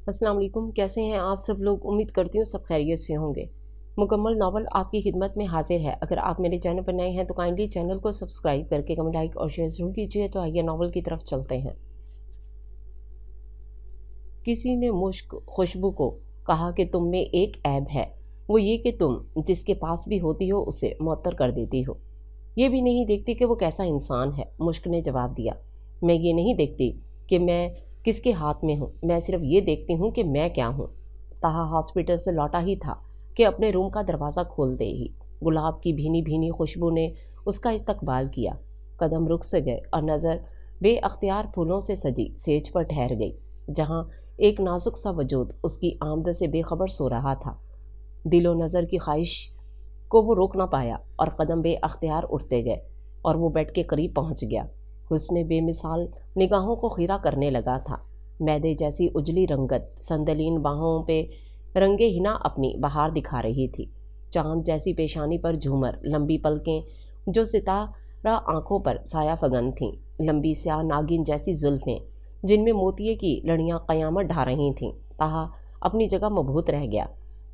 अस्सलाम वालेकुम। कैसे हैं आप सब लोग? उम्मीद करती हूँ सब खैरियत से होंगे। मुकम्मल नावल आपकी खिदमत में हाजिर है। अगर आप मेरे चैनल पर नए हैं तो काइंडली चैनल को सब्सक्राइब करके कमेंट, लाइक और शेयर ज़रूर कीजिए। तो आइए नावल की तरफ चलते हैं। किसी ने मुश्क खुशबू को कहा कि तुम में एक ऐब है, वो ये कि तुम जिसके पास भी होती हो उसे मुअत्तर कर देती हो। ये भी नहीं देखती कि वो कैसा इंसान है। मुश्क ने जवाब दिया, मैं ये नहीं देखती कि मैं किसके हाथ में हूँ, मैं सिर्फ ये देखती हूँ कि मैं क्या हूँ। ताहा हॉस्पिटल से लौटा ही था कि अपने रूम का दरवाज़ा खोलते ही गुलाब की भीनी भीनी खुशबू ने उसका इस्तकबाल किया। कदम रुक से गए और नज़र बे अख्तियार फूलों से सजी सेज पर ठहर गई, जहाँ एक नाजुक सा वजूद उसकी आमद से बेखबर सो रहा था। दिलो नज़र की ख्वाहिश को वो रोक ना पाया और कदम बे अख्तियार उठते गए और वो बेड के करीब पहुंच गया। हुस्न बेमिसाल निगाहों को खीरा करने लगा था। मैदे जैसी उजली रंगत संदलीन बाहों पे रंगे हिना अपनी बहार दिखा रही थी। चांद जैसी पेशानी पर झूमर, लंबी पलकें जो सितारा आंखों पर साया फगन थीं, लंबी स्याह नागिन जैसी जुल्फें जिनमें मोतिये की लड़ियां कयामत ढा रही थीं। ताहा अपनी जगह मबहूत रह गया।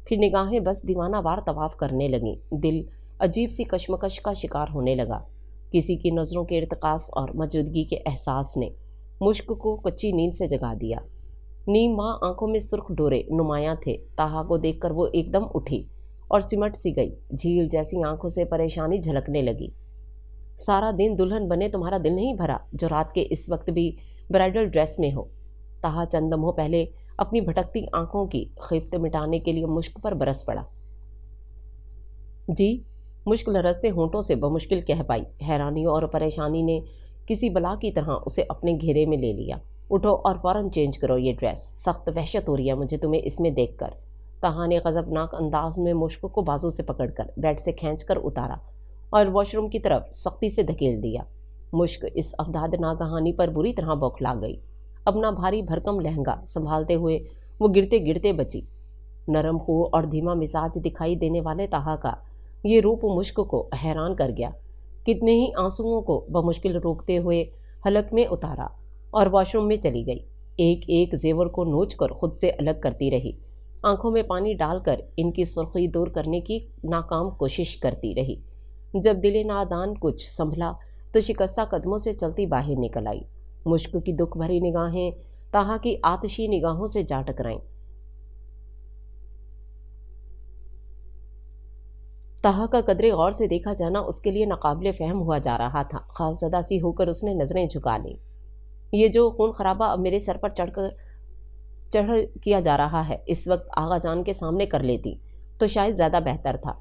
फिर निगाहें बस दीवाना वार तवाफ करने लगीं। दिल अजीब सी कशमकश का शिकार होने लगा। किसी की नज़रों के इर्तिकास और मौजूदगी के एहसास ने मुश्क को कच्ची नींद से जगा दिया। नीम माँ आंखों में सुर्ख डोरे नुमायां थे। ताहा को देखकर वो एकदम उठी और सिमट सी गई। झील जैसी आंखों से परेशानी झलकने लगी। सारा दिन दुल्हन बने तुम्हारा दिल नहीं भरा जो रात के इस वक्त भी ब्राइडल ड्रेस में हो। ताहा चंद लम्हों पहले अपनी भटकती आंखों की खिफ्त मिटाने के लिए मुश्क पर बरस पड़ा। जी, मुश्क लरजते होंठों से बमुश्किल कह पाई। हैरानी और परेशानी ने किसी बला की तरह उसे अपने घेरे में ले लिया। उठो और फौरन चेंज करो ये ड्रेस, सख्त वहशत हो रही है मुझे तुम्हें इसमें देखकर। ताहा ने गजबनाक अंदाज में मुश्क को बाजू से पकड़कर बेड से खींचकर उतारा और वॉशरूम की तरफ सख्ती से धकेल दिया। मुश्क इस अवधाद नागहानी पर बुरी तरह बौखला गई। अपना भारी भरकम लहंगा संभालते हुए वो गिरते गिरते बची। नरम खू और धीमा मिजाज दिखाई देने वाले ताहा का ये रूप मुश्क को हैरान कर गया। कितने ही आंसुओं को बमुश्किल रोकते हुए हलक में उतारा और वॉशरूम में चली गई। एक एक जेवर को नोच कर खुद से अलग करती रही। आंखों में पानी डालकर इनकी सुर्खी दूर करने की नाकाम कोशिश करती रही। जब दिले नादान कुछ संभला तो शिकस्ता कदमों से चलती बाहर निकल आई। मुश्क की दुख भरी निगाहें ताहा की आतिशी निगाहों से जा टकराईं। ताहा का कदरे गौर से देखा जाना उसके लिए नाकाबिले फहम हुआ जा रहा था। खौफजदा सी होकर उसने नजरें झुका ली। ये जो खून खराबा अब मेरे सर पर चढ़ किया जा रहा है, इस वक्त आगा जान के सामने कर लेती तो शायद ज़्यादा बेहतर था।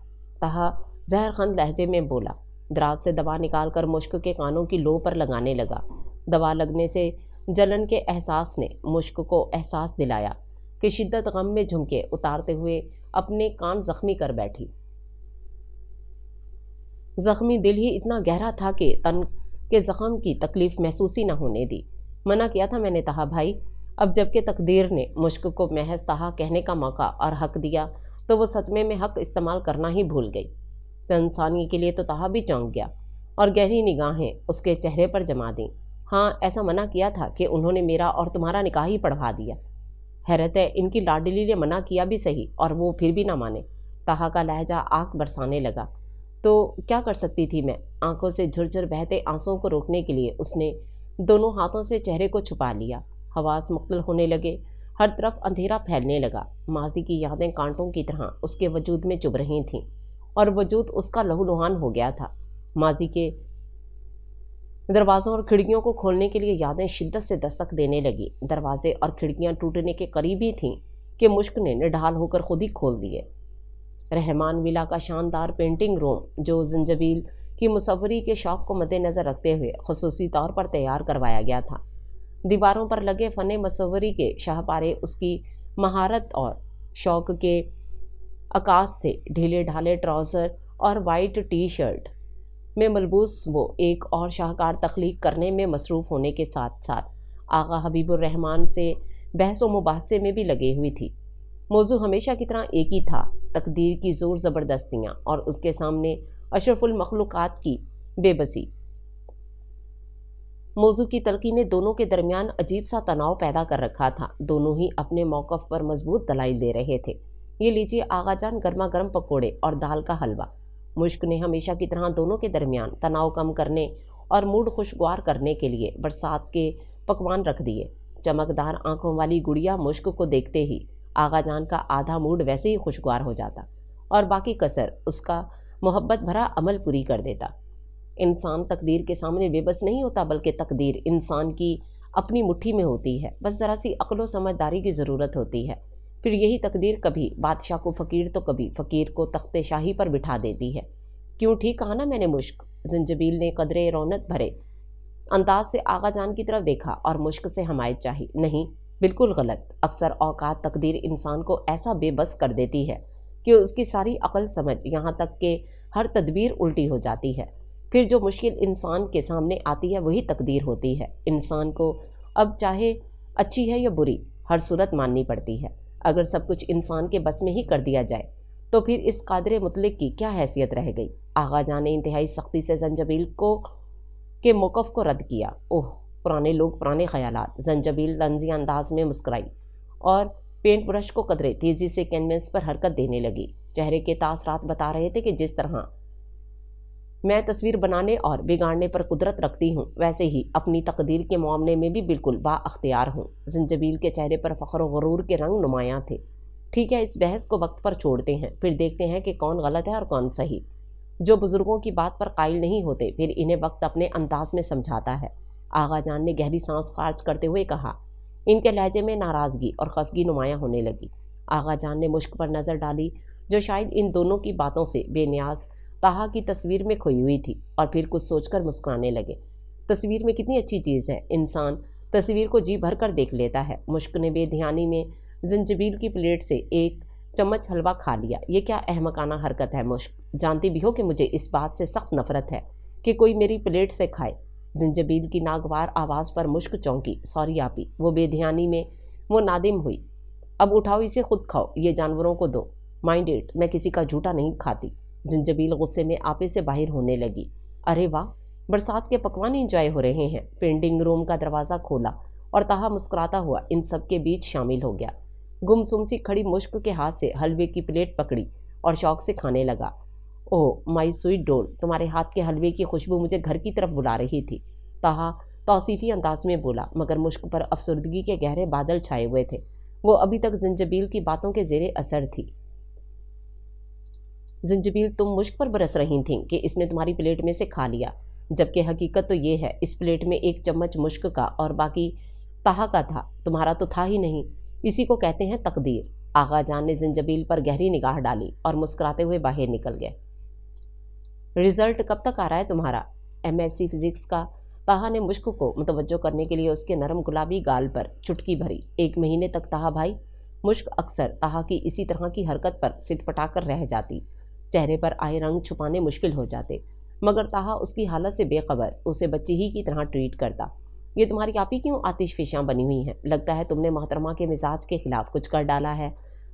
ताहा जहरखंद लहजे में बोला। दराज से दवा निकाल कर मुश्क के कानों की लो पर लगाने लगा। दवा लगने से जलन के एहसास ने मुश्क को एहसास दिलाया कि शिद्दत गम में झुमके उतारते हुए अपने कान जख्मी कर बैठी। जख्मी दिल ही इतना गहरा था कि तन के जख्म की तकलीफ महसूस ही न होने दी। मना किया था मैंने ताहा भाई। अब जबकि तकदीर ने मुश्क को महज ताहा कहने का मौका और हक दिया तो वो सदमे में हक इस्तेमाल करना ही भूल गई। चंद सानी के लिए तो ताहा भी चौंक गया और गहरी निगाहें उसके चेहरे पर जमा दी। हाँ, ऐसा मना किया था कि उन्होंने मेरा और तुम्हारा निकाह ही पढ़वा दिया। हैरत है, इनकी लाडली ने मना किया भी सही और वो फिर भी ना माने। ताहा का लहजा आंख बरसाने लगा। तो क्या कर सकती थी मैं? आंखों से झुरझुर बहते आंसुओं को रोकने के लिए उसने दोनों हाथों से चेहरे को छुपा लिया। हवास मुख्तल होने लगे। हर तरफ अंधेरा फैलने लगा। माजी की यादें कांटों की तरह उसके वजूद में चुभ रही थीं और वजूद उसका लहूलुहान हो गया था। माजी के दरवाज़ों और खिड़कियों को खोलने के लिए यादें शिद्दत से दस्तक देने लगी। दरवाजे और खिड़कियां टूटने के करीब ही थीं कि मुश्क ने निढाल होकर खुद ही खोल दिए। रहमान विला का शानदार पेंटिंग रूम, जो जंजबील की मुसव्वरी के शौक़ को मद्देनज़र रखते हुए खुसूसी तौर पर तैयार करवाया गया था। दीवारों पर लगे फ़ने मुसव्वरी के शाहपारे उसकी महारत और शौक़ के अकास थे। ढीले ढाले ट्राउज़र और वाइट टी शर्ट में मलबूस वो एक और शाहकार तख्लीक करने में मसरूफ़ होने के साथ साथ आगा हबीबुर रहमान से बहस व मुबाहसे में भी लगी हुई थी। मौजू हमेशा की तरह एक ही था, तकदीर की ज़ोर ज़बरदस्तियाँ और उसके सामने अशरफुल मखलूक़ात की बेबसी। موضوع کی تلقی نے دونوں کے درمیان عجیب سا تناؤ پیدا کر رکھا تھا۔ دونوں ہی اپنے موقف پر مضبوط دلائل دے رہے تھے۔ یہ لیجیے آغا جان گرما گرم پکوڑے اور دال کا حلوہ۔ مشک نے ہمیشہ کی طرح دونوں کے درمیان تناؤ کم کرنے اور موڈ خوشگوار کرنے کے لیے برسات کے پکوان رکھ دیے۔ چمکدار آنکھوں والی گڑیا مشک کو دیکھتے ہی آغا جان کا آدھا موڈ ویسے ہی خوشگوار ہو جاتا اور باقی کسر اس کا محبت بھرا عمل پوری کر دیتا۔ انسان تقدیر کے سامنے بے بس نہیں ہوتا، بلکہ تقدیر انسان کی اپنی مٹھی میں ہوتی ہے، بس ذرا سی عقل و سمجھداری کی ضرورت ہوتی ہے۔ پھر یہی تقدیر کبھی بادشاہ کو فقیر تو کبھی فقیر کو تخت شاہی پر بٹھا دیتی ہے۔ کیوں ٹھیک کہا نا میں نے مشک؟ زنجبیل نے قدرے رونت بھرے انداز سے آغا جان کی طرف دیکھا اور مشک سے حمایت چاہی۔ نہیں، بالکل غلط۔ اکثر اوقات تقدیر انسان کو ایسا بے بس کر دیتی ہے کہ اس کی ساری عقل سمجھ یہاں تک کہ ہر تدبیر الٹی ہو جاتی ہے۔ پھر جو مشکل انسان کے سامنے آتی ہے وہی تقدیر ہوتی ہے۔ انسان کو اب چاہے اچھی ہے یا بری ہر صورت ماننی پڑتی ہے۔ اگر سب کچھ انسان کے بس میں ہی کر دیا جائے تو پھر اس قادر مطلق کی کیا حیثیت رہ گئی؟ آغا جان نے انتہائی سختی سے زنجبیل کے موقف کو رد کیا۔ اوہ، پرانے لوگ پرانے خیالات۔ زنجبیل طنزیہ انداز میں مسکرائی اور پینٹ برش کو قدرے تیزی سے کینوس پر حرکت دینے لگی۔ چہرے کے تاثرات بتا رہے تھے کہ جس طرح میں تصویر بنانے اور بگاڑنے پر قدرت رکھتی ہوں، ویسے ہی اپنی تقدیر کے معاملے میں بھی بالکل با اختیار ہوں۔ زنجبیل کے چہرے پر فخر و غرور کے رنگ نمایاں تھے۔ ٹھیک ہے، اس بحث کو وقت پر چھوڑتے ہیں، پھر دیکھتے ہیں کہ کون غلط ہے اور کون صحیح۔ جو بزرگوں کی بات پر قائل نہیں ہوتے پھر انہیں وقت اپنے انداز میں سمجھاتا ہے۔ آغا جان نے گہری سانس خارج کرتے ہوئے کہا۔ ان کے لہجے میں ناراضگی اور خفگی نمایاں ہونے لگی۔ آغا جان نے مشک پر نظر ڈالی جو شاید ان دونوں کی باتوں سے بے نیاز طہا کی تصویر میں کھوئی ہوئی تھی، اور پھر کچھ سوچ کر مسکرانے لگے۔ تصویر میں کتنی اچھی چیز ہے، انسان تصویر کو جی بھر کر دیکھ لیتا ہے۔ مشک نے بے دھیانی میں زنجبیل کی پلیٹ سے ایک چمچ حلوہ کھا لیا۔ یہ کیا احمقانہ حرکت ہے مشک، جانتی بھی ہو کہ مجھے اس بات سے سخت نفرت ہے کہ کوئی میری پلیٹ سے کھائے۔ زنجبیل کی ناگوار آواز پر مشک چونکی۔ سوری آپی، وہ بے دھیانی میں وہ نادم ہوئی۔ اب اٹھاؤ اسے، خود کھاؤ، یہ جانوروں کو دو۔ مائنڈ اٹ، میں کسی کا جھوٹا نہیں کھاتی۔ زنجبیل غصے میں آپے سے باہر ہونے لگی۔ ارے واہ، برسات کے پکوان انجوائے ہو رہے ہیں۔ پینٹنگ روم کا دروازہ کھولا اور طہا مسکراتا ہوا ان سب کے بیچ شامل ہو گیا۔ گمسم سی کھڑی مشک کے ہاتھ سے حلوے کی پلیٹ پکڑی اور شوق سے کھانے لگا۔ اوہ مائی سویٹ ڈول، تمہارے ہاتھ کے حلوے کی خوشبو مجھے گھر کی طرف بلا رہی تھی، طہا توصیفی انداز میں بولا، مگر مشک پر افسردگی کے گہرے بادل چھائے ہوئے تھے۔ وہ ابھی تک زنجبیل کی باتوں کے زیر اثر تھی۔ زنجبیل، تم مشک پر برس رہی تھیں کہ اس نے تمہاری پلیٹ میں سے کھا لیا، جبکہ حقیقت تو یہ ہے اس پلیٹ میں ایک چمچ مشک کا اور باقی طہا کا تھا، تمہارا تو تھا ہی نہیں۔ اسی کو کہتے ہیں تقدیر۔ آغا جان نے زنجبیل پر گہری نگاہ ڈالی اور مسکراتے ہوئے باہر نکل گئے۔ رزلٹ کب تک آ رہا ہے تمہارا؟ ایم ایس سی فزکس کا۔ طہا نے مشک کو متوجہ کرنے کے لیے اس کے نرم گلابی گال پر چٹکی بھری۔ 1 مہینے تک طہا بھائی؟ مشک اکثر طہا کی اسی طرح کی حرکت پر سٹ پٹا کر رہ جاتی، چہرے پر آئے رنگ چھپانے مشکل ہو جاتے، مگر طہا اس کی حالت سے بے خبر اسے بچی ہی کی طرح ٹریٹ کرتا۔ یہ تمہاری آپی کیوں آتش فشاں بنی ہوئی ہیں؟ لگتا ہے تم نے محترمہ کے مزاج کے خلاف کچھ کر ڈالا ہے۔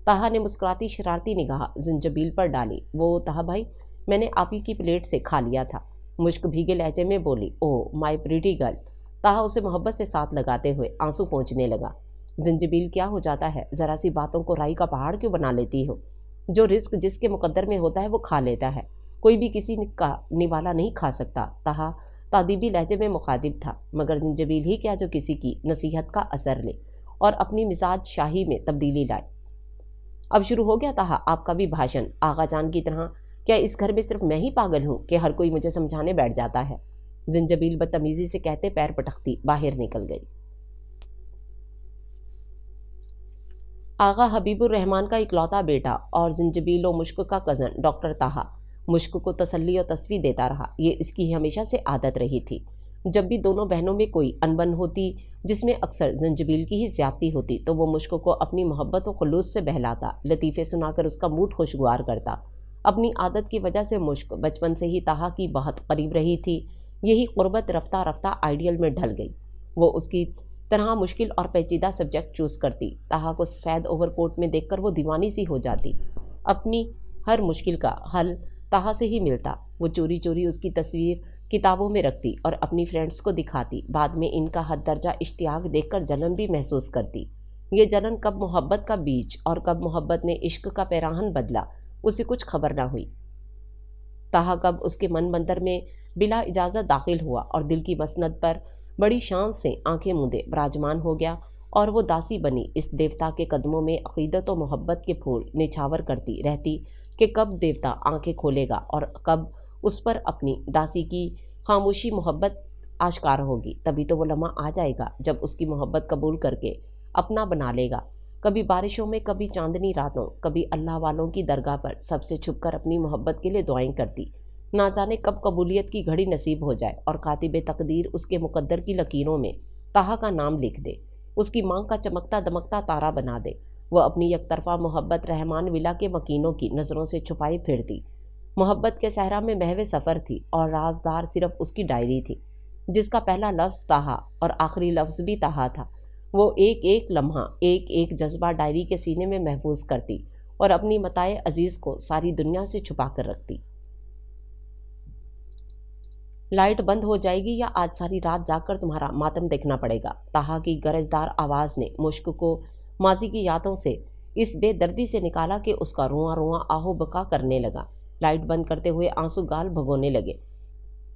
طہا نے مسکراتی شرارتی نگاہ زنجبیل پر ڈالی۔ وہ طہا بھائی، میں نے آپی کی پلیٹ سے کھا لیا تھا، مشک بھیگے لہجے میں بولی۔ اوہ مائی پریٹی گرل، طہا اسے محبت سے ساتھ لگاتے ہوئے آنسو پہنچنے لگا۔ زنجبیل، کیا ہو جاتا ہے، ذرا سی باتوں کو رائی کا پہاڑ کیوں بنا لیتی ہو؟ جو رزق جس کے مقدر میں ہوتا ہے وہ کھا لیتا ہے، کوئی بھی کسی کا نوالا نہیں کھا سکتا۔ طہا تادیبی لہجے میں مخاطب تھا، مگر زنجبیل ہی کیا جو کسی کی نصیحت کا اثر لے اور اپنی مزاج شاہی میں تبدیلی لائے۔ اب شروع ہو گیا طہا آپ کا بھی بھاشن، آغا جان کی طرح۔ کیا اس گھر میں صرف میں ہی پاگل ہوں کہ ہر کوئی مجھے سمجھانے بیٹھ جاتا ہے؟ زنجبیل بدتمیزی سے کہتے پیر پٹکتی باہر نکل گئی۔ آغا حبیب الرحمان کا اکلوتا بیٹا اور زنجبیل و مشک کا کزن ڈاکٹر طہا مشک کو تسلی و تصفیہ دیتا رہا۔ یہ اس کی ہمیشہ سے عادت رہی تھی۔ جب بھی دونوں بہنوں میں کوئی انبن ہوتی جس میں اکثر زنجبیل کی ہی زیادتی ہوتی تو وہ مشک کو اپنی محبت و خلوص سے بہلاتا، لطیفے سنا کر اس کا موڈ خوشگوار کرتا۔ اپنی عادت کی وجہ سے مشک بچپن سے ہی طہا کی بہت قریب رہی تھی۔ یہی قربت رفتہ رفتہ آئیڈیل میں ڈھل گئی۔ وہ اس کی طرح مشکل اور پیچیدہ سبجیکٹ چوز کرتی۔ طہا کو سفید اوور کوٹ میں دیکھ کر وہ دیوانی سی ہو جاتی۔ اپنی ہر مشکل کا حل طہا سے ہی ملتا۔ وہ چوری چوری اس کی تصویر किताबों में रखती और अपनी फ्रेंड्स को दिखाती। बाद में इनका हद दर्जा इश्तियाक देखकर जलन भी महसूस करती। ये जलन कब मोहब्बत का बीज और कब मोहब्बत ने इश्क का पैराहन बदला, उसे कुछ खबर ना हुई। ताहा कब उसके मन मंदिर में बिला इजाज़त दाखिल हुआ और दिल की मसनद पर बड़ी शान से आंखें मूंदे विराजमान हो गया और वो दासी बनी इस देवता के कदमों में अकीदत और मोहब्बत के फूल निछावर करती रहती कि कब देवता आंखें खोलेगा और कब उस पर अपनी दासी की खामोशी मोहब्बत आश्कार होगी। तभी तो वो लम्हा आ जाएगा जब उसकी मोहब्बत कबूल करके अपना बना लेगा। कभी बारिशों में, कभी चांदनी रातों, कभी अल्लाह वालों की दरगाह पर सबसे छुपकर अपनी मोहब्बत के लिए दुआएं करती। ना जाने कब कबूलियत की घड़ी नसीब हो जाए और कातिबे तकदीर उसके मुकद्दर की लकीरों में ताहा का नाम लिख दे, उसकी मांग का चमकता दमकता तारा बना दे। वह अपनी यकतरफा मोहब्बत रहमान विला के मकीनों की नज़रों से छुपाई फिरती। मोहब्बत के सहरा में महवे सफ़र थी और राजदार सिर्फ उसकी डायरी थी, जिसका पहला लफ्ज़ ताहा और आखिरी लफ्ज़ भी ताहा था। वो एक एक लम्हा, एक एक जज्बा डायरी के सीने में महफूज करती और अपनी मताए अजीज़ को सारी दुनिया से छुपा कर रखती। लाइट बंद हो जाएगी या आज सारी रात जाकर तुम्हारा मातम देखना पड़ेगा। ताहा की गरजदार आवाज़ ने मुश्क को माजी की यादों से इस बेदर्दी से निकाला कि उसका रुआं रुआं आहो बका करने लगा। लाइट बंद करते हुए आंसू गाल भगोने लगे।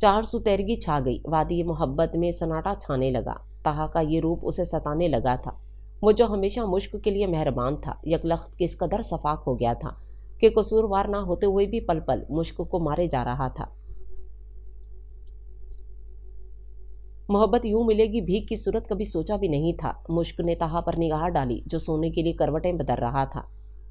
चार सुतैरगी छा गई। वादी मोहब्बत में सन्नाटा छाने लगा। ताहा का ये रूप उसे सताने लगा था। वो जो हमेशा मुश्क के लिए मेहरबान था, यकलख्त किस कदर सफाक हो गया था कि कसूरवार ना होते हुए भी पल पल मुश्क को मारे जा रहा था। मोहब्बत यूं मिलेगी भीख की सूरत कभी सोचा भी नहीं था। मुश्क ने ताहा पर निगाह डाली जो सोने के लिए करवटें बदल रहा था।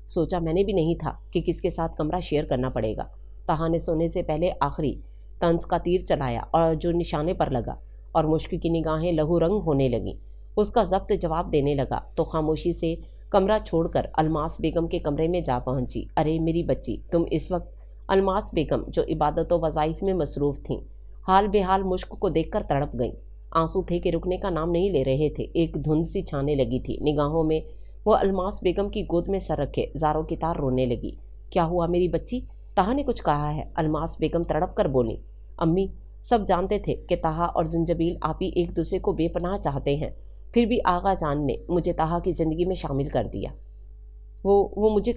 सोचा मैंने भी नहीं था कि किसके साथ कमरा शेयर करना पड़ेगा। ताहा ने सोने से पहले आखिरी तंज का तीर चलाया और जो निशाने पर लगा और मुश्क की निगाहें लहू रंग होने लगीं। उसका जब्त जवाब देने लगा तो खामोशी से कमरा छोड़कर अलमास बेगम के कमरे में जा पहुंची। अरे मेरी बच्ची, तुम इस वक्त अलमास बेगम जो इबादत व वज़ाइफ में मसरूफ़ थीं, हाल बेहाल मुश्क को देखकर तड़प गईं। आंसू थे कि रुकने का नाम नहीं ले रहे थे। एक धुंध सी छाने लगी थी निगाहों में। वो अलमास बेगम की गोद में सर रखे ज़ारों की तार रोने लगी। क्या हुआ मेरी बच्ची? ताहा ने कुछ कहा है? अलमास बेगम तड़प कर बोली। अम्मी, सब जानते थे कि ताहा और जिंजबील आप ही एक दूसरे को बेपनाह चाहते हैं, फिर भी आगा जान ने मुझे ताहा की ज़िंदगी में शामिल कर दिया। वो मुझे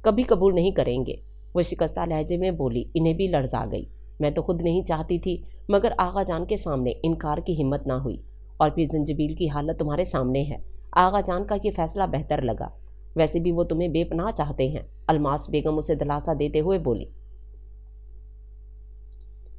कभी कबूल नहीं करेंगे। वो शिकस्ता लहजे में बोली। इन्हें भी लर्ज आ गई। मैं तो खुद नहीं चाहती थी, मगर आगा जान के सामने इनकार की हिम्मत ना हुई। और फिर जिंजबील की हालत तुम्हारे सामने है। आगा जान का ये फैसला बेहतर लगा। वैसे भी वो तुम्हें बेपनाह चाहते हैं। अलमास बेगम उसे दिलासा देते हुए बोली।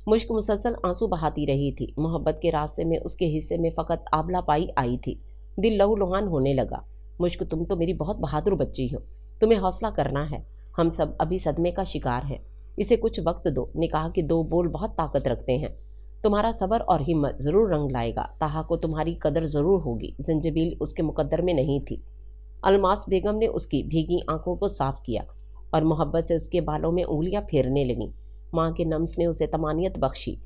मुश्क मुसलसल आंसू बहाती रही थी। मोहब्बत के रास्ते में उसके हिस्से में फ़कत आबला पाई आई थी। दिल लहू लुहान होने लगा। मुश्क, तुम तो मेरी बहुत बहादुर बच्ची हो। तुम्हें हौसला करना है। हम सब अभी सदमे का शिकार हैं। इसे कुछ वक्त दो। निकाह के दो बोल बहुत ताकत रखते हैं। तुम्हारा सब्र और हिम्मत ज़रूर रंग लाएगा। ताहा को तुम्हारी कदर ज़रूर होगी। जिंजबील उसके मुकद्दर में नहीं थी। अलमास बेगम ने उसकी भीगी आंखों को साफ किया और मोहब्बत से उसके बालों में उंगलियां फेरने लगीं। माँ के नम्स ने उसे तमानियत बख्शी।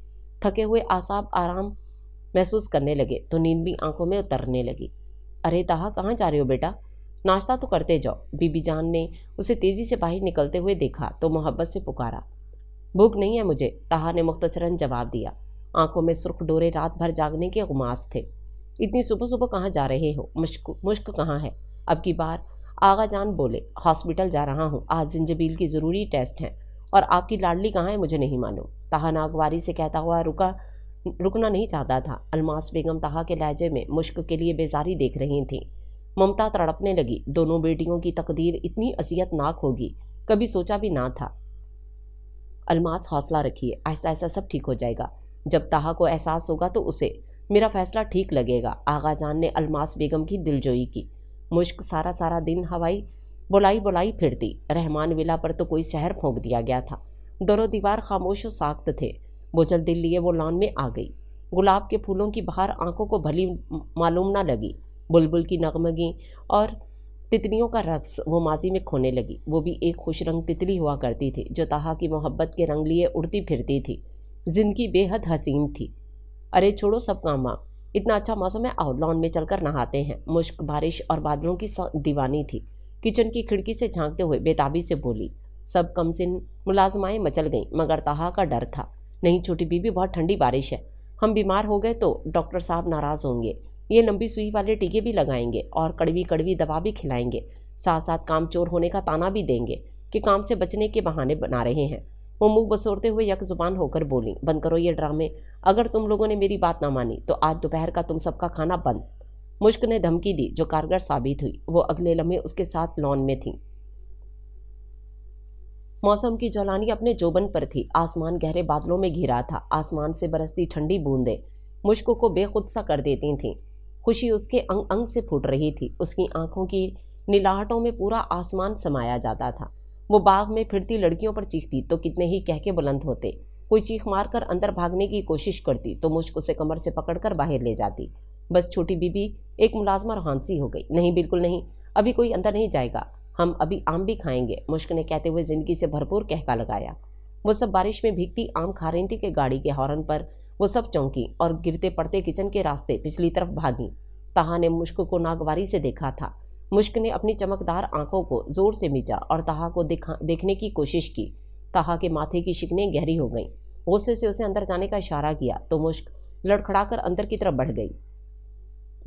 थके हुए आसाब आराम महसूस करने लगे तो नींद भी आंखों में उतरने लगी। अरे ताहा, कहाँ जा रहे हो बेटा? नाश्ता तो करते जाओ। बीबी जान ने उसे तेज़ी से बाहर निकलते हुए देखा तो मोहब्बत से पुकारा। भूख नहीं है मुझे, ताहा ने मुख्तसरन जवाब दिया। आंखों में सुर्ख डोरे रात भर जागने के गुमास थे। इतनी सुबह सुबह कहाँ जा रहे हो? मुश्क कहाँ है? अब की बार आगा जान बोले। हॉस्पिटल जा रहा हूँ, आज जिंजबील की ज़रूरी टेस्ट हैं। और आपकी लाडली कहाँ है मुझे नहीं मालूम। ताहा नागवारी से कहता हुआ रुकना नहीं चाहता था। अलमास बेगम ताहा के लहजे में मुश्क के लिए बेजारी देख रही थी। ममता तड़पने लगी। दोनों बेटियों की तकदीर इतनी असियतनाक होगी, कभी सोचा भी ना था। अलमास, हौसला रखिए, ऐसा ऐसा सब ठीक हो जाएगा। जब ताहा को एहसास होगा तो उसे मेरा फैसला ठीक लगेगा। आगा जान ने अलमास बेगम की दिलजोई की। मुश्क सारा सारा दिन हवाई बुलाई फिरती। रहमान विला पर तो कोई सहर फूंक दिया गया था। दरो दीवार खामोश व साख्त थे। बोझल दिल लिए वो लॉन में आ गई। गुलाब के फूलों की बहार आंखों को भली मालूम ना लगी। बुलबुल की नगमगी और तितलियों का रक्स वो माजी में खोने लगी। वो भी एक खुश रंग तितली हुआ करती थी जो ताहा की मोहब्बत के रंग लिए उड़ती फिरती थी। जिंदगी बेहद हसीन थी। अरे छोड़ो सब काम माँ, इतना अच्छा मौसम है, आओ लॉन में चलकर नहाते हैं। मुश्क बारिश और बादलों की दीवानी थी। किचन की खिड़की से झांकते हुए बेताबी से बोली। सब कमसिन मुलाजमाएं मचल गईं, मगर ताहा का डर था। नहीं छोटी बीबी, बहुत ठंडी बारिश है, हम बीमार हो गए तो डॉक्टर साहब नाराज़ होंगे। ये लंबी सुई वाले टीके भी लगाएंगे और कड़वी कड़वी दवा भी खिलाएंगे, साथ साथ काम चोर होने का ताना भी देंगे कि काम से बचने के बहाने बना रहे हैं। वो मुंह बसोरते हुए यक जुबान होकर बोली, बंद करो ये ड्रामे, अगर तुम लोगों ने मेरी बात ना मानी तो आज दोपहर का तुम सबका खाना बंद। मुश्क ने धमकी दी जो कारगर साबित हुई। वो अगले लम्हे उसके साथ लॉन में थी। मौसम की जौलानी अपने जोबन पर थी। आसमान गहरे बादलों में घिरा था। आसमान से बरसती ठंडी बूंदें मुश्क को बेखुद सा कर देती थीं। खुशी उसके अंग अंग से फूट रही थी। उसकी आंखों की नीलाहटों में पूरा आसमान समाया जाता था। वो बाग में फिरती लड़कियों पर चीखती तो कितने ही कहके बुलंद होते। कोई चीख मारकर अंदर भागने की कोशिश करती तो मुश्क उसे कमर से पकड़कर बाहर ले जाती। बस छोटी बीबी एक मुलाजमा रोहानसी हो गई। नहीं, बिल्कुल नहीं, अभी कोई अंदर नहीं जाएगा, हम अभी आम भी खाएंगे, मुश्क ने कहते हुए जिंदगी से भरपूर कहका लगाया। वो सब बारिश में भीगती आम खा रही थी कि गाड़ी के हॉर्न पर वो सब चौंकी और गिरते पड़ते किचन के रास्ते पिछली तरफ भागी। ताहा ने मुश्क को नागवारी से देखा था। मुश्क ने अपनी चमकदार आंखों को जोर से मीचा और ताहा को देखने की कोशिश की। ताहा के माथे की शिकनें गहरी हो गईं। गुस्से से उसे अंदर जाने का इशारा किया तो मुश्क लड़खड़ाकर अंदर की तरफ बढ़ गई।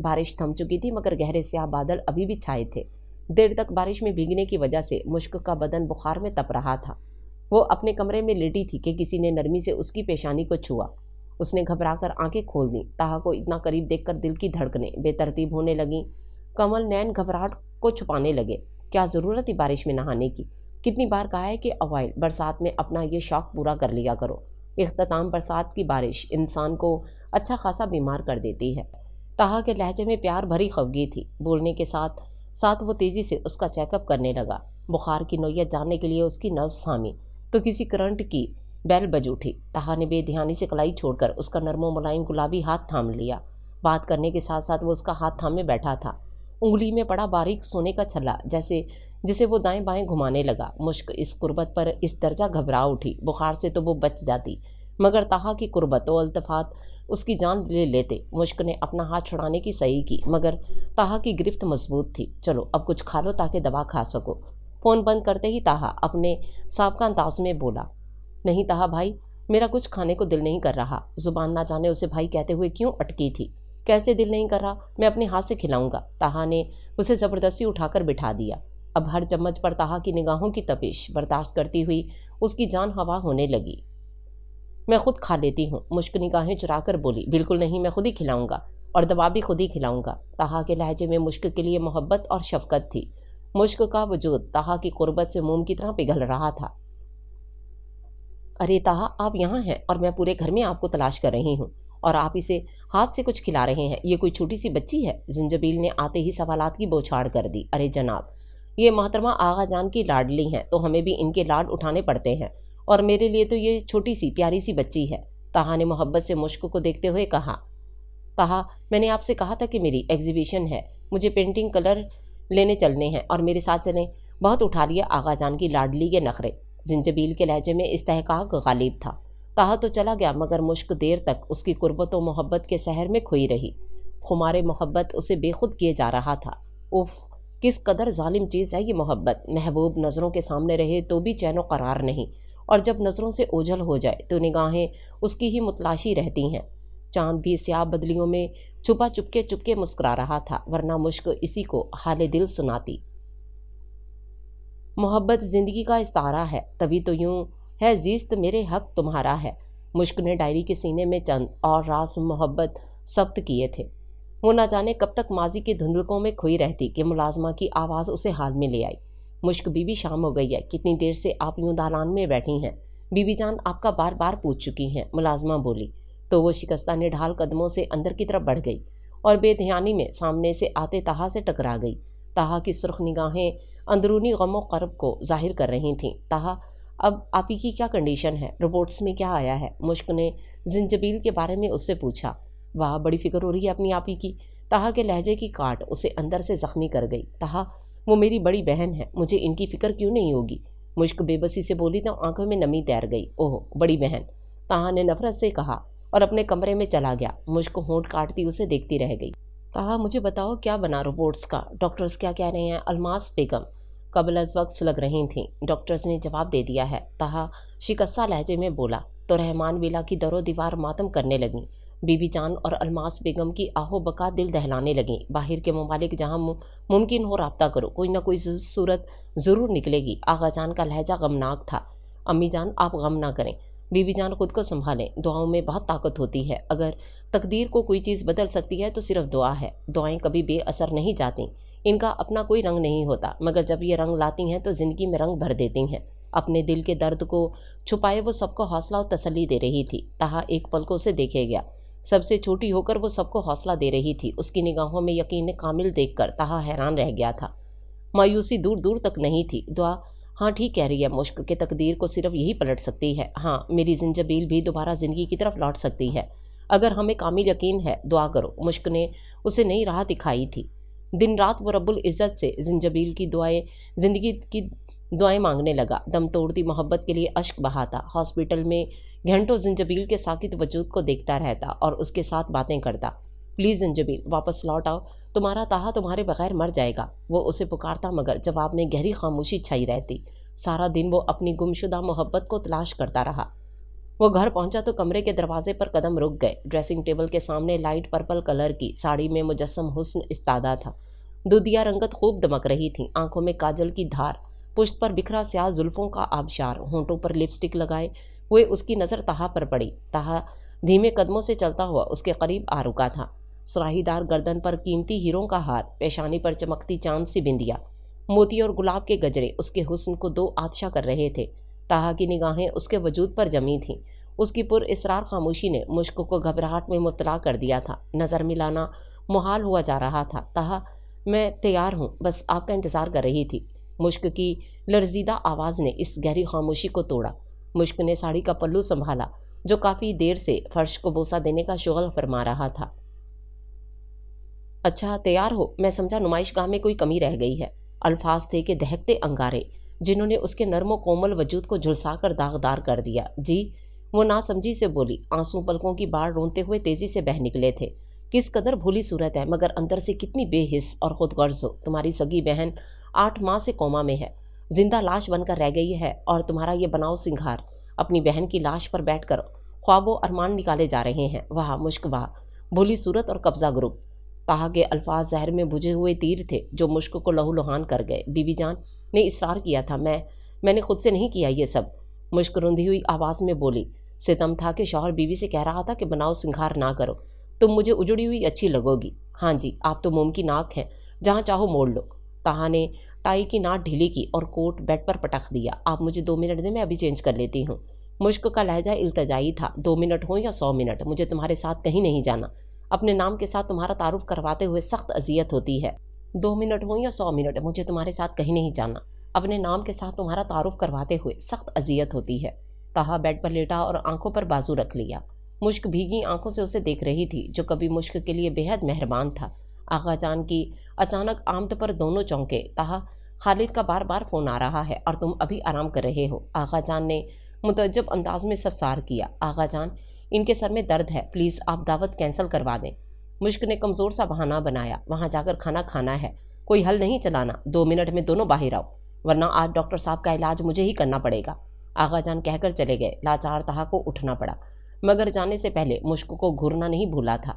बारिश थम चुकी थी मगर गहरे स्याह बादल अभी भी छाए थे। देर तक बारिश में भीगने की वजह से मुश्क का बदन बुखार में तप रहा था। वो अपने कमरे में लेटी थी कि किसी ने नरमी से उसकी पेशानी को छुआ। उसने घबराकर आंखें खोल दी। ताहा को इतना करीब देखकर दिल की धड़कनें बेतरतीब होने लगीं। कमल नैन घबराहट को छुपाने लगे। क्या ज़रूरत थी बारिश में नहाने की? कितनी बार कहा है कि अवॉइड, बरसात में अपना ये शौक पूरा कर लिया करो। इख्तिताम बरसात की बारिश इंसान को अच्छा खासा बीमार कर देती है। ताहा के लहजे में प्यार भरी खफगी थी। बोलने के साथ साथ वो तेज़ी से उसका चेकअप करने लगा। बुखार की नोयत जानने के लिए उसकी नब्ज़ थामी तो किसी करंट की बैल बज उठी। ताहा ने बेध्यानी से कलाई छोड़कर उसका नरमो मुलायम गुलाबी हाथ थाम लिया। बात करने के साथ साथ वो उसका हाथ थामे बैठा था। उंगली में पड़ा बारीक सोने का छल्ला जिसे वो दाएं बाएं घुमाने लगा। मुश्क इस कुर्बत पर इस दर्जा घबरा उठी। बुखार से तो वो बच जाती मगर ताहा की कुर्बत और अल्तफात उसकी जान ले लेते। मुश्क ने अपना हाथ छुड़ाने की सही की मगर ताहा की गिरफ्त मजबूत थी। चलो अब कुछ खा लो ताकि दवा खा सको। फ़ोन बंद करते ही ताहा अपने साबका अंदाज में बोला, नहीं ताहा भाई, मेरा कुछ खाने को दिल नहीं कर रहा। जुबान ना जाने उसे भाई कहते हुए क्यों अटकी थी। कैसे दिल नहीं कर रहा? मैं अपने हाथ से खिलाऊंगा। ताहा ने उसे ज़बरदस्ती उठाकर बिठा दिया। अब हर चम्मच पर ताहा की निगाहों की तपिश बर्दाश्त करती हुई उसकी जान हवा होने लगी। मैं खुद खा लेती हूँ, मुश्क निगाहें चुराकर बोली। बिल्कुल नहीं, मैं खुद ही खिलाऊंगा और दवा भी खुद ही खिलाऊंगा। ताहा के लहजे में मुश्क के लिए मोहब्बत और शफकत थी। मुश्क का वजूद ताहा की कुर्बत से मोम की तरह पिघल रहा था। अरे ताहा, आप यहाँ हैं और मैं पूरे घर में आपको तलाश कर रही हूँ और आप इसे हाथ से कुछ खिला रहे हैं। ये कोई छोटी सी बच्ची है? जिंजबील ने आते ही सवालात की बौछार कर दी। अरे जनाब, ये मोहतरमा आगा जान की लाडली हैं तो हमें भी इनके लाड उठाने पड़ते हैं और मेरे लिए तो ये छोटी सी प्यारी सी बच्ची है। ताहा ने मोहब्बत से मुश्क को देखते हुए कहा। ताहा, मैंने आपसे कहा था कि मेरी एग्जीबिशन है, मुझे पेंटिंग कलर लेने चलने हैं और मेरे साथ चलें। बहुत उठा लिया आगा जान की लाडली के नखरे। जिंजबील के लहजे में इस्तेहकाक गालिब था। ताहा तो चला गया मगर मुश्क देर तक उसकी कुर्बत व मोहब्बत के सहर में खोई रही। खुमारे मोहब्बत उसे बेखुद किए जा रहा था। उफ, किस कदर जालिम चीज़ है ये मोहब्बत। महबूब नज़रों के सामने रहे तो भी चैन व करार नहीं और जब नज़रों से ओझल हो जाए तो निगाहें उसकी ही मुतलाशी रहती हैं। चांद भी स्याह बदलियों में छुपा चुपके मुस्कुरा रहा था वरना मुश्क इसी को हाले दिल सुनाती। मोहब्बत ज़िंदगी का इस्तारा है, तभी तो यूं है जीस्त मेरे हक तुम्हारा है। मुश्क ने डायरी के सीने में चंद और रास मोहब्बत सब्त किए थे। वो न जाने कब तक माजी के धुंधलकों में खोई रहती कि मुलाजमा की आवाज़ उसे हाल में ले आई। मुश्क, बीबी शाम हो गई है, कितनी देर से आप यूं दालान में बैठी हैं? बीबी जान आपका बार बार पूछ चुकी हैं, मुलाजमा बोली। तो वो शिकस्ता निढाल कदमों से अंदर की तरफ बढ़ गई और बेध्यानी में सामने से आते ताहा से टकरा गई। ताहा की सुर्ख निगाहें अंदरूनी गमो करब को जाहिर कर रही थीं। ताहा, अब आप ही की क्या कंडीशन है? रिपोर्ट्स में क्या आया है? मुश्क ने जिंजबील के बारे में उससे पूछा। वाह, बड़ी फिक्र हो रही है अपनी आप ही की। ताहा के लहजे की काट उसे अंदर से जख्मी कर गई। ताहा, वो मेरी बड़ी बहन है, मुझे इनकी फिक्र क्यों नहीं होगी? मुश्क बेबसी से बोली तो आंखों में नमी तैर गई। ओह बड़ी बहन, ताहा ने नफरत से कहा और अपने कमरे में चला गया। मुश्क होंठ काटती उसे देखती रह गई। ताहा, मुझे बताओ क्या बना रिपोर्ट्स का? डॉक्टर्स क्या कह रहे हैं? अलमास बेगम, قبل از وقت سلگ رہی تھیں۔ ڈاکٹرز نے جواب دے دیا ہے، تہا شکستہ لہجے میں بولا تو رحمان ویلا کی در و دیوار ماتم کرنے لگیں۔ بی بی جان اور الماس بیگم کی آہو بکا دل دہلانے لگیں۔ باہر کے ممالک جہاں ممکن ہو رابطہ کرو، کوئی نہ کوئی صورت ضرور نکلے گی۔ آغا جان کا لہجہ غمناک تھا۔ امی جان آپ غم نہ کریں، بی بی جان خود کو سنبھالیں، دعاؤں میں بہت طاقت ہوتی ہے۔ اگر تقدیر کو کوئی چیز بدل سکتی ہے تو صرف دعا ہے۔ دعائیں کبھی بے اثر نہیں جاتیں، ان کا اپنا کوئی رنگ نہیں ہوتا، مگر جب یہ رنگ لاتی ہیں تو زندگی میں رنگ بھر دیتی ہیں۔ اپنے دل کے درد کو چھپائے وہ سب کو حوصلہ و تسلی دے رہی تھی۔ تہا ایک پل کو اسے دیکھے گیا، سب سے چھوٹی ہو کر وہ سب کو حوصلہ دے رہی تھی۔ اس کی نگاہوں میں یقین کامل دیکھ کر تہا حیران رہ گیا تھا۔ مایوسی دور دور تک نہیں تھی۔ دعا، ہاں ٹھیک کہہ رہی ہے مشک کہ تقدیر کو صرف یہی پلٹ سکتی ہے۔ ہاں، میری زنجبیل بھی دوبارہ زندگی کی طرف لوٹ سکتی ہے اگر ہمیں کامل یقین ہے۔ دعا کرو۔ مشک نے اسے نئی راہ دکھائی تھی۔ دن رات وہ رب العزت سے زنجبیل کی دعائیں، زندگی کی دعائیں مانگنے لگا۔ دم توڑتی محبت کے لیے اشک بہاتا، ہاسپٹل میں گھنٹوں زنجبیل کے ساکت وجود کو دیکھتا رہتا اور اس کے ساتھ باتیں کرتا۔ پلیز زنجبیل واپس لوٹ آؤ، تمہارا تہا تمہارے بغیر مر جائے گا۔ وہ اسے پکارتا مگر جواب میں گہری خاموشی چھائی رہتی۔ سارا دن وہ اپنی گمشدہ محبت کو تلاش کرتا رہا۔ وہ گھر پہنچا تو کمرے کے دروازے پر قدم رک گئے۔ ڈریسنگ ٹیبل کے سامنے لائٹ پرپل کلر کی ساڑی میں مجسم حسن استادہ تھا۔ دودھیا رنگت خوب دمک رہی تھی، آنکھوں میں کاجل کی دھار، پشت پر بکھرا سیاہ زلفوں کا آبشار، ہونٹوں پر لپسٹک لگائے ہوئے اس کی نظر تہا پر پڑی۔ تہا دھیمے قدموں سے چلتا ہوا اس کے قریب آ رکا تھا۔ سراہی دار گردن پر قیمتی ہیروں کا ہار، پیشانی پر چمکتی چاند سی بندیا، موتی اور گلاب کے گجرے اس کے حسن کو دو آتشا کر رہے تھے۔ تہا کی نگاہیں اس کے وجود پر جمی تھیں۔ اس کی پر اسرار خاموشی نے مشک کو گھبراہٹ میں مبتلا کر دیا تھا۔ نظر ملانا محال ہوا جا رہا تھا۔ تہا، میں تیار ہوں، بس آپ کا انتظار کر رہی تھی۔ مشک کی لرزیدہ آواز نے اس گہری خاموشی کو توڑا۔ مشک نے ساڑی کا پلو سنبھالا جو کافی دیر سے فرش کو بوسہ دینے کا شغل فرما رہا تھا۔ اچھا تیار ہو، میں سمجھا نمائش گاہ میں کوئی کمی رہ گئی ہے۔ الفاظ تھے کہ دہکتے انگارے جنہوں نے اس کے نرم و کومل وجود کو جھلسا کر داغدار کر دیا۔ جی، وہ ناسمجھی سے بولی، آنسو پلکوں کی باڑ رونتے ہوئے تیزی سے بہہ نکلے تھے۔ کس قدر بھولی صورت ہے مگر اندر سے کتنی بے حس اور خود غرض ہو۔ تمہاری سگی بہن 8 ماہ سے کوما میں ہے، زندہ لاش بن کر رہ گئی ہے، اور تمہارا یہ بناؤ سنگھار اپنی بہن کی لاش پر بیٹھ کر خواب و ارمان نکالے جا رہے ہیں۔ واہ مشک واہ، بھولی صورت اور قبضہ گروپ۔ تہا کے الفاظ زہر میں بجھے ہوئے تیر تھے جو مشک کو لہو لہان کر گئے۔ بی بی جان نے اصرار کیا تھا، میں نے خود سے نہیں کیا یہ سب۔ مشک روندھی ہوئی آواز میں بولی۔ ستم تھا کہ شوہر بیوی سے کہہ رہا تھا کہ بناؤ سنگھار نہ کرو، تم مجھے اجڑی ہوئی اچھی لگو گی۔ ہاں جی، آپ تو موم کی ناک ہیں، جہاں چاہو موڑ لو۔ تہا نے ٹائی کی ناٹ ڈھیلی کی اور کوٹ بیڈ پر پٹخ دیا۔ آپ مجھے 2 منٹ دیں، میں ابھی چینج کر لیتی ہوں۔ مشک کا لہجہ التجائی تھا۔ 2 منٹ ہوں یا 100 منٹ، مجھے تمہارے ساتھ کہیں نہیں جانا۔ اپنے نام کے ساتھ تمہارا تعارف کرواتے ہوئے سخت اذیت ہوتی ہے۔ 2 منٹ ہوں یا 100 منٹ، مجھے تمہارے ساتھ کہیں نہیں جانا۔ اپنے نام کے ساتھ تمہارا تعارف کرواتے ہوئے سخت اذیت ہوتی ہے۔ تہا بیڈ پر لیٹا اور آنکھوں پر بازو رکھ لیا۔ مشک بھیگی آنکھوں سے اسے دیکھ رہی تھی جو کبھی مشک کے لیے بے حد مہربان تھا۔ آغا جان کی اچانک آمد پر دونوں چونکے۔ تہا، خالد کا بار بار فون آ رہا ہے اور تم ابھی آرام کر رہے ہو۔ آغا جان نے متعجب انداز میں سبسار کیا۔ آغا جان، ان کے سر میں درد ہے، پلیز آپ دعوت کینسل کروا دیں۔ مشک نے کمزور سا بہانہ بنایا، وہاں جا کر کھانا کھانا ہے، کوئی حل نہیں چلانا۔ 2 منٹ میں دونوں باہر آؤ، ورنہ آج ڈاکٹر صاحب کا علاج مجھے ہی کرنا پڑے گا۔ آغا جان کہہ کر چلے گئے۔ لاچار تہا کو اٹھنا پڑا، مگر جانے سے پہلے مشک کو گھورنا نہیں بھولا تھا۔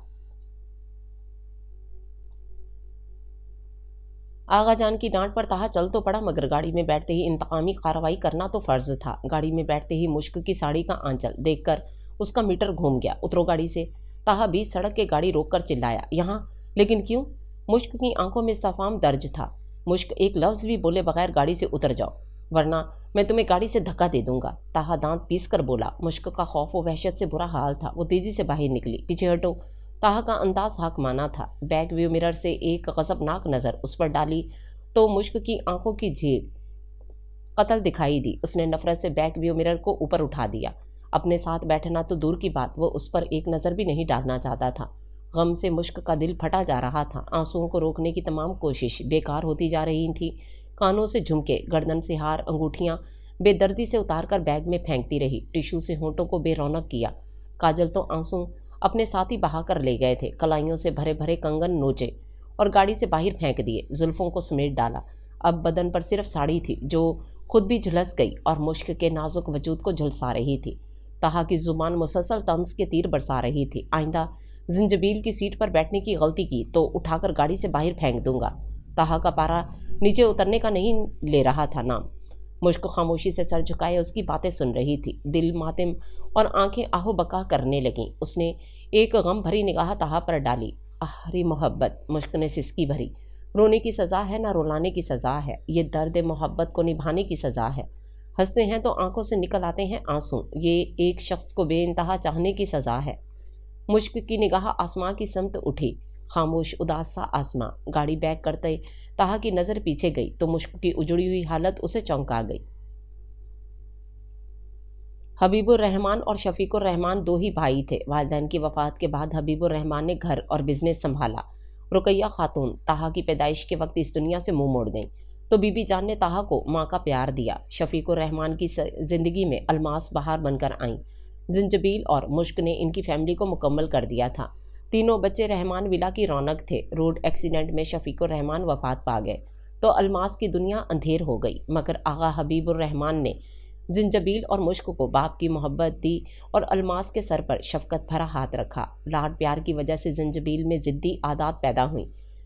آغا جان کی ڈانٹ پر تہا چل تو پڑا مگر گاڑی میں بیٹھتے ہی انتقامی کارروائی کرنا تو فرض تھا۔ گاڑی میں بیٹھتے ہی مشک کی ساڑی کا آنچل دیکھ کر اس کا میٹر گھوم گیا۔ اترو گاڑی سے۔ تہا بیچ سڑک کے گاڑی روک کر چلایا، یہاں؟ لیکن کیوں؟ مشک کی آنکھوں میں استفہام درج تھا۔ مشک، ایک لفظ بھی بولے بغیر گاڑی سے اتر جاؤ، ورنہ میں تمہیں گاڑی سے دھکا دے دوں گا۔ تہا دانت پیس کر بولا۔ مشک کا خوف و وحشت سے برا حال تھا، وہ تیزی سے باہر نکلی۔ پیچھے ہٹو۔ تہا کا انداز حاکمانہ تھا۔ بیک ویو مرر سے ایک غضبناک نظر اس پر ڈالی تو مشک کی آنکھوں کی جھیل قتل دکھائی دی۔ اس نے نفرت سے بیک ویو مرر کو اوپر اٹھا دیا۔ اپنے ساتھ بیٹھنا تو دور کی بات، وہ اس پر ایک نظر بھی نہیں ڈالنا چاہتا تھا۔ غم سے مشک کا دل پھٹا جا رہا تھا۔ آنسوؤں کو روکنے کی تمام کوشش بیکار ہوتی جا رہی تھی۔ کانوں سے جھمکے، گردن سے ہار، انگوٹھیاں بے دردی سے اتار کر بیگ میں پھینکتی رہی۔ ٹیشو سے ہونٹوں کو بے رونق کیا۔ کاجل تو آنسو اپنے ساتھ ہی بہا کر لے گئے تھے۔ کلائیوں سے بھرے بھرے کنگن نوچے اور گاڑی سے باہر پھینک دیے۔ زلفوں کو سمیٹ ڈالا۔ اب بدن پر صرف ساڑی تھی جو خود بھی جھلس گئی اور مشک کے نازک وجود کو جھلسا رہی تھی۔ طہا کی زبان مسلسل طنز کے تیر برسا رہی تھی۔ آئندہ زنجبیل کی سیٹ پر بیٹھنے کی غلطی کی تو اٹھا کر گاڑی سے باہر پھینک دوں گا۔ طہا کا پارا نیچے اترنے کا نہیں لے رہا تھا نام۔ مشک خاموشی سے سر جھکائے اس کی باتیں سن رہی تھی۔ دل ماتم اور آنکھیں آہو بکا کرنے لگیں۔ اس نے ایک غم بھری نگاہ طہا پر ڈالی۔ آخری محبت، مشک نے سسکی بھری۔ رونے کی سزا ہے نہ رلانے کی سزا ہے، یہ درد محبت کو نبھانے کی سزا ہے۔ ہنستے ہیں تو آنکھوں سے نکل آتے ہیں آنسو، یہ ایک شخص کو بے انتہا چاہنے کی سزا ہے۔ مشک کی نگاہ آسماں کی سمت اٹھی، خاموش اداس سا آسماں۔ گاڑی بیک کرتے طہا کی نظر پیچھے گئی تو مشک کی اجڑی ہوئی حالت اسے چونکا گئی۔ حبیب الرحمان اور شفیق الرحمان دو ہی بھائی تھے۔ والدین کی وفات کے بعد حبیب الرحمان نے گھر اور بزنس سنبھالا۔ رقیہ خاتون طہا کی پیدائش کے وقت اس دنیا سے منہ موڑ گئیں تو بی بی جان نے طہا کو ماں کا پیار دیا۔ شفیق الرحمان کی زندگی میں الماس بہار بن کر آئیں۔ زنجبیل اور مشک نے ان کی فیملی کو مکمل کر دیا تھا۔ تینوں بچے رحمان ولا کی رونق تھے۔ روڈ ایکسیڈنٹ میں شفیق الرحمان وفات پا گئے تو الماس کی دنیا اندھیر ہو گئی، مگر آغا حبیب الرحمان نے زنجبیل اور مشک کو باپ کی محبت دی اور الماس کے سر پر شفقت بھرا ہاتھ رکھا۔ لاڈ پیار کی وجہ سے زنجبیل میں ضدی عادات پیدا ہوئیں۔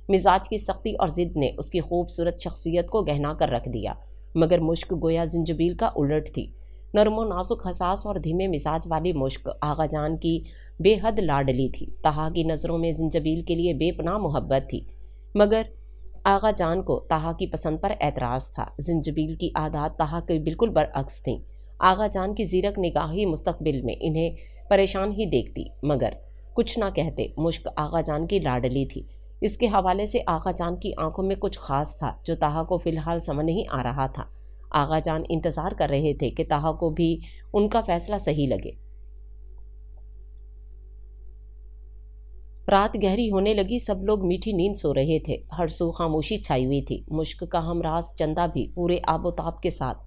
مزاج کی سختی اور ضد نے اس کی خوبصورت شخصیت کو گہنا کر رکھ دیا، مگر مشک گویا زنجبیل کا الٹ تھی۔ نرم و نازک، حساس اور دھیمے مزاج والی مشک آغا جان کی بے حد لاڈلی تھی۔ طہا کی نظروں میں زنجبیل کے لیے بے پناہ محبت تھی، مگر آغا جان کو طہا کی پسند پر اعتراض تھا۔ زنجبیل کی عادات طہا کے بالکل برعکس تھیں۔ آغا جان کی زیرک نگاہی مستقبل میں انہیں پریشان ہی دیکھتی، مگر کچھ نہ کہتے۔ مشک آغا جان کی لاڈلی تھی، اس کے حوالے سے آغا جان کی آنکھوں میں کچھ خاص تھا جو طہا کو فی الحال سمجھ نہیں آ رہا تھا۔ آغا جان انتظار کر رہے تھے کہ طہا کو بھی ان کا فیصلہ صحیح لگے۔ رات گہری ہونے لگی، سب لوگ میٹھی نیند سو رہے تھے، ہر سو خاموشی چھائی ہوئی تھی۔ مشک کا ہمراز چندہ بھی پورے آب و تاب کے ساتھ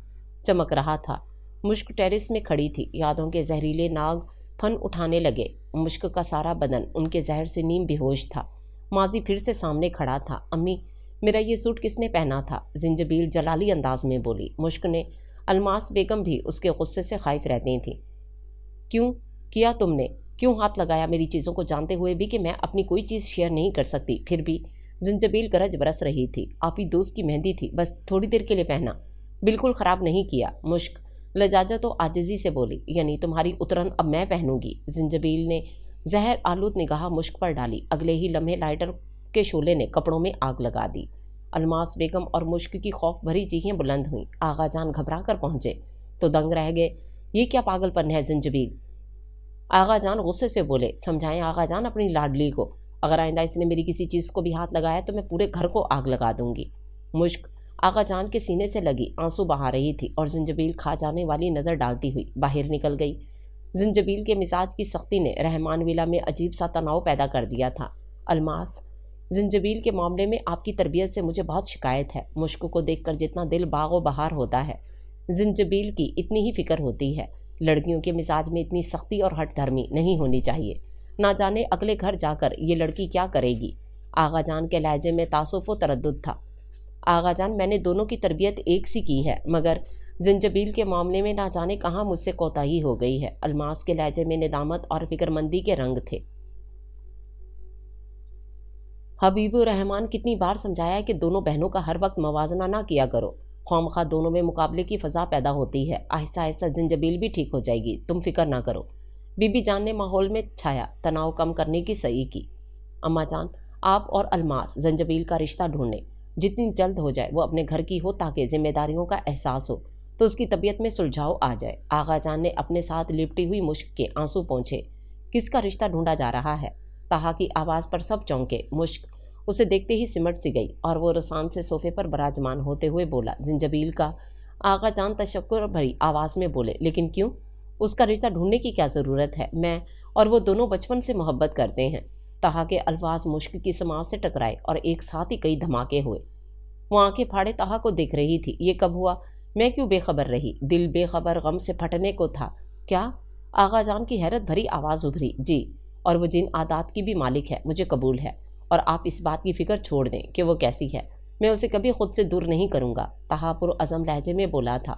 چمک رہا تھا۔ مشک ٹیرس میں کھڑی تھی، یادوں کے زہریلے ناگ پھن اٹھانے لگے۔ مشک کا سارا بدن ان کے زہر سے نیم بیہوش تھا۔ ماضی پھر سے سامنے کھڑا تھا۔ امی، میرا یہ سوٹ کس نے پہنا تھا؟ زنجبیل جلالی انداز میں بولی۔ مشک نے، الماس بیگم بھی اس کے غصے سے خائف رہتی تھیں۔ کیوں کیا تم نے؟ کیوں ہاتھ لگایا میری چیزوں کو، جانتے ہوئے بھی کہ میں اپنی کوئی چیز شیئر نہیں کر سکتی؟ پھر بھی زنجبیل گرج برس رہی تھی۔ آپ ہی دوست کی مہندی تھی، بس تھوڑی دیر کے لیے پہنا، بالکل خراب نہیں کیا۔ مشک لجاجت و عاجزی سے بولی، یعنی تمہاری اترن اب میں پہنوں گی؟ زنجبیل نے زہر آلود نگاہ مشک پر ڈالی۔ اگلے ہی لمحے لائٹر کے شعلے نے کپڑوں میں آگ لگا دی۔ الماس بیگم اور مشک کی خوف بھری چیخیں بلند ہوئیں۔ آغا جان گھبرا کر پہنچے تو دنگ رہ گئے۔ یہ کیا پاگل پن ہے زنجبیل؟ آغا جان غصے سے بولے۔ سمجھائیں آغا جان اپنی لاڈلی کو، اگر آئندہ اس نے میری کسی چیز کو بھی ہاتھ لگایا تو میں پورے گھر کو آگ لگا دوں گی۔ مشک آغا جان کے سینے سے لگی آنسو بہا رہی تھی اور زنجبیل کھا جانے والی نظر ڈالتی ہوئی باہر نکل گئی۔ زنجبیل کے مزاج کی سختی نے رحمان ولا میں عجیب سا تناؤ پیدا کر دیا تھا۔ الماس، زنجبیل کے معاملے میں آپ کی تربیت سے مجھے بہت شکایت ہے۔ مشک کو دیکھ کر جتنا دل باغ و بہار ہوتا ہے، زنجبیل کی اتنی ہی فکر ہوتی ہے۔ لڑکیوں کے مزاج میں اتنی سختی اور ہٹ دھرمی نہیں ہونی چاہیے۔ نہ جانے اگلے گھر جا کر یہ لڑکی کیا کرے گی۔ آغا جان کے لہجے میں تعصف و تردد تھا۔ آغا جان، میں نے دونوں کی تربیت ایک سی کی ہے، مگر زنجبیل کے معاملے میں نہ جانے کہاں مجھ سے کوتاہی ہو گئی ہے۔ الماس کے لہجے میں ندامت اور فکر مندی کے رنگ تھے۔ حبیب الرحمان کتنی بار سمجھایا کہ دونوں بہنوں کا ہر وقت موازنہ نہ کیا کرو، خواہ دونوں میں مقابلے کی فضا پیدا ہوتی ہے۔ آہستہ آہستہ زنجبیل بھی ٹھیک ہو جائے گی، تم فکر نہ کرو۔ بی بی جان نے ماحول میں چھایا تناؤ کم کرنے کی صحیح کی۔ اماں جان، آپ اور الماس زنجبیل کا رشتہ ڈھونڈیں، جتنی جلد ہو جائے وہ اپنے گھر کی ہو تاکہ ذمہ داریوں کا احساس ہو تو اس کی طبیعت میں سلجھاؤ آ جائے۔ آغا جان نے اپنے ساتھ لپٹی ہوئی مشک کے آنسو پونچھے۔ کس کا رشتہ ڈھونڈا جا رہا ہے؟ طہا کی آواز پر سب چونکے۔ مشک اسے دیکھتے ہی سمٹ سی گئی اور وہ رسان سے صوفے پر براجمان ہوتے ہوئے بولا، زنجبیل کا۔ آغا جان تشکر بھری آواز میں بولے، لیکن کیوں؟ اس کا رشتہ ڈھونڈنے کی کیا ضرورت ہے؟ میں اور وہ دونوں بچپن سے محبت کرتے ہیں۔ طہا کے الفاظ مشک کی سماعت سے ٹکرائے اور ایک ساتھ ہی کئی دھماکے ہوئے۔ وہ آنکھیں پھاڑے طہا کو دیکھ رہی تھی۔ یہ کب ہوا؟ میں کیوں بے خبر رہی؟ دل بے خبر غم سے پھٹنے کو تھا۔ کیا؟ آغا جان کی حیرت بھری آواز ابھری۔ جی، اور وہ جن عادات کی بھی مالک ہے مجھے قبول ہے، اور آپ اس بات کی فکر چھوڑ دیں کہ وہ کیسی ہے۔ میں اسے کبھی خود سے دور نہیں کروں گا، طہا پرعزم لہجے میں بولا تھا۔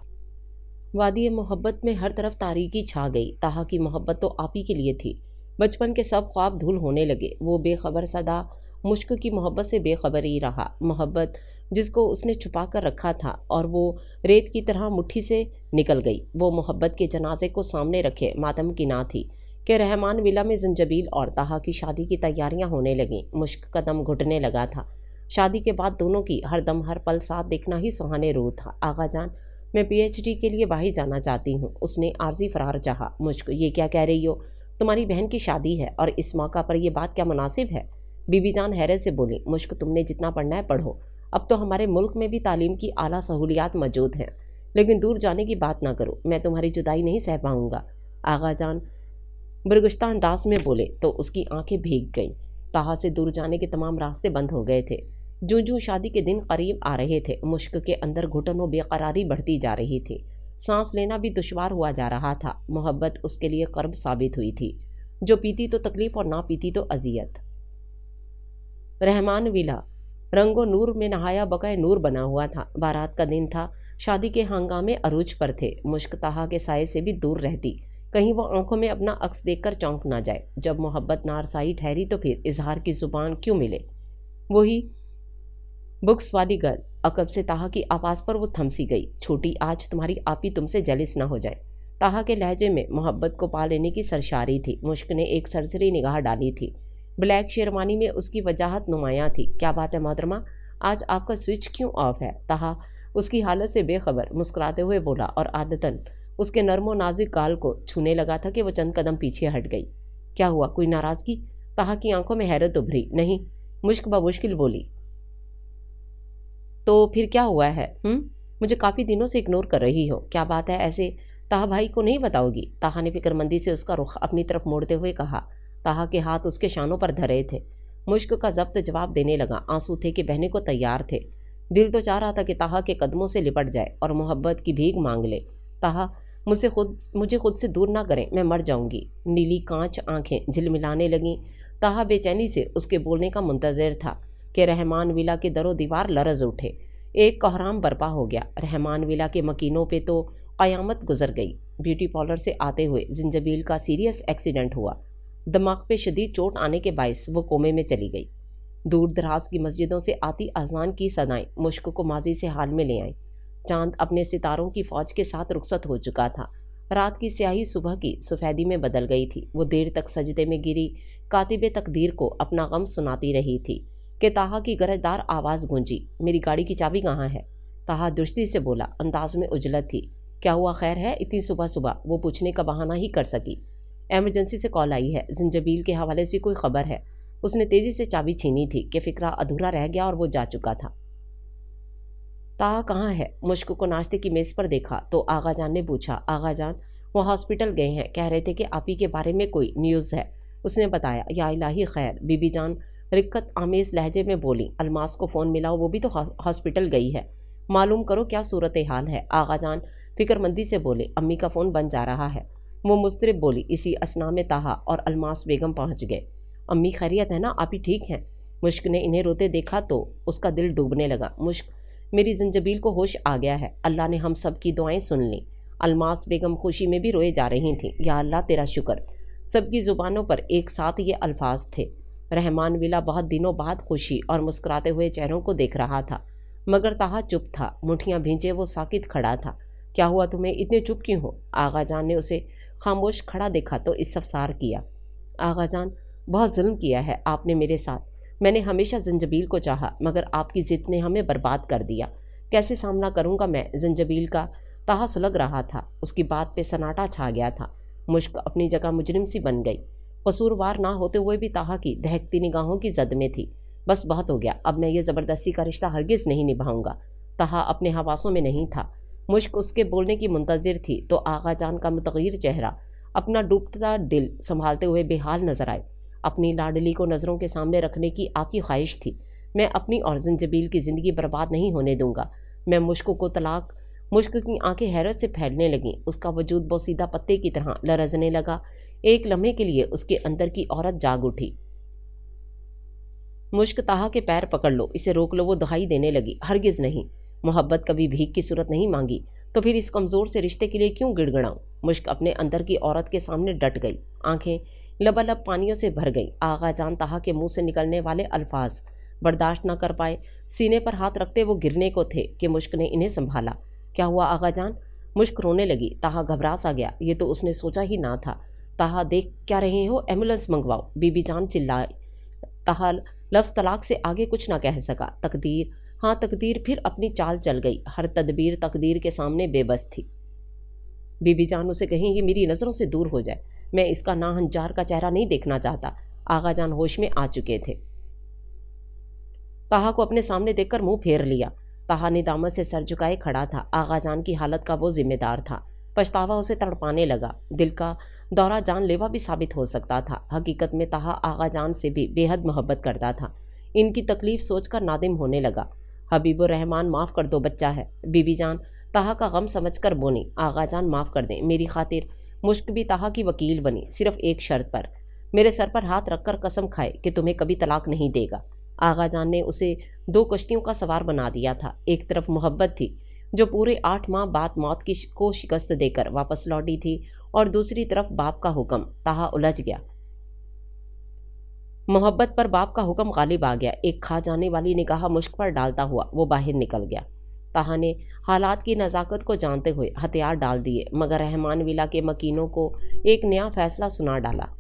وادی محبت میں ہر طرف تاریکی چھا گئی۔ طہا کی محبت تو آپ ہی کے لیے تھی۔ بچپن کے سب خواب دھول ہونے لگے۔ وہ بے خبر صدا مشک کی محبت سے بے خبر ہی رہا، محبت جس کو اس نے چھپا کر رکھا تھا اور وہ ریت کی طرح مٹھی سے نکل گئی۔ وہ محبت کے جنازے کو سامنے رکھے ماتم کی نہ تھی کہ رحمان ولا میں زنجبیل اور طہا کی شادی کی تیاریاں ہونے لگیں۔ مشک کا دم گھٹنے لگا تھا۔ شادی کے بعد دونوں کی ہر دم ہر پل ساتھ دیکھنا ہی سہانے روح تھا۔ آغا جان، میں پی ایچ ڈی کے لیے باہر جانا چاہتی ہوں، اس نے عارضی فرار چاہا۔ مشک، یہ کیا کہہ رہی ہو؟ تمہاری بہن کی شادی ہے اور اس موقع پر یہ بات کیا مناسب ہے؟ بی بی جان حیرت سے بولی۔ مشک، تم نے جتنا پڑھنا ہے پڑھو، اب تو ہمارے ملک میں بھی تعلیم کی اعلیٰ سہولیات موجود ہیں، لیکن دور جانے کی بات نہ کرو، میں تمہاری جدائی نہیں سہ پاؤں گا۔ آغا جان برگشتہ انداز میں بولے تو اس کی آنکھیں بھیگ گئیں۔ طہا سے دور جانے کے تمام راستے بند ہو گئے تھے۔ جوں شادی کے دن قریب آ رہے تھے، مشک کے اندر گھٹن و بے قراری بڑھتی جا رہی تھی۔ سانس لینا بھی دشوار ہوا جا رہا تھا۔ محبت اس کے لیے قرب ثابت ہوئی تھی، جو پیتی تو تکلیف اور نہ پیتی تو اذیت۔ رحمان ولا رنگ و نور میں نہایا بقائے نور بنا ہوا تھا۔ بارات کا دن تھا، شادی کے ہنگامے عروج پر تھے۔ مشک طہا کے سائے سے بھی دور رہتی، کہیں وہ آنکھوں میں اپنا عکس دیکھ کر چونک نہ جائے۔ جب محبت نارسائی ٹھہری تو پھر اظہار کی زبان کیوں ملے؟ وہی بکس والی گرل۔ عقب سے طہا کی آواز پر وہ تھم سی گئی۔ چھوٹی، آج تمہاری آپی تم سے جلس نہ ہو جائے۔ طہا کے لہجے میں محبت کو پا لینے کی سرشاری تھی۔ مشک نے ایک سرسری نگاہ ڈالی تھی۔ بلیک شیروانی میں اس کی وجاہت نمایاں تھی۔ کیا بات ہے محترمہ، آج آپ کا سوئچ کیوں آف ہے؟ طہا اس کی حالت سے بے خبر مسکراتے ہوئے بولا اور عادتاً اس کے نرم و نازک گال کو چھونے لگا تھا کہ وہ چند قدم پیچھے ہٹ گئی۔ کیا ہوا، کوئی ناراضگی؟ طہا کی آنکھوں میں حیرت ابھری۔ نہیں، مشک بمشکل بولی۔ تو پھر کیا ہوا ہے؟ مجھے کافی دنوں سے اگنور کر رہی ہو، کیا بات ہے ایسے؟ طہا بھائی کو نہیں بتاؤ گی؟ طہا نے فکر مندی سے اس کا رخ اپنی طرف موڑتے ہوئے کہا۔ طہا کے ہاتھ اس کے شانوں پر دھرے تھے۔ مشک کا ضبط جواب دینے لگا۔ آنسو تھے کہ بہنے کو تیار تھے۔ دل تو چاہ رہا تھا کہ طہا کے قدموں سے لپٹ جائے اور محبت کی بھیک مانگ لے۔ طہا مجھے خود سے دور نہ کریں، میں مر جاؤں گی۔ نیلی کانچ آنکھیں جھلملانے لگیں۔ طہا بے چینی سے اس کے بولنے کا منتظر تھا کہ رحمان ولا کے در و دیوار لرز اٹھے۔ ایک کوہرام برپا ہو گیا۔ رحمان ولا کے مکینوں پہ تو قیامت گزر گئی۔ بیوٹی پارلر سے آتے ہوئے زنجبیل کا سیریس ایکسیڈنٹ ہوا۔ دماغ پہ شدید چوٹ آنے کے باعث وہ کومے میں چلی گئی۔ دور دراز کی مسجدوں سے آتی اذان کی صدائیں مشک کو ماضی سے حال میں لے آئیں۔ چاند اپنے ستاروں کی فوج کے ساتھ رخصت ہو چکا تھا۔ رات کی سیاہی صبح کی سفیدی میں بدل گئی تھی۔ وہ دیر تک سجدے میں گری کاتب تقدیر کو اپنا غم سناتی رہی تھی کہ طہا کی گرجدار آواز گونجی۔ میری گاڑی کی چابی کہاں ہے؟ طہا درستی سے بولا، انداز میں عجلت تھی۔ کیا ہوا، خیر ہے اتنی صبح صبح؟ وہ پوچھنے کا بہانہ ہی کر سکی۔ ایمرجنسی سے کال آئی ہے، زنجبیل کے حوالے سے کوئی خبر ہے؟ اس نے تیزی سے چابی چھینی تھی کہ فکرہ ادھورا رہ گیا اور وہ جا چکا تھا۔ طہا کہاں ہے؟ مشک کو ناشتے کی میز پر دیکھا تو آغا جان نے پوچھا۔ آغا جان وہ ہاسپٹل گئے ہیں، کہہ رہے تھے کہ آپ ہی کے بارے میں کوئی نیوز ہے، اس نے بتایا۔ یا الہی خیر، بی بی جان رقت آمیز لہجے میں بولی۔ الماس کو فون ملاؤ، وہ بھی تو ہاسپٹل گئی ہے، معلوم کرو کیا صورتحال ہے۔ آغا جان فکر مندی سے بولے، امی کا فون بن جا رہا ہے، وہ مضطرب بولی۔ اسی اثنا میں طہا اور الماس بیگم پہنچ گئے۔ امی خیریت ہے نا؟ آپ ہی ٹھیک ہیں؟ مشک نے انہیں روتے دیکھا تو اس کا دل ڈوبنے لگا۔ مشک، میری زنجبیل کو ہوش آ گیا ہے، اللہ نے ہم سب کی دعائیں سن لیں۔ الماس بیگم خوشی میں بھی روئے جا رہی تھیں۔ یا اللہ تیرا شکر۔ سب کی زبانوں پر ایک ساتھ یہ الفاظ تھے۔ رحمان ولا بہت دنوں بعد خوشی اور مسکراتے ہوئے چہروں کو دیکھ رہا تھا، مگر طہا چپ تھا، مٹھیاں بھینچے وہ ساکت کھڑا تھا۔ کیا ہوا تمہیں، اتنے چپ کیوں ہو؟ آغا جان نے اسے خاموش کھڑا دیکھا تو استفسار کیا۔ آغا جان، بہت ظلم کیا ہے آپ نے میرے ساتھ۔ میں نے ہمیشہ زنجبیل کو چاہا، مگر آپ کی ضد نے ہمیں برباد کر دیا۔ کیسے سامنا کروں گا میں زنجبیل کا؟ طہا سلگ رہا تھا، اس کی بات پہ سناٹا چھا گیا تھا۔ مشک اپنی جگہ مجرم سی بن گئی، قصوروار نہ ہوتے ہوئے بھی طہا کی دہکتی نگاہوں کی زد میں تھی۔ بس بہت ہو گیا، اب میں یہ زبردستی کا رشتہ ہرگز نہیں نبھاؤں گا۔ طہا اپنے حواسوں میں نہیں تھا۔ مشک اس کے بولنے کی منتظر تھی تو آغا جان کا متغیر چہرہ اپنا ڈوبتا دل سنبھالتے ہوئے بے حال نظر آئے۔ اپنی لاڈلی کو نظروں کے سامنے رکھنے کی آپ کی خواہش تھی۔ میں اپنی اور زنجبیل کی زندگی برباد نہیں ہونے دوں گا۔ میں مشک کو طلاق۔ مشک کی آنکھیں حیرت سے پھیلنے لگیں، اس کا وجود بوسیدہ پتے کی طرح لرزنے لگا۔ ایک لمحے کے لیے اس کے اندر کی عورت جاگ اٹھی۔ मुश्क ताहा के पैर पकड़ लो, इसे रोक लो। वो दुहाई देने लगी, हरगिज नहीं, मोहब्बत कभी भीख की सूरत नहीं मांगी, तो फिर इस कमज़ोर से रिश्ते के लिए क्यों गिड़गिड़ाऊं। मुश्क अपने अंदर की औरत के सामने डट गई, आंखें लबालब पानियों से भर गई। आगा जान ताहा के मुंह से निकलने वाले अल्फाज बर्दाश्त न कर पाए। सीने पर हाथ रखते वो गिरने को थे कि मुश्क ने इन्हें संभाला। क्या हुआ आगा जान? मुश्क रोने लगी। ताहा घबरा सा गया, ये तो उसने सोचा ही ना था। ताहा देख क्या रहे हो, एम्बुलेंस मंगवाओ, बीबी जान चिल्लाए। ताहा लफ्ज़ तलाक से आगे कुछ ना कह सका। तकदीर, हाँ तकदीर फिर अपनी चाल चल गई। हर तदबीर तकदीर के सामने बेबस थी। बीबी जान उसे कहीं कि मेरी नज़रों से दूर हो जाए, मैं इसका नाहंजार का चेहरा नहीं देखना चाहता। आगा जान होश में आ चुके थे। ताहा को अपने सामने देखकर मुंह फेर लिया। ताहा निदामत से सर झुकाए खड़ा था। आगा जान की हालत का वो जिम्मेदार था। पछतावा उसे तड़पाने लगा। दिल का दौरा जानलेवा भी साबित हो सकता था। हकीकत में ताहा आगा जान से भी बेहद मोहब्बत करता था। इनकी तकलीफ सोचकर नादिम होने लगा। हबीबुर रहमान, माफ़ कर दो, बच्चा है। बीबी जान ताहा का गम समझकर बोली, आगा जान माफ़ कर दें मेरी खातिर। मुश्क भी ताहा की वकील बनी, सिर्फ एक शर्त पर। मेरे सर पर हाथ रखकर कसम खाए कि तुम्हें कभी तलाक नहीं देगा। आगा जान ने उसे दो कश्तियों का सवार बना दिया था। एक तरफ मोहब्बत थी जो पूरे 8 माह बाद मौत को शिकस्त देकर वापस लौटी थी, और दूसरी तरफ बाप का हुक्म। ताहा उलझ गया। मोहब्बत पर बाप का हुक्म गालिब आ गया। एक खा जाने वाली निगाह मुश्क पर डालता हुआ वो बाहर निकल गया। ताहा ने हालात की नज़ाकत को जानते हुए हथियार डाल दिए, मगर रहमान विला के मकीनों को एक नया फैसला सुना डाला।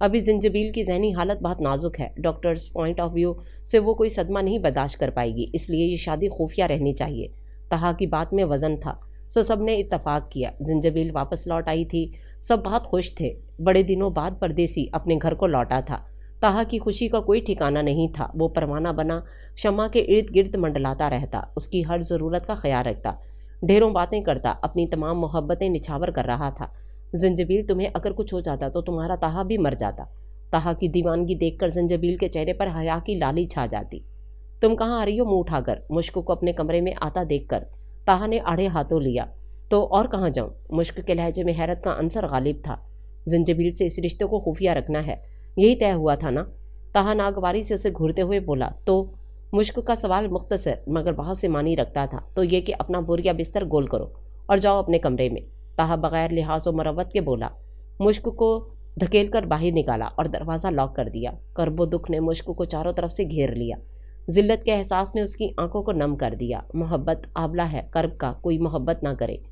अभी जिंजबील की जहनी हालत बहुत नाजुक है। डॉक्टर्स पॉइंट ऑफ व्यू से वो कोई सदमा नहीं बर्दाश्त कर पाएगी, इसलिए ये शादी खुफिया रहनी चाहिए। ताहा की बात में वजन था, सो सब ने इत्तफाक किया। जिंजबील वापस लौट आई थी। सब बहुत खुश थे। बड़े दिनों बाद परदेसी अपने घर को लौटा था। ताहा की खुशी का कोई ठिकाना नहीं था। वो परवाना बना शमा के इर्द गिर्द मंडलाता रहता, उसकी हर ज़रूरत का ख्याल रखता, ढेरों बातें करता, अपनी तमाम मोहब्बतें निछावर कर रहा था। जिंजबील, तुम्हें अगर कुछ हो जाता तो तुम्हारा ताहा भी मर जाता। ताहा की दीवानगी देखकर जिंजबील के चेहरे पर हया की लाली छा जाती। तुम कहाँ आ रही हो मुंह उठाकर? मुश्क को अपने कमरे में आता देखकर ताहा ने आड़े हाथों लिया। तो और कहाँ जाऊँ? मुश्क के लहजे में हैरत का अंसर गालिब था। जिंजबील से इस रिश्ते को खुफिया रखना है, यही तय हुआ था ना? ताहा नागवारी से उसे घूरते हुए बोला। तो मुश्क का सवाल मुख्तसर मगर बहुत से मानी रखता था। तो ये कि अपना बोरिया बिस्तर गोल करो और जाओ अपने कमरे में। ताहा बगैर लिहाज व मरवत के बोला। मुश्क को धकेल कर बाहर निकाला और दरवाज़ा लॉक कर दिया। कर्बो दुख ने मुश्क को चारों तरफ से घेर लिया। जिल्लत के एहसास ने उसकी आंखों को नम कर दिया। मोहब्बत आबला है, कर्ब का कोई मोहब्बत ना करे।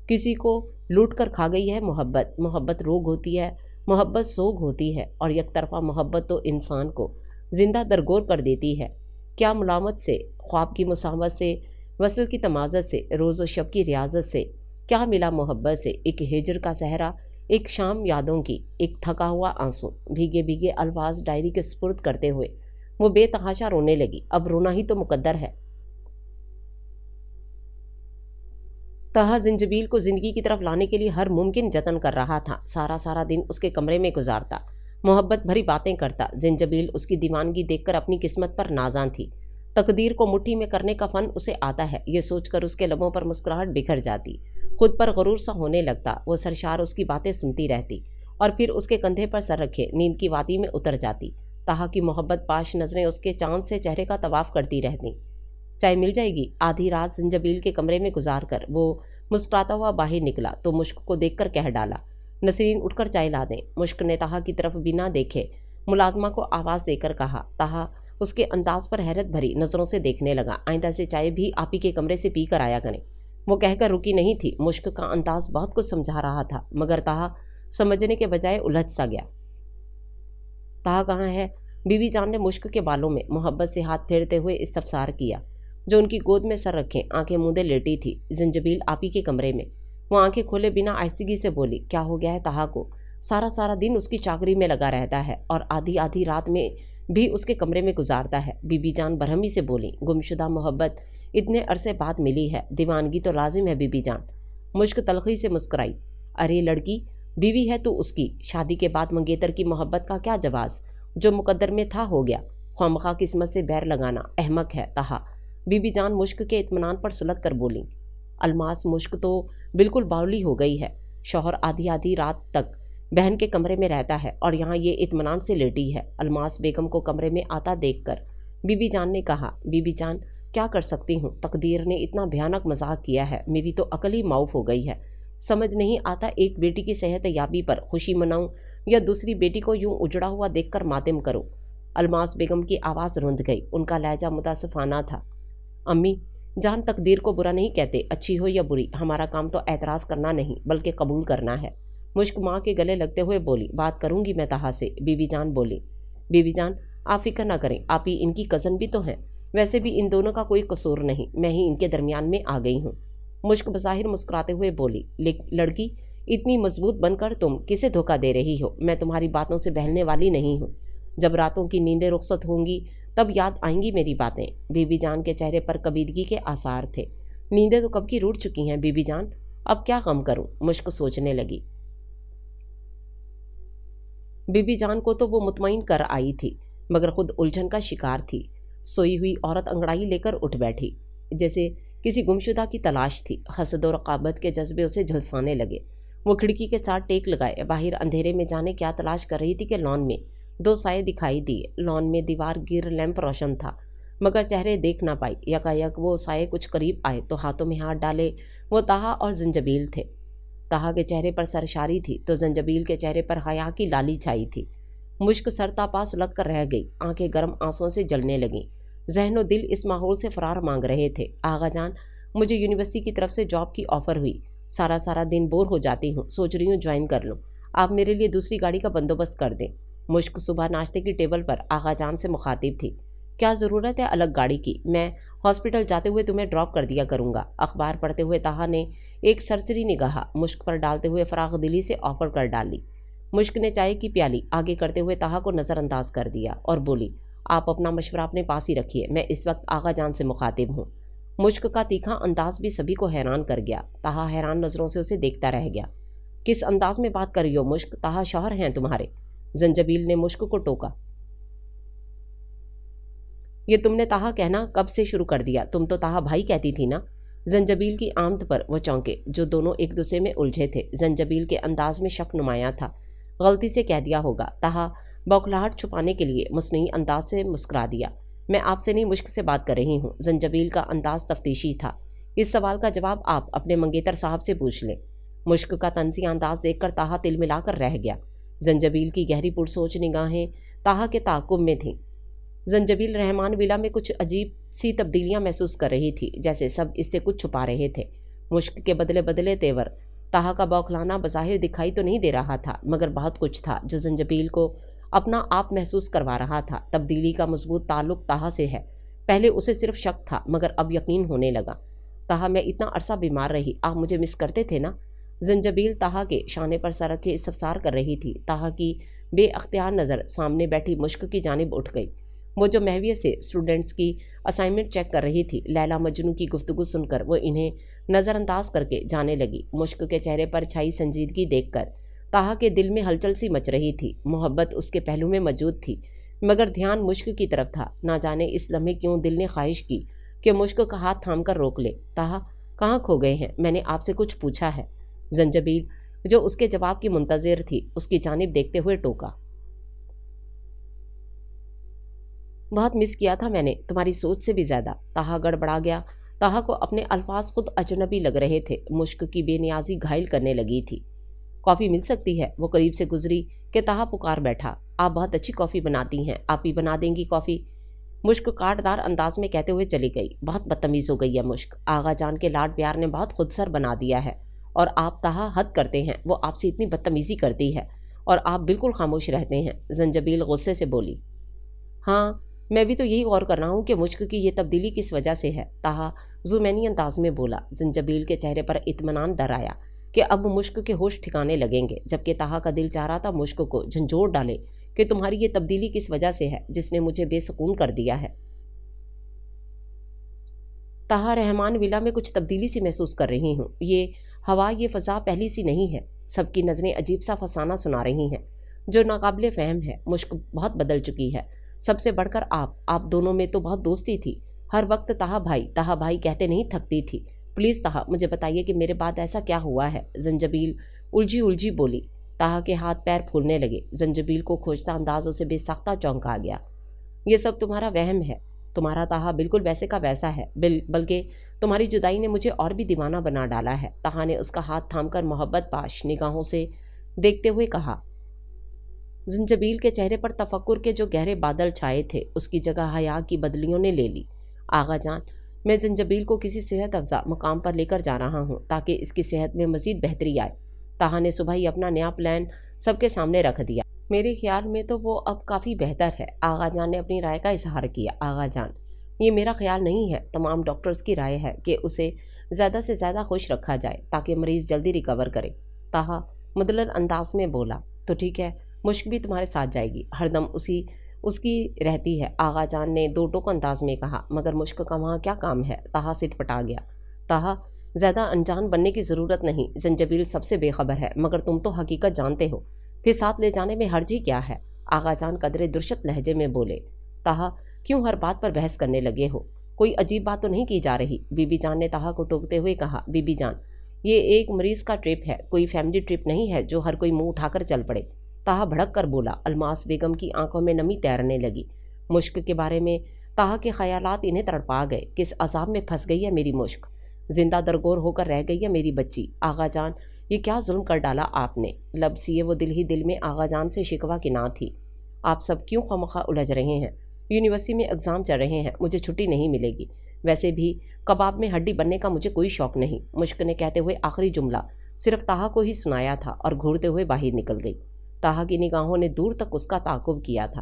किसी को लूट कर खा गई है मोहब्बत। मोहब्बत रोग होती है, मोहब्बत सोग होती है, और एक तरफा मोहब्बत तो इंसान को जिंदा दरगोर कर देती है। क्या मुलामत से, ख्वाब की मुसावत से, वसल की तमाज़त से, रोज़ व शब की रियाजत से क्या मिला मोहब्बत से? एक हिजर का सहरा, एक शाम यादों की, एक थका हुआ आंसू। भीगे भीगे अल्फाज डायरी के सुपुर्द करते हुए वो बेतहाशा रोने लगी। अब रोना ही तो मुकद्दर है। ताहा जिंजबील को जिंदगी की तरफ लाने के लिए हर मुमकिन जतन कर रहा था। सारा सारा दिन उसके कमरे में गुजारता, मोहब्बत भरी बातें करता। जिंजबील उसकी दीवानगी देखकर अपनी किस्मत पर नाजान थी। तकदीर को मुट्ठी में करने का फन उसे आता है, ये सोचकर उसके लबों पर मुस्कुराहट बिखर जाती। खुद पर गरूर सा होने लगता। वो सरशार उसकी बातें सुनती रहती और फिर उसके कंधे पर सर रखे नींद की वादी में उतर जाती। ताहा की मोहब्बत पाश नजरें उसके चांद से चेहरे का तवाफ करती रहती। चाय मिल जाएगी? आधी रात जिंजबील के कमरे में गुजार कर वो मुस्कुराता हुआ बाहर निकला तो मुश्क को देखकर कह डाला, नसरीन उठकर चाय ला दें। मुश्क ने ताहा की तरफ बिना देखे मुलाजमा को आवाज़ देकर कहा। ताहा उसके अंदाज पर हैरत भरी नज़रों से देखने लगा। आइंदा से चाय भी आप ही के कमरे से पी कर आया करें। वो कहकर रुकी नहीं थी। मुश्क का अंदाज बहुत कुछ समझा रहा था, मगर ताहा समझने के बजाय उलझ सा गया। ताहा कहाँ है? बीबी जान ने मुश्क के बालों में मोहब्बत से हाथ फेरते हुए इस्तफसार किया, जो उनकी गोद में सर रखे आंखें मूंदे लेटी थी। जिंजबील आप ही के कमरे में। वो आंखें खोले बिना आहिस्तगी से बोली, क्या हो गया है ताहा को? सारा सारा दिन उसकी चाकरी में लगा रहता है और आधी आधी रात में भी उसके कमरे में गुजारता है। बीबी जान बरहमी से बोली, गुमशुदा मोहब्बत इतने अरसे बाद मिली है, दीवानगी तो लाजिम है बीबी जान। मुश्क तलखी से मुस्कुराई। अरे लड़की, बीवी है तो उसकी, शादी के बाद मंगेतर की मोहब्बत का क्या जवाज? जो मुकद्दर में था हो गया, ख्वामखा किस्मत से बैर लगाना अहमक है ताहा। बीबी जान मुश्क के इत्मीनान पर सुलग कर बोली। अलमास, मुश्क तो बिल्कुल बावली हो गई है। शौहर आधी आधी रात तक बहन के कमरे में रहता है और यहाँ ये इत्मीनान से लेटी है। अलमास बेगम को कमरे में आता देखकर बीबी जान ने कहा, बीबी जान क्या कर सकती हूँ, तकदीर ने इतना भयानक मजाक किया है, मेरी तो अकल ही माऊफ हो गई है। समझ नहीं आता एक बेटी की सेहत याबी पर खुशी मनाऊं या दूसरी बेटी को यूं उजड़ा हुआ देखकर मातम करूं। अलमास बेगम की आवाज़ रुंध गई, उनका लहजा मुतासिफाना था। अम्मी जान तकदीर को बुरा नहीं कहते, अच्छी हो या बुरी, हमारा काम तो एतराज़ करना नहीं बल्कि कबूल करना है। मुश्क माँ के गले लगते हुए बोली, बात करूंगी मैं ताहा से। बीबी जान बोली, बीबी जान आप फिक्र ना करें, आप ही इनकी कज़न भी तो हैं, वैसे भी इन दोनों का कोई कसूर नहीं, मैं ही इनके दरमियान में आ गई हूँ। मुश्क बज़ाहिर मुस्कुराते हुए बोली, लड़की इतनी मजबूत बनकर तुम किसे धोखा दे रही हो, मैं तुम्हारी बातों से बहलने वाली नहीं हूँ। जब रातों की नींदें रुखसत होंगी तब याद आएंगी मेरी बातें। बीबी जान के चेहरे पर कबीदगी के आसार थे। नींदें तो कब की रूठ चुकी हैं बीबी जान, अब क्या गम करूं, मुश्क सोचने लगी। बीबी जान को तो वो मुतमईन कर आई थी मगर खुद उलझन का शिकार थी। सोई हुई औरत अंगड़ाई लेकर उठ बैठी, जैसे किसी गुमशुदा की तलाश थी। हसद और रकाबत के जज्बे उसे झुलसाने लगे। वो खिड़की के साथ टेक लगाए बाहर अंधेरे में जाने क्या तलाश कर रही थी कि लॉन में दो साए दिखाई दिए। लॉन में दीवार गिर लैंप रोशन था मगर चेहरे देख ना पाई। यकायक वो साए कुछ करीब आए तो हाथों में हाथ डाले वो ताहा और जंजबील थे। ताहा के चेहरे पर सरशारी थी तो जंजबील के चेहरे पर हया की लाली छाई थी। मुश्क सरता पास लग कर रह गई, आंखें गर्म आंसुओं से जलने लगीं। ज़हनो दिल इस माहौल से फरार मांग रहे थे। आगा जान मुझे यूनिवर्सिटी की तरफ से जॉब की ऑफ़र हुई, सारा सारा दिन बोर हो जाती हूँ, सोच रही हूँ ज्वाइन कर लूँ, आप मेरे लिए दूसरी गाड़ी का बंदोबस्त कर दें। मुश्क सुबह नाश्ते की टेबल पर आगा जान से मुखातिब थी, क्या ज़रूरत है अलग गाड़ी की, मैं हॉस्पिटल जाते हुए तुम्हें ड्रॉप कर दिया करूँगा। अखबार पढ़ते हुए ताहा ने एक सरसरी निगाह मुश्क पर डालते हुए फराग दिली से ऑफ़र कर डाली। मुश्क ने चाय की प्याली आगे करते हुए ताहा को नज़रअंदाज कर दिया और बोली, आप अपना मशवरा अपने पास ही रखिए, मैं इस वक्त आगा जान से मुखातिब हूँ। मुश्क का तीखा अंदाज भी सभी को हैरान कर गया। ताहा हैरान नज़रों से उसे देखता रह गया। किस अंदाज में बात कर रही हो मुश्क, ताहा शौहर हैं तुम्हारे। जंजबील ने मुश्क को टोका। ये तुमने ताहा कहना कब से शुरू कर दिया, तुम तो ताहा भाई कहती थी ना। जंजबील की आमद पर वो चौंके, जो दोनों एक दूसरे में उलझे थे। जंजबील के अंदाज में शक नुमाया था, गलती से कह दिया होगा। ताहा बौखलाहट छुपाने के लिए मुस्नई अंदाज से मुस्कुरा दिया, मैं आपसे नहीं मुश्क से बात कर रही हूँ। जंजबील का अंदाज तफ्तीशी था, इस सवाल का जवाब आप अपने मंगेतर साहब से पूछ लें। मुश्क का तंजी अंदाज देखकर ताहा तिल मिलाकर रह गया। जंजबील की गहरी पुरसोच निगाहें ताहा के ताक़ुब में थीं। जंजबील रहमान विला में कुछ अजीब सी तब्दीलियां महसूस कर रही थी, जैसे सब इससे कुछ छुपा रहे थे। मुश्क के बदले बदले तेवर, ताहा का बौखलाना बज़ाहिर दिखाई तो नहीं दे रहा था मगर बहुत कुछ था जो जंजबील को अपना आप महसूस करवा रहा था। तब्दीली का मजबूत ताल्लुक ताहा से है। पहले उसे सिर्फ शक था मगर अब यकीन होने लगा। ताहा मैं इतना अरसा बीमार रही, आप मुझे मिस करते थे ना। जंजबील ताहा के शाने पर सर रखे इस्तफसार कर रही थी। ताहा की बेअख्तियार नज़र सामने बैठी मुश्क की जानिब उठ गई। वो जो महवियत से स्टूडेंट्स की असाइनमेंट चेक कर रही थी, लैला मजनू की गुफ्तगू सुनकर वो इन्हें नज़रअंदाज करके जाने लगी। मुश्क के चेहरे पर छाई संजीदगी देखकर ताहा के दिल में हलचल सी मच रही थी। मोहब्बत उसके पहलू में मौजूद थी मगर ध्यान मुश्क की तरफ था। ना जाने इस लम्हे क्यों दिल ने ख्वाहिश की कि मुश्क का हाथ थाम कर रोक ले। ताहा कहाँ खो गए हैं, मैंने आपसे कुछ पूछा है। जंजबील जो उसके जवाब की मुंतज़िर थी उसकी जानिब देखते हुए टोका, बहुत मिस किया था मैंने, तुम्हारी सोच से भी ज़्यादा। ताहा गड़बड़ा गया। ताहा को अपने अल्फाज खुद अजनबी लग रहे थे। मुश्क की बेनियाजी घायल करने लगी थी। कॉफ़ी मिल सकती है, वो करीब से गुजरी कि ताहा पुकार बैठा, आप बहुत अच्छी कॉफ़ी बनाती हैं, आप ही बना देंगी कॉफ़ी। मुश्क काटदार अंदाज में कहते हुए चली गई। बहुत बदतमीज़ हो गई है मुश्क, आगा जान के लाड प्यार ने बहुत खुदसर बना दिया है और आप ताहा हद करते हैं, वो आपसे इतनी बदतमीज़ी करती है और आप बिल्कुल खामोश रहते हैं। जंजबील गुस्से से बोली, हाँ मैं भी तो यही गौर कर रहा हूँ कि मुश्क की ये तब्दीली किस वजह से है। ताहा जुमैनी अंदाज में बोला। जंजबील के चेहरे पर इत्मीनान दर आया कि अब मुश्क के होश ठिकाने लगेंगे, जबकि ताहा का दिल चाह रहा था मुश्क को झंझोर डाले कि तुम्हारी ये तब्दीली किस वजह से है जिसने मुझे बेसुकून कर दिया है। ताहा रहमान विला में कुछ तब्दीली सी महसूस कर रही हूँ, ये हवा ये फ़ज़ा पहली सी नहीं है, सबकी नज़रें अजीब सा फसाना सुना रही हैं जो नाकाबिले फ़हम है। मुश्क बहुत बदल चुकी है, सबसे बढ़कर आप दोनों में तो बहुत दोस्ती थी, हर वक्त ताहा भाई कहते नहीं थकती थी। प्लीज़ ताहा मुझे बताइए कि मेरे बाद ऐसा क्या हुआ है। जंजबील उलझी उलझी बोली। ताहा के हाथ पैर फूलने लगे। जंजबील को खोजता अंदाज उसे बेसाख्ता चौंका गया। ये सब तुम्हारा वहम है। तुम्हारा ताहा बिल्कुल वैसे का वैसा है, बल्कि तुम्हारी जुदाई ने मुझे और भी दीवाना बना डाला है। ताहा ने उसका हाथ थामकर मोहब्बत पाश निगाहों से देखते हुए कहा। जंजबील के चेहरे पर तफक्कुर के जो गहरे बादल छाए थे उसकी जगह हया की बदलियों ने ले ली। आगा जान, मैं जंजबील को किसी सेहत अफजा मकाम पर लेकर जा रहा हूँ ताकि इसकी सेहत में मजीद बेहतरी आए। ताहा ने सुबह ही अपना नया प्लान सबके सामने रख दिया। मेरे ख्याल में तो वो अब काफ़ी बेहतर है। आगा जान ने अपनी राय का इजहार किया। आगा जान, ये मेरा ख्याल नहीं है, तमाम डॉक्टर्स की राय है कि उसे ज़्यादा से ज़्यादा खुश रखा जाए ताकि मरीज़ जल्दी रिकवर करे। ताहा मुदल्लल अंदाज में बोला। तो ठीक है, मुश्क भी तुम्हारे साथ जाएगी, हरदम उसकी रहती है। आगा जान ने दो टोक अंदाज में कहा। मगर मुश्क का वहाँ क्या काम है? ताहा सिटपटा गया। ताहा, ज़्यादा अनजान बनने की ज़रूरत नहीं। जंजबील सबसे बेखबर है, मगर तुम तो हकीकत जानते हो, फिर साथ ले जाने में हर्ज ही क्या है? आगा जान कदरे दुर्शत लहजे में बोले। ताहा, क्यों हर बात पर बहस करने लगे हो? कोई अजीब बात तो नहीं की जा रही? बीबी जान ने ताहा को टोकते हुए कहा। बीबी जान, ये एक मरीज़ का ट्रिप है, कोई फैमिली ट्रिप नहीं है जो हर कोई मुंह उठाकर चल पड़े। ताहा भड़क कर बोला। अलमास बेगम की आंखों में नमी तैरने लगी। मुश्क के बारे में ताहा के ख्यालात इन्हें तड़पा गए। किस अजाब में फंस गई है मेरी मुश्क, जिंदा दरगोर होकर रह गई है मेरी बच्ची। आगा जान, ये क्या जुल्म कर डाला आपने? लब सिए वो दिल ही दिल में आगा जान से शिकवा की ना थी। आप सब क्यों खमखा उलझ रहे हैं? यूनिवर्सिटी में एग्ज़ाम चल रहे हैं, मुझे छुट्टी नहीं मिलेगी। वैसे भी कबाब में हड्डी बनने का मुझे कोई शौक नहीं। मुश्क ने कहते हुए आखिरी जुमला सिर्फ ताहा को ही सुनाया था और घूरते हुए बाहर निकल गई। ताहा की निगाहों ने दूर तक उसका ताकुब किया था।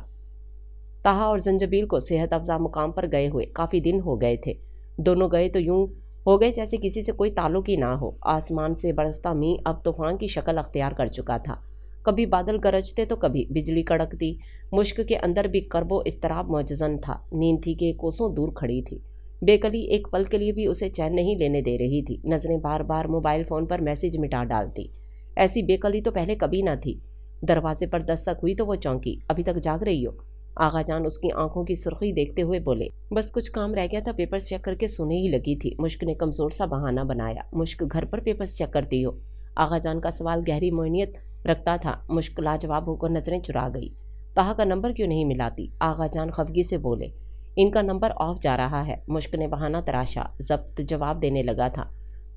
ताहा और जंजबील को सेहत अफजा मुकाम पर गए हुए काफ़ी दिन हो गए थे। दोनों गए तो यूं हो गए जैसे किसी से कोई ताल्लुक ही ना हो। आसमान से बरसता मींह अब तूफान की शक्ल अख्तियार कर चुका था। कभी बादल गरजते तो कभी बिजली कड़कती। मुश्क के अंदर भी करबो इस्तराब मौजज़न था। नींद थी कि कोसों दूर खड़ी थी। बेकली एक पल के लिए भी उसे चैन नहीं लेने दे रही थी। नज़रें बार बार मोबाइल फ़ोन पर मैसेज मिटा डालती। ऐसी बेकली तो पहले कभी ना थी। दरवाजे पर दस्तक हुई तो वो चौंकी। अभी तक जाग रही हो? आगा जान उसकी आंखों की सुर्खी देखते हुए बोले। बस कुछ काम रह गया था, पेपर्स चेक करके सोने ही लगी थी। मुश्क ने कमज़ोर सा बहाना बनाया। मुश्क घर पर पेपर्स चेक करती हो? आगा जान का सवाल गहरी मोहनियत रखता था। मुश्क लाजवाब होकर नजरें चुरा गई। ताहा का नंबर क्यों नहीं मिलाती? आगा जान खफगी से बोले। इनका नंबर ऑफ जा रहा है। मुश्क ने बहाना तराशा। जब्त जवाब देने लगा था।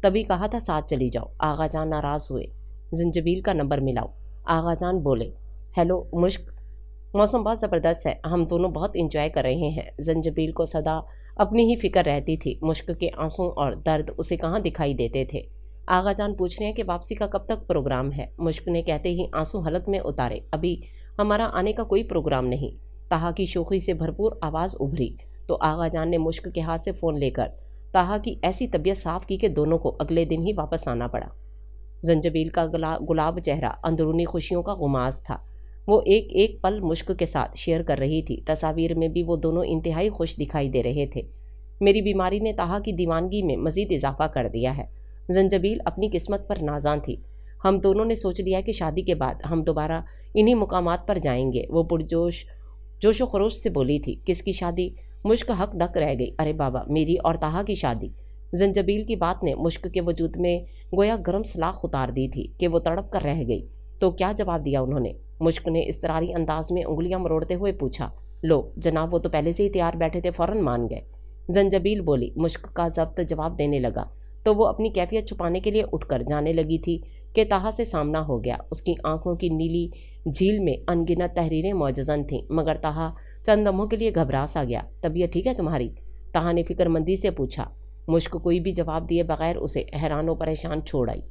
तभी कहा था साथ चली जाओ। आगा जान नाराज़ हुए। जंजबील का नंबर मिलाओ। आगा जान बोले। हेलो मुश्क, मौसम बहुत ज़बरदस्त है, हम दोनों बहुत इंजॉय कर रहे हैं। जंजबील को सदा अपनी ही फिक्र रहती थी। मुश्क के आंसू और दर्द उसे कहाँ दिखाई देते थे। आगा जान पूछ रहे हैं कि वापसी का कब तक प्रोग्राम है? मुश्क ने कहते ही आंसू हलक में उतारे। अभी हमारा आने का कोई प्रोग्राम नहीं। ताहा की शोखी से भरपूर आवाज़ उभरी तो आगा जान ने मुश्क के हाथ से फ़ोन लेकर ताहा की ऐसी तबीयत साफ की कि दोनों को अगले दिन ही वापस आना पड़ा। जंजबील का गुलाब चेहरा अंदरूनी खुशियों का गुमाज था। वो एक एक पल मुश्क के साथ शेयर कर रही थी। तस्वीर में भी वो दोनों इंतहाई खुश दिखाई दे रहे थे। मेरी बीमारी ने ताहा की दीवानगी में मज़ीद इजाफा कर दिया है। जंजबील अपनी किस्मत पर नाज़ान थी। हम दोनों ने सोच लिया कि शादी के बाद हम दोबारा इन्हीं मुकामात पर जाएंगे। वो जोशो खरोश से बोली थी। किसकी शादी? मुश्क हक दक रह गई। अरे बाबा, मेरी और ताहा की शादी। जंजबील की बात ने मुश्क के वजूद में गोया गर्म सलाख उतार दी थी कि वो तड़प कर रह गई। तो क्या जवाब दिया उन्होंने? मुश्क ने इस्तरारी अंदाज में उंगलियां मरोड़ते हुए पूछा। लो जनाब, वो तो पहले से ही तैयार बैठे थे, फ़ौरन मान गए। जंजबील बोली। मुश्क का ज़ब्त जवाब देने लगा तो वो अपनी कैफियत छुपाने के लिए उठकर जाने लगी थी कि ताहा से सामना हो गया। उसकी आंखों की नीली झील में अनगिनत तहरीरें मौजज़न थीं, मगर ताहा चंद लम्हों के लिए घबरा सा गया। तबीयत ठीक है तुम्हारी? ताहा ने फिक्रमंदी से पूछा। मुश्क कोई भी जवाब दिए बगैर उसे हैरान व परेशान छोड़ आई।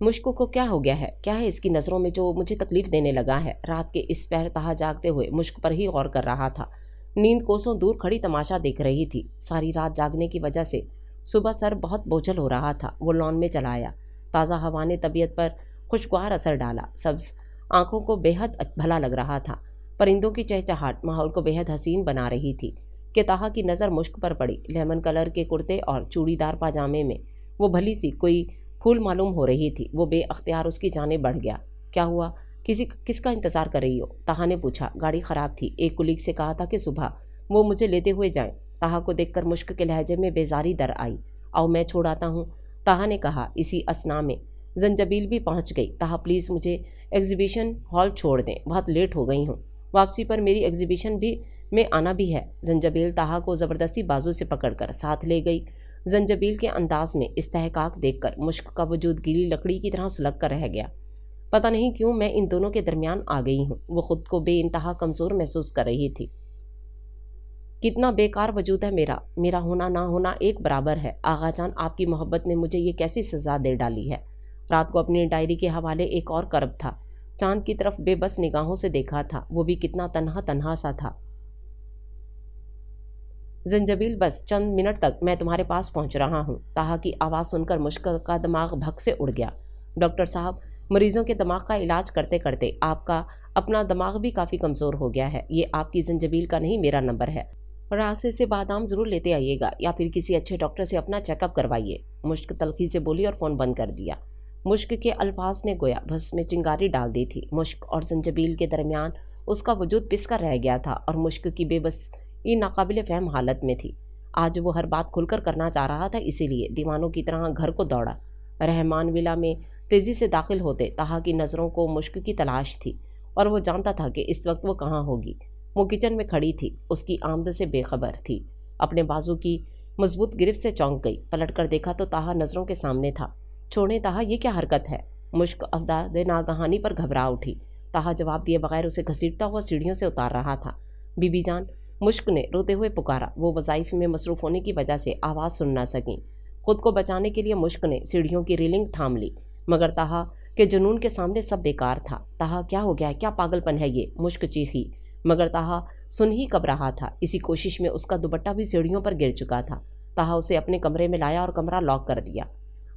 मुश्क को क्या हो गया है? क्या है इसकी नज़रों में जो मुझे तकलीफ देने लगा है? रात के इस पहर ताहा जागते हुए मुश्क पर ही गौर कर रहा था। नींद कोसों दूर खड़ी तमाशा देख रही थी। सारी रात जागने की वजह से सुबह सर बहुत बोझल हो रहा था। वो लॉन में चला आया। ताज़ा हवा ने तबीयत पर खुशगवार असर डाला। सब्ज आंखों को बेहद भला लग रहा था। परिंदों की चहचहाट माहौल को बेहद हसीन बना रही थी कि ताहा की नज़र मुश्क पर पड़ी। लेमन कलर के कुर्ते और चूड़ीदार पाजामे में वो भली सी कोई फूल मालूम हो रही थी। वो बेअख्तियार उसकी जानिब बढ़ गया। क्या हुआ? किसका इंतज़ार कर रही हो? ताहा ने पूछा। गाड़ी ख़राब थी, एक कुलीग से कहा था कि सुबह वो मुझे लेते हुए जाएं। ताहा को देखकर मुश्क के लहजे में बेजारी दर आई। आओ मैं छोड़ आता हूँ, ताहा ने कहा। इसी असना में زنجبیل بھی پہنچ گئی۔ تہا پلیز مجھے ایگزیبیشن ہال چھوڑ دیں، بہت لیٹ ہو گئی ہوں، واپسی پر میری ایگزیبیشن بھی میں آنا بھی ہے۔ زنجبیل تہا کو زبردستی بازو سے پکڑ کر ساتھ لے گئی۔ زنجبیل کے انداز میں استحقاق دیکھ کر مشک کا وجود گیلی لکڑی کی طرح سلگ کر رہ گیا۔ پتہ نہیں کیوں میں ان دونوں کے درمیان آ گئی ہوں۔ وہ خود کو بے انتہا کمزور محسوس کر رہی تھی۔ کتنا بیکار وجود ہے میرا ہونا نہ ہونا ایک برابر ہے۔ آغا جان، آپ کی محبت نے مجھے یہ کیسی سزا دے ڈالی ہے۔ رات کو اپنی ڈائری کے حوالے ایک اور کرب تھا۔ چاند کی طرف بے بس نگاہوں سے دیکھا تھا، وہ بھی کتنا تنہا تنہا سا تھا۔ زنجبیل، بس چند منٹ تک میں تمہارے پاس پہنچ رہا ہوں۔ تہا کی آواز سن کر مشک کا دماغ بھگ سے اڑ گیا۔ ڈاکٹر صاحب، مریضوں کے دماغ کا علاج کرتے کرتے آپ کا اپنا دماغ بھی کافی کمزور ہو گیا ہے۔ یہ آپ کی زنجبیل کا نہیں، میرا نمبر ہے۔ راستے سے بادام ضرور لیتے آئیے گا، یا پھر کسی اچھے ڈاکٹر سے اپنا چیک اپ کروائیے۔ مشک تلخی سے بولی اور فون بند کر دیا۔ مشک کے الفاظ نے گویا بس میں چنگاری ڈال دی تھی۔ مشک اور زنجبیل کے درمیان اس کا وجود پس کر رہ گیا تھا، اور مشک کی بے بس یہ ناقابل فہم حالت میں تھی۔ آج وہ ہر بات کھل کر کرنا چاہ رہا تھا، اسی لیے دیوانوں کی طرح گھر کو دوڑا۔ رحمان ولا میں تیزی سے داخل ہوتے تہا کی نظروں کو مشک کی تلاش تھی، اور وہ جانتا تھا کہ اس وقت وہ کہاں ہوگی۔ وہ کچن میں کھڑی تھی، اس کی آمد سے بے خبر تھی۔ اپنے بازو کی مضبوط گرفت سے چونک گئی۔ پلٹ کر دیکھا تو تہا نظروں کے سامنے تھا۔ چھوڑیں تہا، یہ کیا حرکت ہے؟ مشک افداد ناگہانی پر گھبرا اٹھی۔ تہا جواب دیے بغیر اسے گھسیٹتا ہوا سیڑھیوں سے اتار رہا تھا۔ بی بی جان، مشک نے روتے ہوئے پکارا۔ وہ وظائف میں مصروف ہونے کی وجہ سے آواز سن نہ سکیں۔ خود کو بچانے کے لیے مشک نے سیڑھیوں کی ریلنگ تھام لی، مگر تہا کے جنون کے سامنے سب بیکار تھا۔ تہا، کیا ہو گیا؟ کیا پاگل پن ہے یہ؟ مشک چیخی، مگر تہا سن ہی کب رہا تھا۔ اسی کوشش میں اس کا دوپٹہ بھی سیڑھیوں پر گر چکا تھا۔ تہا اسے اپنے کمرے میں لایا اور کمرہ لاک کر دیا۔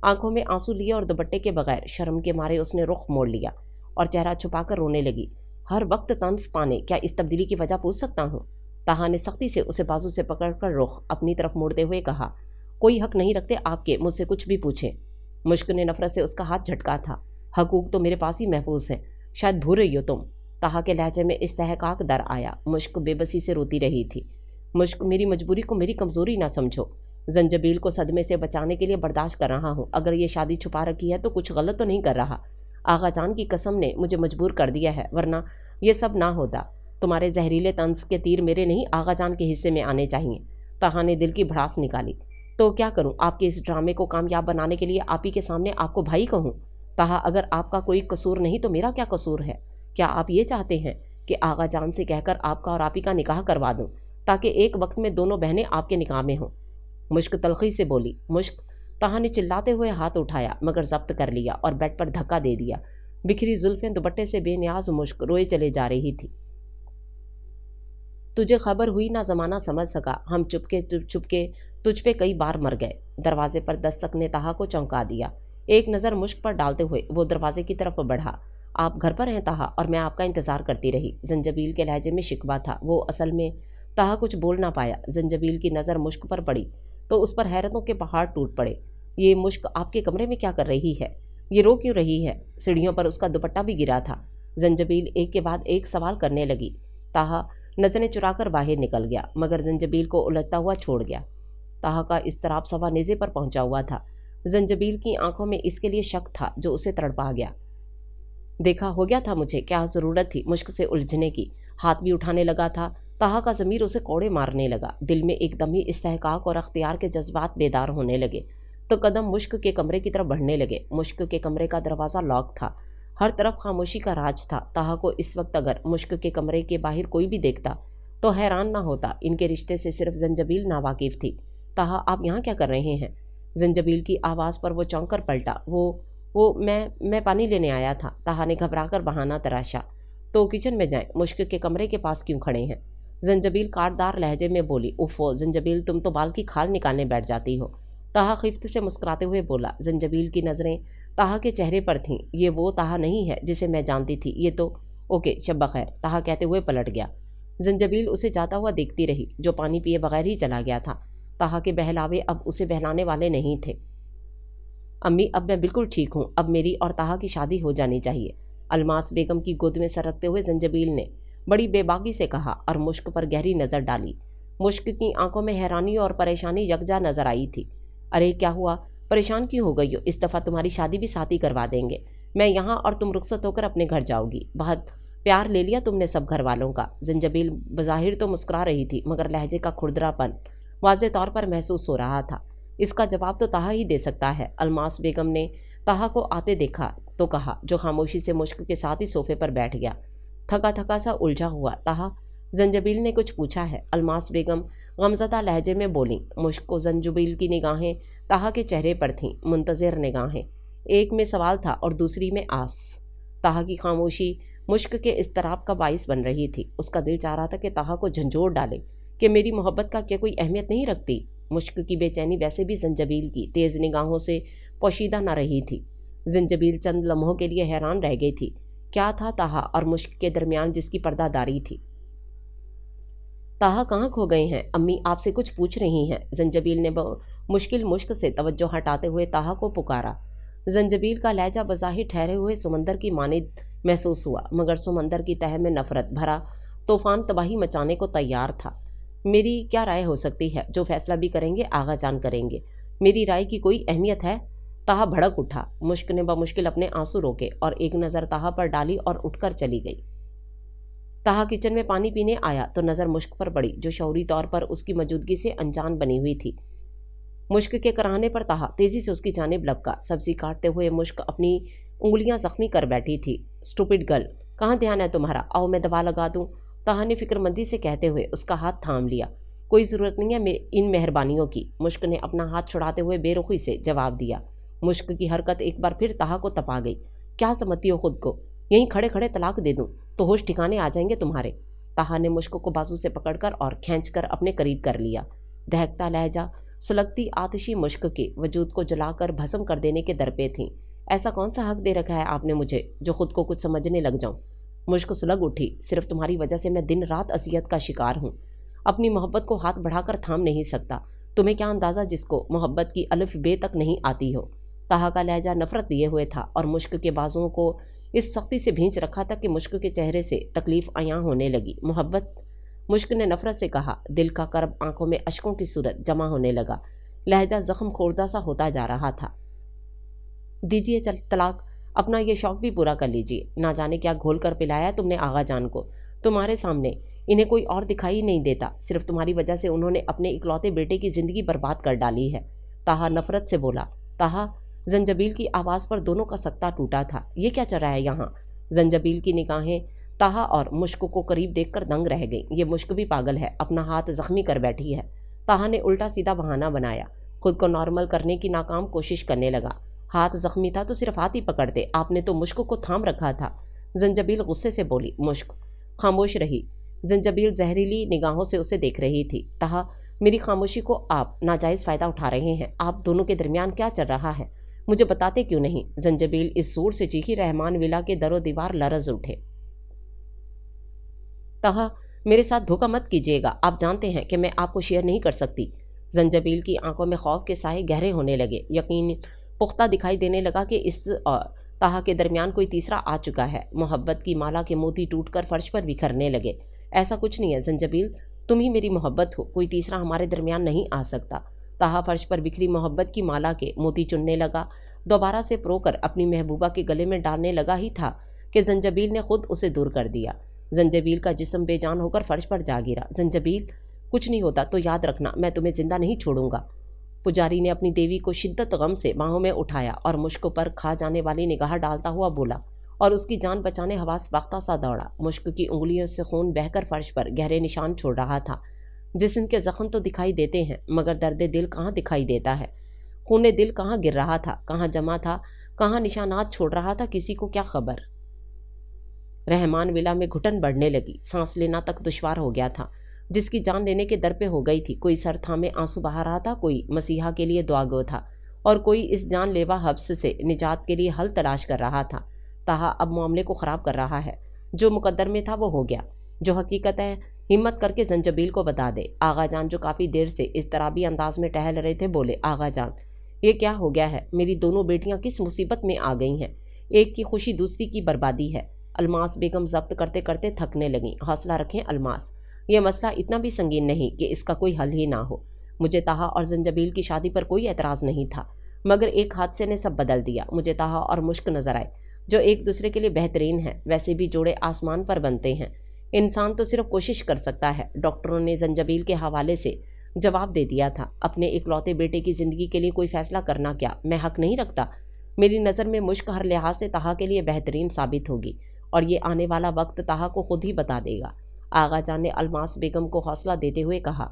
آنکھوں میں آنسو لیے اور دوپٹے کے بغیر شرم کے مارے اس نے رخ موڑ لیا اور چہرہ چھپا کر رونے لگی۔ ہر وقت طنز تانے، کیا اس تبدیلی کی وجہ پوچھ سکتا ہوں؟ تہا نے سختی سے اسے بازو سے پکڑ کر رخ اپنی طرف موڑتے ہوئے کہا، کوئی حق نہیں رکھتے آپ کے مجھ سے کچھ بھی پوچھیں۔ مشک نے نفرت سے اس کا ہاتھ جھٹکا تھا۔ حقوق تو میرے پاس ہی محفوظ ہیں، شاید بھول رہی ہو تم۔ تہا کے لہجے میں استحقاق در آیا۔ مشک بے بسی سے روتی رہی تھی۔ مشک، میری مجبوری کو میری کمزوری نہ سمجھو۔ زنجبیل کو صدمے سے بچانے کے لیے برداشت کر رہا ہوں۔ اگر یہ شادی چھپا رکھی ہے تو کچھ غلط تو نہیں کر رہا۔ آغا جان کی قسم نے مجھے مجبور کر دیا ہے، ورنہ یہ سب نہ ہوتا۔ تمہارے زہریلے طنز کے تیر میرے نہیں، آغا جان کے حصے میں آنے چاہیے۔ تہا نے دل کی بھڑاس نکالی۔ تو کیا کروں؟ آپ کے اس ڈرامے کو کامیاب بنانے کے لیے آپ ہی کے سامنے آپ کو بھائی کہوں؟ تہا، اگر آپ کا کوئی قصور نہیں تو میرا کیا قصور ہے؟ کیا آپ یہ چاہتے ہیں کہ آغا جان سے کہہ کر آپ کا اور آپ ہی کا نکاح کروا دوں، تاکہ ایک وقت میں دونوں بہنیں آپ کے نکاح میں ہوں؟ مشک تلخی سے بولی۔ مشک، تہا نے چلاتے ہوئے ہاتھ اٹھایا، مگر ضبط کر لیا اور بیڈ پر دھکا دے دیا۔ بکھری زلفیں دوپٹے سے بے نیاز مشک روئے چلے جا رہی تھی۔ تجھے خبر ہوئی نہ زمانہ سمجھ سکا، ہم چپکے تجھ پہ کئی بار مر گئے۔ دروازے پر دستک نے تہا کو چونکا دیا۔ ایک نظر مشک پر ڈالتے ہوئے وہ دروازے کی طرف بڑھا۔ آپ گھر پر ہیں تہا، اور میں آپ کا انتظار کرتی رہی۔ زنجبیل کے لہجے میں شکوہ تھا، وہ اصل میں تہا کچھ بول نہ پایا۔ زنجبیل کی نظر مشک پر پڑی تو اس پر حیرتوں کے پہاڑ ٹوٹ پڑے۔ یہ مشک آپ کے کمرے میں کیا کر رہی ہے؟ یہ رو کیوں رہی ہے؟ سیڑھیوں پر اس کا دوپٹہ بھی گرا تھا۔ زنجبیل ایک کے بعد ایک سوال کرنے لگی۔ تہا نظریں چرا کر باہر نکل گیا، مگر زنجبیل کو الجھتا ہوا چھوڑ گیا۔ تہا کا اضطراب سوا نیزے پر پہنچا ہوا تھا۔ زنجبیل کی آنکھوں میں اس کے لیے شک تھا جو اسے تڑپا گیا۔ دیکھا ہو گیا تھا مجھے، کیا ضرورت تھی مشک سے الجھنے کی؟ ہاتھ بھی اٹھانے لگا تھا۔ تہا کا ضمیر اسے کوڑے مارنے لگا۔ دل میں ایک دم ہی استحقاق اور اختیار کے جذبات بیدار ہونے لگے تو قدم مشک کے کمرے کی طرف بڑھنے لگے۔ مشک کے کمرے کا دروازہ لاک تھا، ہر طرف خاموشی کا راج تھا۔ تہا کو اس وقت اگر مشک کے کمرے کے باہر کوئی بھی دیکھتا تو حیران نہ ہوتا۔ ان کے رشتے سے صرف زنجبیل ناواقف تھی۔ تہا، آپ یہاں کیا کر رہے ہیں؟ زنجبیل کی آواز پر وہ چونک کر پلٹا۔ میں پانی لینے آیا تھا۔ تہا نے گھبرا کر بہانہ تراشا۔ تو کچن میں جائیں، مشک کے کمرے کے پاس کیوں کھڑے ہیں؟ زنجبیل کاٹدار لہجے میں بولی۔ اوفو زنجبیل، تم تو بال کی کھال نکالنے بیٹھ جاتی ہو۔ تہا خفت سے مسکراتے ہوئے بولا۔ زنجبیل کی نظریں تہا کے چہرے پر تھیں۔ یہ وہ تہا نہیں ہے جسے میں جانتی تھی، یہ تو اوکے، شب بخیر، تہا کہتے ہوئے پلٹ گیا۔ زنجبیل اسے جاتا ہوا دیکھتی رہی، جو پانی پیے بغیر ہی چلا گیا تھا۔ تہا کے بہلاوے اب اسے بہلانے والے نہیں تھے۔ امی، اب میں بالکل ٹھیک ہوں، اب میری اور تہا کی شادی ہو جانی چاہیے، الماس بیگم کی گود میں سر رکھتے ہوئے زنجبیل نے بڑی بے باکی سے کہا اور مشک پر گہری نظر ڈالی۔ مشک کی آنکھوں میں حیرانی اور پریشانی یکجا نظر آئی تھی۔ ارے کیا ہوا؟ परेशान क्यों हो गई हो? इस दफ़ा तुम्हारी शादी भी साथ ही करवा देंगे। मैं यहाँ और तुम रुखसत होकर अपने घर जाओगी। बहुत प्यार ले लिया तुमने सब घर वालों का। जंजबील बज़ाहिर तो मुस्कुरा रही थी, मगर लहजे का खुरदरापन वाज़े तौर पर महसूस हो रहा था। इसका जवाब तो ताहा ही दे सकता है। अलमास बेगम ने ताहा को आते देखा तो कहा, जो खामोशी से मुश्क के साथ ही सोफे पर बैठ गया, थका थका सा उलझा हुआ। ताहा, जंजबील ने कुछ पूछा है? अलमास बेगम गमज़दा लहजे में बोली। मुश्क को जंजबील की निगाहें ताहा के चेहरे पर थीं, मुंतज़िर निगाहें। एक में सवाल था और दूसरी में आस। ताहा की खामोशी मुश्क के इज़्तिराब का बाइस बन रही थी। उसका दिल चाह रहा था कि ताहा को झंझोड़ डाले कि मेरी मोहब्बत का क्या कोई अहमियत नहीं रखती। मुश्क की बेचैनी वैसे भी जंजबील की तेज़ निगाहों से पोशीदा न रही थी। जंजबील चंद लम्हों के लिए हैरान रह गई थी। क्या था ताहा और मुश्क के दरमियान जिसकी पर्दादारी थी? ताहा कहाँ खो गए हैं? अम्मी आपसे कुछ पूछ रही हैं। जंजबील ने मुश्किल मुश्क से तवज्जो हटाते हुए ताहा को पुकारा। जंजबील का लहजा बज़ाहिर ठहरे हुए समंदर की मानिद महसूस हुआ, मगर समंदर की तह में नफरत भरा तूफान तबाही मचाने को तैयार था। मेरी क्या राय हो सकती है? जो फैसला भी करेंगे आगा जान करेंगे। मेरी राय की कोई अहमियत है? ताहा भड़क उठा। मुश्क ने बमुश्किल अपने आंसू रोके और एक नज़र ताहा पर डाली और उठकर चली गई। ताहा किचन में पानी पीने आया तो नज़र मुश्क पर पड़ी, जो शऊरी तौर पर उसकी मौजूदगी से अनजान बनी हुई थी। मुश्क के कराहने पर ताहा तेज़ी से उसकी जानिब लपका। सब्जी काटते हुए मुश्क अपनी उंगलियां जख्मी कर बैठी थी। स्टूपिड गर्ल, कहाँ ध्यान है तुम्हारा? आओ मैं दवा लगा दूं। ताहा ने फिक्रमंदी से कहते हुए उसका हाथ थाम लिया। कोई ज़रूरत नहीं है इन मेहरबानियों की। मुश्क ने अपना हाथ छुड़ाते हुए बेरुखी से जवाब दिया। मुश्क की हरकत एक बार फिर ताहा को तपा गई। क्या समझती हो खुद को? यहीं खड़े खड़े तलाक दे दूं तो होश ठिकाने आ जाएंगे तुम्हारे। ताहा ने मुश्क को बाजू से पकड़कर और खींचकर अपने करीब कर लिया। दहकता लहजा सुलगती आतिशी मुश्क के वजूद को जलाकर भस्म कर देने के दरपे थी। ऐसा कौन सा हक दे रखा है आपने मुझे जो खुद को कुछ समझने लग जाऊं? मुश्क सुलग उठी। सिर्फ तुम्हारी वजह से मैं दिन रात अजियत का शिकार हूँ। अपनी मोहब्बत को हाथ बढ़ाकर थाम नहीं सकता। तुम्हें क्या अंदाज़ा जिसको मोहब्बत की अलिफ बे तक नहीं आती हो। ताहा का लहजा नफरत लिए हुए था और मुश्क के बाजुओं को इस सख्ती से भींच रखा था कि मुश्क के चेहरे से तकलीफ अयां होने लगी। मोहब्बत? मुश्क ने नफरत से कहा। दिल का कर्ब आंखों में अश्कों की सूरत जमा होने लगा। लहजा जख्म खोरदा सा होता जा रहा था। दीजिए चल तलाक, अपना ये शौक भी पूरा कर लीजिए। ना जाने क्या घोल कर पिलाया तुमने आगा जान को। तुम्हारे सामने इन्हें कोई और दिखाई नहीं देता। सिर्फ तुम्हारी वजह से उन्होंने अपने इकलौते बेटे की जिंदगी बर्बाद कर डाली है। ताहा नफरत से बोला। ताहा, जंजबील की आवाज़ पर दोनों का सत्ता टूटा था। ये क्या चल रहा है यहाँ? जंजबील की निगाहें ताहा और मुश्क को करीब देखकर दंग रह गई। ये मुश्क भी पागल है, अपना हाथ जख्मी कर बैठी है। ताहा ने उल्टा सीधा बहाना बनाया। खुद को नॉर्मल करने की नाकाम कोशिश करने लगा। हाथ जख्मी था तो सिर्फ हाथ ही पकड़ते, आपने तो मुश्क को थाम रखा था। जंजबील गुस्से से बोली। मुश्क खामोश रही। जंजबील जहरीली निगाहों से उसे देख रही थी। ताहा, मेरी खामोशी को आप नाजायज़ फ़ायदा उठा रहे हैं। आप दोनों के दरमियान क्या चल रहा है? मुझे बताते क्यों नहीं? जंजबील इस जोर से चीखी रहमान विला के दरो दीवार लरज उठे। ताहा, मेरे साथ धोखा मत कीजिएगा। आप जानते हैं कि मैं आपको शेयर नहीं कर सकती। जंजबील की आंखों में खौफ के साए गहरे होने लगे। यकीन पुख्ता दिखाई देने लगा कि इस और ताहा के दरमियान कोई तीसरा आ चुका है। मोहब्बत की माला के मोती टूटकर फर्श पर बिखरने लगे। ऐसा कुछ नहीं है जंजबील, तुम ही मेरी मोहब्बत हो, कोई तीसरा हमारे दरमियान नहीं आ सकता। ताहा फर्श पर बिखरी मोहब्बत की माला के मोती चुनने लगा। दोबारा से परोकर अपनी महबूबा के गले में डालने लगा ही था कि जंजबील ने खुद उसे दूर कर दिया। जंजबील का जिस्म बेजान होकर फर्श पर जा गिरा। जंजबील, कुछ नहीं होता तो याद रखना, मैं तुम्हें जिंदा नहीं छोड़ूंगा। पुजारी ने अपनी देवी को शिद्दत गम से बाहों में उठाया और मुश्क पर खा जाने वाली निगाह डालता हुआ बोला, और उसकी जान बचाने हवास बाख्ता सा दौड़ा। मुश्क की उंगलियों से खून बहकर फर्श पर गहरे निशान छोड़ रहा था। जिस्म के जख्म तो दिखाई देते हैं, मगर दर्द दिल कहाँ दिखाई देता है? खून दिल कहाँ गिर रहा था, कहाँ जमा था, कहाँ निशानात छोड़ रहा था, किसी को क्या खबर? रहमान विला में घुटन बढ़ने लगी। सांस लेना तक दुश्वार हो गया था। जिसकी जान लेने के दर पे हो गई थी। कोई सर थामे आंसू बहा रहा था, कोई मसीहा के लिए दुआगो था, और कोई इस जानलेवा हब्स से निजात के लिए हल तलाश कर रहा था। ताहा अब मामले को ख़राब कर रहा है। जो मुकद्दर में था वो हो गया। जो हकीकत है हिम्मत करके जंजबील को बता दे। आगा जान, जो काफ़ी देर से इस तराबी अंदाज में टहल रहे थे, बोले, आगा जान, ये क्या हो गया है? मेरी दोनों बेटियां किस मुसीबत में आ गई हैं? एक की खुशी दूसरी की बर्बादी है। अलमास बेगम जब्त करते करते थकने लगी। हौसला रखें अलमास, यह मसला इतना भी संगीन नहीं कि इसका कोई हल ही ना हो। मुझे ताहा और जंजबील की शादी पर कोई एतराज़ नहीं था, मगर एक हादसे ने सब बदल दिया। मुझे ताहा और मुश्क नजर आए, जो एक दूसरे के लिए बेहतरीन है। वैसे भी जोड़े आसमान पर बनते हैं, इंसान तो सिर्फ कोशिश कर सकता है। डॉक्टरों ने जंजबील के हवाले से जवाब दे दिया था। अपने इकलौते बेटे की जिंदगी के लिए कोई फैसला करना क्या मैं हक नहीं रखता? मेरी नज़र में मुश्क हर लिहाज से ताहा के लिए बेहतरीन साबित होगी, और ये आने वाला वक्त ताहा को खुद ही बता देगा। आगा जान ने अलमास बेगम को हौसला देते हुए कहा।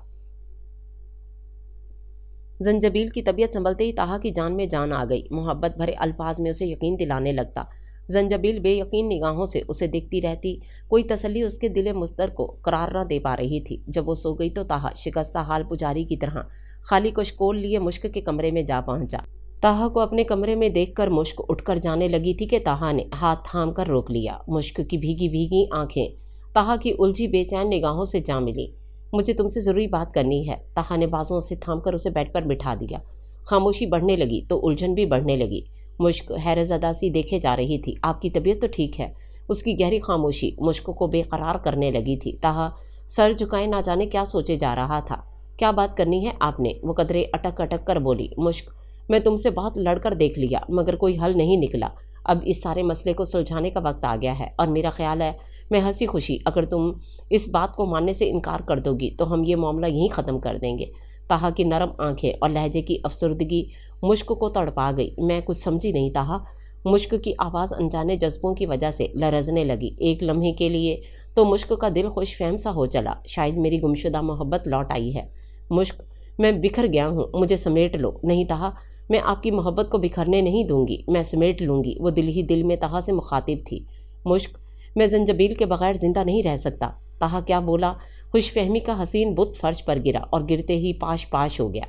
जंजबील की तबीयत संभलते ही ताहा की जान में जान आ गई। मोहब्बत भरे अल्फाज में उसे यकीन दिलाने लगता। जंजबील बेयकीन निगाहों से उसे देखती रहती। कोई तसल्ली उसके दिले मुस्तर को करार न दे पा रही थी। जब वो सो गई तो ताहा शिकस्ता हाल पुजारी की तरह खाली कुशकोल लिए मुश्क के कमरे में जा पहुंचा। ताहा को अपने कमरे में देखकर मुश्क उठकर जाने लगी थी कि ताहा ने हाथ थाम कर रोक लिया। मुश्क की भीगी भीगी आंखें ताहा की उलझी बेचैन निगाहों से जा मिली। मुझे तुमसे ज़रूरी बात करनी है। ताहा ने बाजुओं से थामकर उसे बेड पर बिठा दिया। खामोशी बढ़ने लगी तो उलझन भी बढ़ने लगी। मुश्क हैरतज़दा सी देखे जा रही थी। आपकी तबीयत तो ठीक है? उसकी गहरी खामोशी मुश्क को बेकरार करने लगी थी। ताहा सर झुकाए ना जाने क्या सोचे जा रहा था। क्या बात करनी है आपने? वो कदरे अटक अटक कर बोली। मुश्क, मैं तुमसे बहुत लड़कर देख लिया मगर कोई हल नहीं निकला। अब इस सारे मसले को सुलझाने का वक्त आ गया है, और मेरा ख्याल है मैं हंसी खुशी अगर तुम इस बात को मानने से इनकार कर दोगी तो हम ये मामला यहीं ख़त्म कर देंगे। ताहा की नरम आंखें और लहजे की अफसरदगी मुश्क को तड़पा गई। मैं कुछ समझी नहीं ताहा। मुश्क की आवाज़ अनजाने जज्बों की वजह से लरजने लगी। एक लम्हे के लिए तो मुश्क का दिल खुश फहम सा हो चला। शायद मेरी गुमशुदा मोहब्बत लौट आई है। मुश्क, मैं बिखर गया हूँ, मुझे समेट लो। नहीं ताहा, मैं आपकी मोहब्बत को बिखरने नहीं दूंगी, मैं समेट लूंगी। वो दिल ही दिल में ताहा से मुखातिब थी। मुश्क, मैं जंजबील के बगैर जिंदा नहीं रह सकता। ताहा क्या बोला? खुशफहमी का हसीन बुत फर्श पर गिरा और गिरते ही पाश पाश हो गया।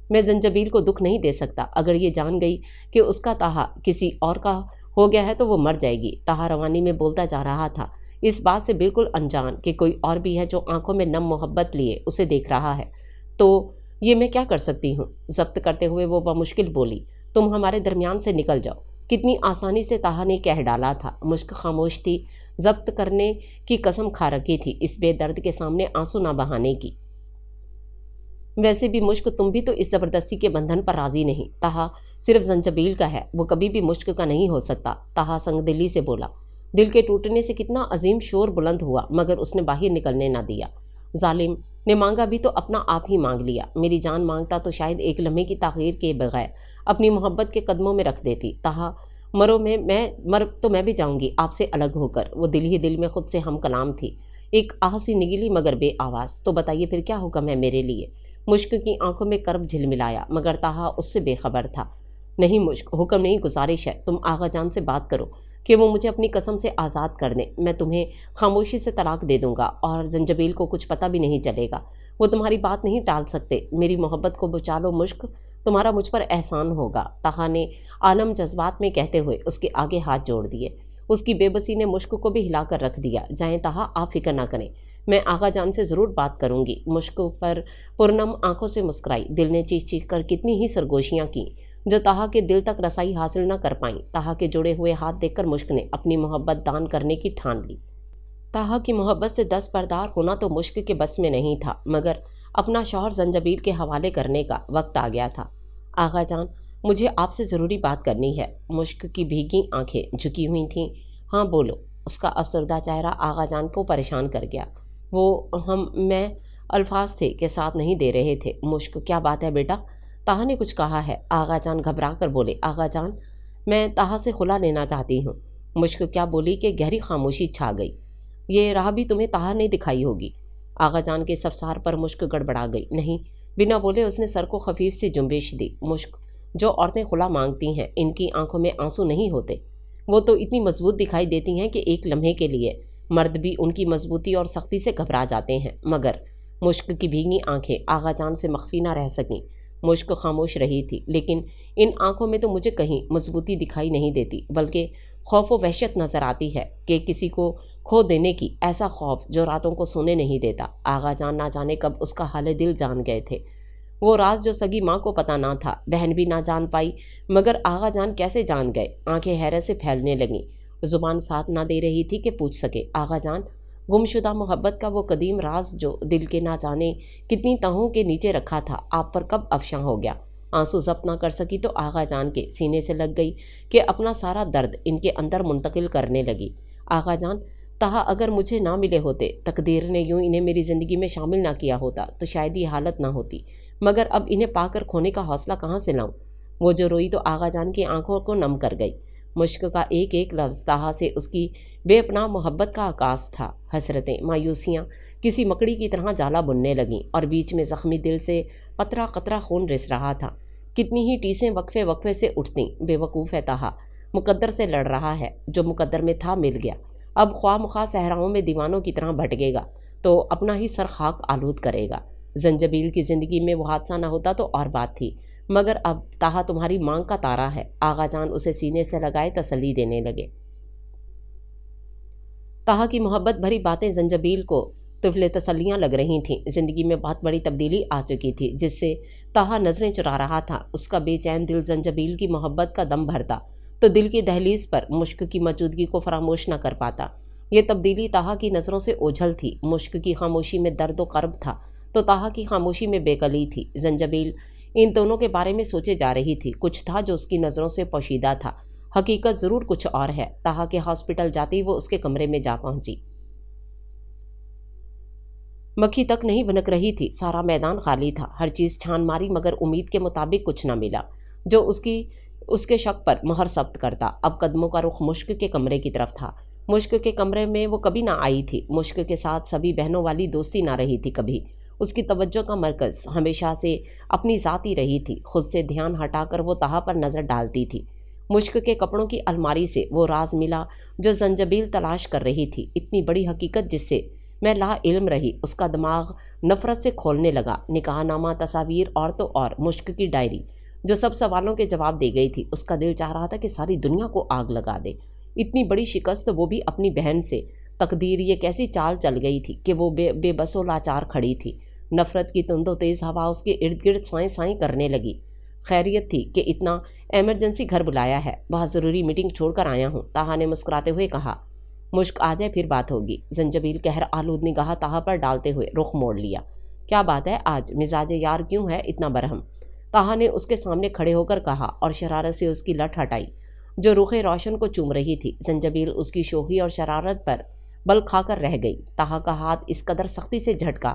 मैं जंजबील को दुख नहीं दे सकता। अगर ये जान गई कि उसका ताहा किसी और का हो गया है तो वो मर जाएगी। ताहा रवानी में बोलता जा रहा था, इस बात से बिल्कुल अनजान कि कोई और भी है जो आंखों में नम मोहब्बत लिए उसे देख रहा है। तो ये मैं क्या कर सकती हूँ? जब्त करते हुए वो बमुश्किल बोली, तुम हमारे दरमियान से निकल जाओ। कितनी आसानी से ताहा ने कह डाला था। मुश्क खामोश थी, जब्त करने की कसम खा रखी थी इस बेदर्द के सामने आंसू ना बहाने की। वैसे भी मुश्क, तुम भी तो इस ज़बरदस्ती के बंधन पर राजी नहीं। ताहा सिर्फ जंजबील का है, वो कभी भी मुश्क का नहीं हो सकता। ताहा संगदिली से बोला। दिल के टूटने से कितना अजीम शोर बुलंद हुआ मगर उसने बाहर निकलने ना दिया। जालिम ने मांगा भी तो अपना आप ही मांग लिया। मेरी जान मांगता तो शायद एक लम्हे की ताख़ीर के बगैर अपनी मोहब्बत के कदमों में रख देती। ताहा, मर तो मैं भी जाऊंगी आपसे अलग होकर। वो दिल ही दिल में खुद से हम कलाम थी। एक आह सी निगली मगर बे आवाज़। तो बताइए फिर क्या हुक्म है मेरे लिए? मुश्क की आंखों में कर्ब झिलमिलाया मगर ताहा उससे बेखबर था। नहीं मुश्क, हुक्म नहीं, गुजारिश है। तुम आगा जान से बात करो कि वो मुझे अपनी कसम से आज़ाद कर दें। मैं तुम्हें खामोशी से तलाक दे दूंगा और जंजबील को कुछ पता भी नहीं चलेगा। वो तुम्हारी बात नहीं टाल सकते। मेरी मोहब्बत को बचा लो मुश्क, तुम्हारा मुझ पर एहसान होगा। ताहा ने आलम जज्बात में कहते हुए उसके आगे हाथ जोड़ दिए। उसकी बेबसी ने मुश्क को भी हिलाकर रख दिया। जाएं ताहा, आप फिक्र ना करें, मैं आगा जान से ज़रूर बात करूंगी। मुश्क पर पुरनम आंखों से मुस्कुराई। दिल ने चीख चीख कर कितनी ही सरगोशियाँ की जो ताहा के दिल तक रसाई हासिल न कर पाईं। ताहा के जुड़े हुए हाथ देखकर मुश्क ने अपनी मोहब्बत दान करने की ठान ली। ताहा की मोहब्बत से दस्तबरदार होना तो मुश्क के बस में नहीं था, मगर अपना शौहर जंजबील के हवाले करने का वक्त आ गया था। आगा जान, मुझे आपसे ज़रूरी बात करनी है। मुश्क की भीगी आंखें झुकी हुई थीं। हाँ बोलो। उसका अफसरदा चेहरा आगा जान को परेशान कर गया। मैं अल्फाज थे कि साथ नहीं दे रहे थे। मुश्क, क्या बात है बेटा? ताहा ने कुछ कहा है? आगा जान घबरा कर बोले। आगा जान, मैं ताहा से खुला लेना चाहती हूँ। मुश्क क्या बोली कि गहरी खामोशी छा गई। ये राह भी तुम्हें ताहा नहीं दिखाई होगी। आगा जान के सफसार पर मुश्क गड़बड़ा गई। नहीं, बिना बोले उसने सर को खफीफ से जुम्बिश दी। मुश्क, जो औरतें खुला मांगती हैं इनकी आंखों में आंसू नहीं होते। वो तो इतनी मजबूत दिखाई देती हैं कि एक लम्हे के लिए मर्द भी उनकी मजबूती और सख्ती से घबरा जाते हैं। मगर मुश्क की भीगी आंखें आगा जान से मख्फी ना रह सकीं। मुश्क खामोश रही थी, लेकिन इन आंखों में तो मुझे कहीं मजबूती दिखाई नहीं देती, बल्कि खौफ व वहशत नज़र आती है कि किसी को खो देने की। ऐसा खौफ जो रातों को सोने नहीं देता। आगा जान ना जाने कब उसका हाल दिल जान गए थे। वो राज जो सगी माँ को पता ना था, बहन भी ना जान पाई, मगर आगा जान कैसे जान गए? आंखें हैरत से फैलने लगीं। जुबान साथ ना दे रही थी कि पूछ सके। आगा जान, गुमशुदा मोहब्बत का वो कदीम राज जो दिल के ना जाने कितनी तहों के नीचे रखा था, आप पर कब अफशां हो गया? आंसू जब्त ना कर सकी तो आगा जान के सीने से लग गई कि अपना सारा दर्द इनके अंदर मुंतकिल करने लगी। आगा जान, ताहा अगर मुझे ना मिले होते, तकदीर ने यूं इन्हें मेरी ज़िंदगी में शामिल ना किया होता तो शायद ये हालत ना होती, मगर अब इन्हें पाकर खोने का हौसला कहाँ से लाऊं। वो जो रोई तो आगा जान की आंखों को नम कर गई। मुश्क का एक एक लफ्ज़ ताहा से उसकी बेपनाह मोहब्बत का आकाश था। हसरतें, मायूसियाँ किसी मकड़ी की तरह जाला बुनने लगीं और बीच में ज़ख्मी दिल से कतरा कतरा खून रिस रहा था। कितनी ही टीसें वक्फे वक्फे से उठतीं। बेवकूफ़ है ताहा, मुकद्दर से लड़ रहा है, जो मुकद्दर में था मिल गया। अब ख्वाह सहराओं में दीवानों की तरह भटकेगा तो अपना ही सर खाक आलूद करेगा। जंजबील की ज़िंदगी में वो हादसा न होता तो और बात थी, मगर अब ताहा तुम्हारी मांग का तारा है। आगा जान उसे सीने से लगाए तसल्ली देने लगे। ताहा की मोहब्बत भरी बातें जंजबील को तुफले तसल्लियाँ लग रही थीं। ज़िंदगी में बहुत बड़ी तब्दीली आ चुकी थी, जिससे ताहा नज़रें चुरा रहा था। उसका बेचैन दिल जंजबील की मोहब्बत का दम भरता तो दिल की दहलीज पर मुश्क की मौजूदगी को फरामोश न कर पाता। ये तब्दीली ताहा की नज़रों से ओझल थी। मुश्क की खामोशी में दर्द व कर्ब था तो ताहा की खामोशी में बेकली थी। जंजबील इन दोनों के बारे में सोचे जा रही थी। कुछ था जो उसकी नज़रों से पोशीदा था, हकीकत ज़रूर कुछ और है। ताहा के हॉस्पिटल जाते ही वो उसके कमरे में जा पहुंची। मक्खी तक नहीं भनक रही थी, सारा मैदान खाली था। हर चीज़ छान मारी मगर उम्मीद के मुताबिक कुछ न मिला जो उसके शक पर मोहर सब्त करता। अब कदमों का रुख मुश्क के कमरे की तरफ था। मुश्क के कमरे में वो कभी ना आई थी। मुश्क के साथ सभी बहनों वाली दोस्ती ना रही थी कभी। उसकी तवज्जो का मरकज़ हमेशा से अपनी ज़ात ही रही थी। खुद से ध्यान हटाकर वो ताहा पर नज़र डालती थी। मुश्क के कपड़ों की अलमारी से वो राज मिला जो जंजबील तलाश कर रही थी। इतनी बड़ी हकीकत जिससे मैं ला इल्म रही। उसका दिमाग नफ़रत से खोलने लगा। निकाहनामा, तस्वीर और तो और मुश्क की डायरी जो सब सवालों के जवाब दे गई थी। उसका दिल चाह रहा था कि सारी दुनिया को आग लगा दे। इतनी बड़ी शिकस्त, वो भी अपनी बहन से। तकदीर ये कैसी चाल चल गई थी कि वो बेबसो लाचार खड़ी थी। नफ़रत की तुंदो तेज़ हवा उसके इर्द गिर्द साएं साएं करने लगी। खैरियत थी कि इतना एमरजेंसी घर बुलाया है, बहुत ज़रूरी मीटिंग छोड़कर आया हूँ, ताहा ने मुस्कुराते हुए कहा। मुश्क आ जाए फिर बात होगी। जंजबील कहर आलूद निगाह ताहा पर डालते हुए रुख मोड़ लिया। क्या बात है आज, मिजाज यार क्यों है इतना बरहम? ताहा ने उसके सामने खड़े होकर कहा और शरारत से उसकी लठ हटाई जो रुखे रोशन को चूम रही थी। जंजबील उसकी शोखी और शरारत पर बल खाकर रह गई। ताहा का हाथ इस कदर सख्ती से झटका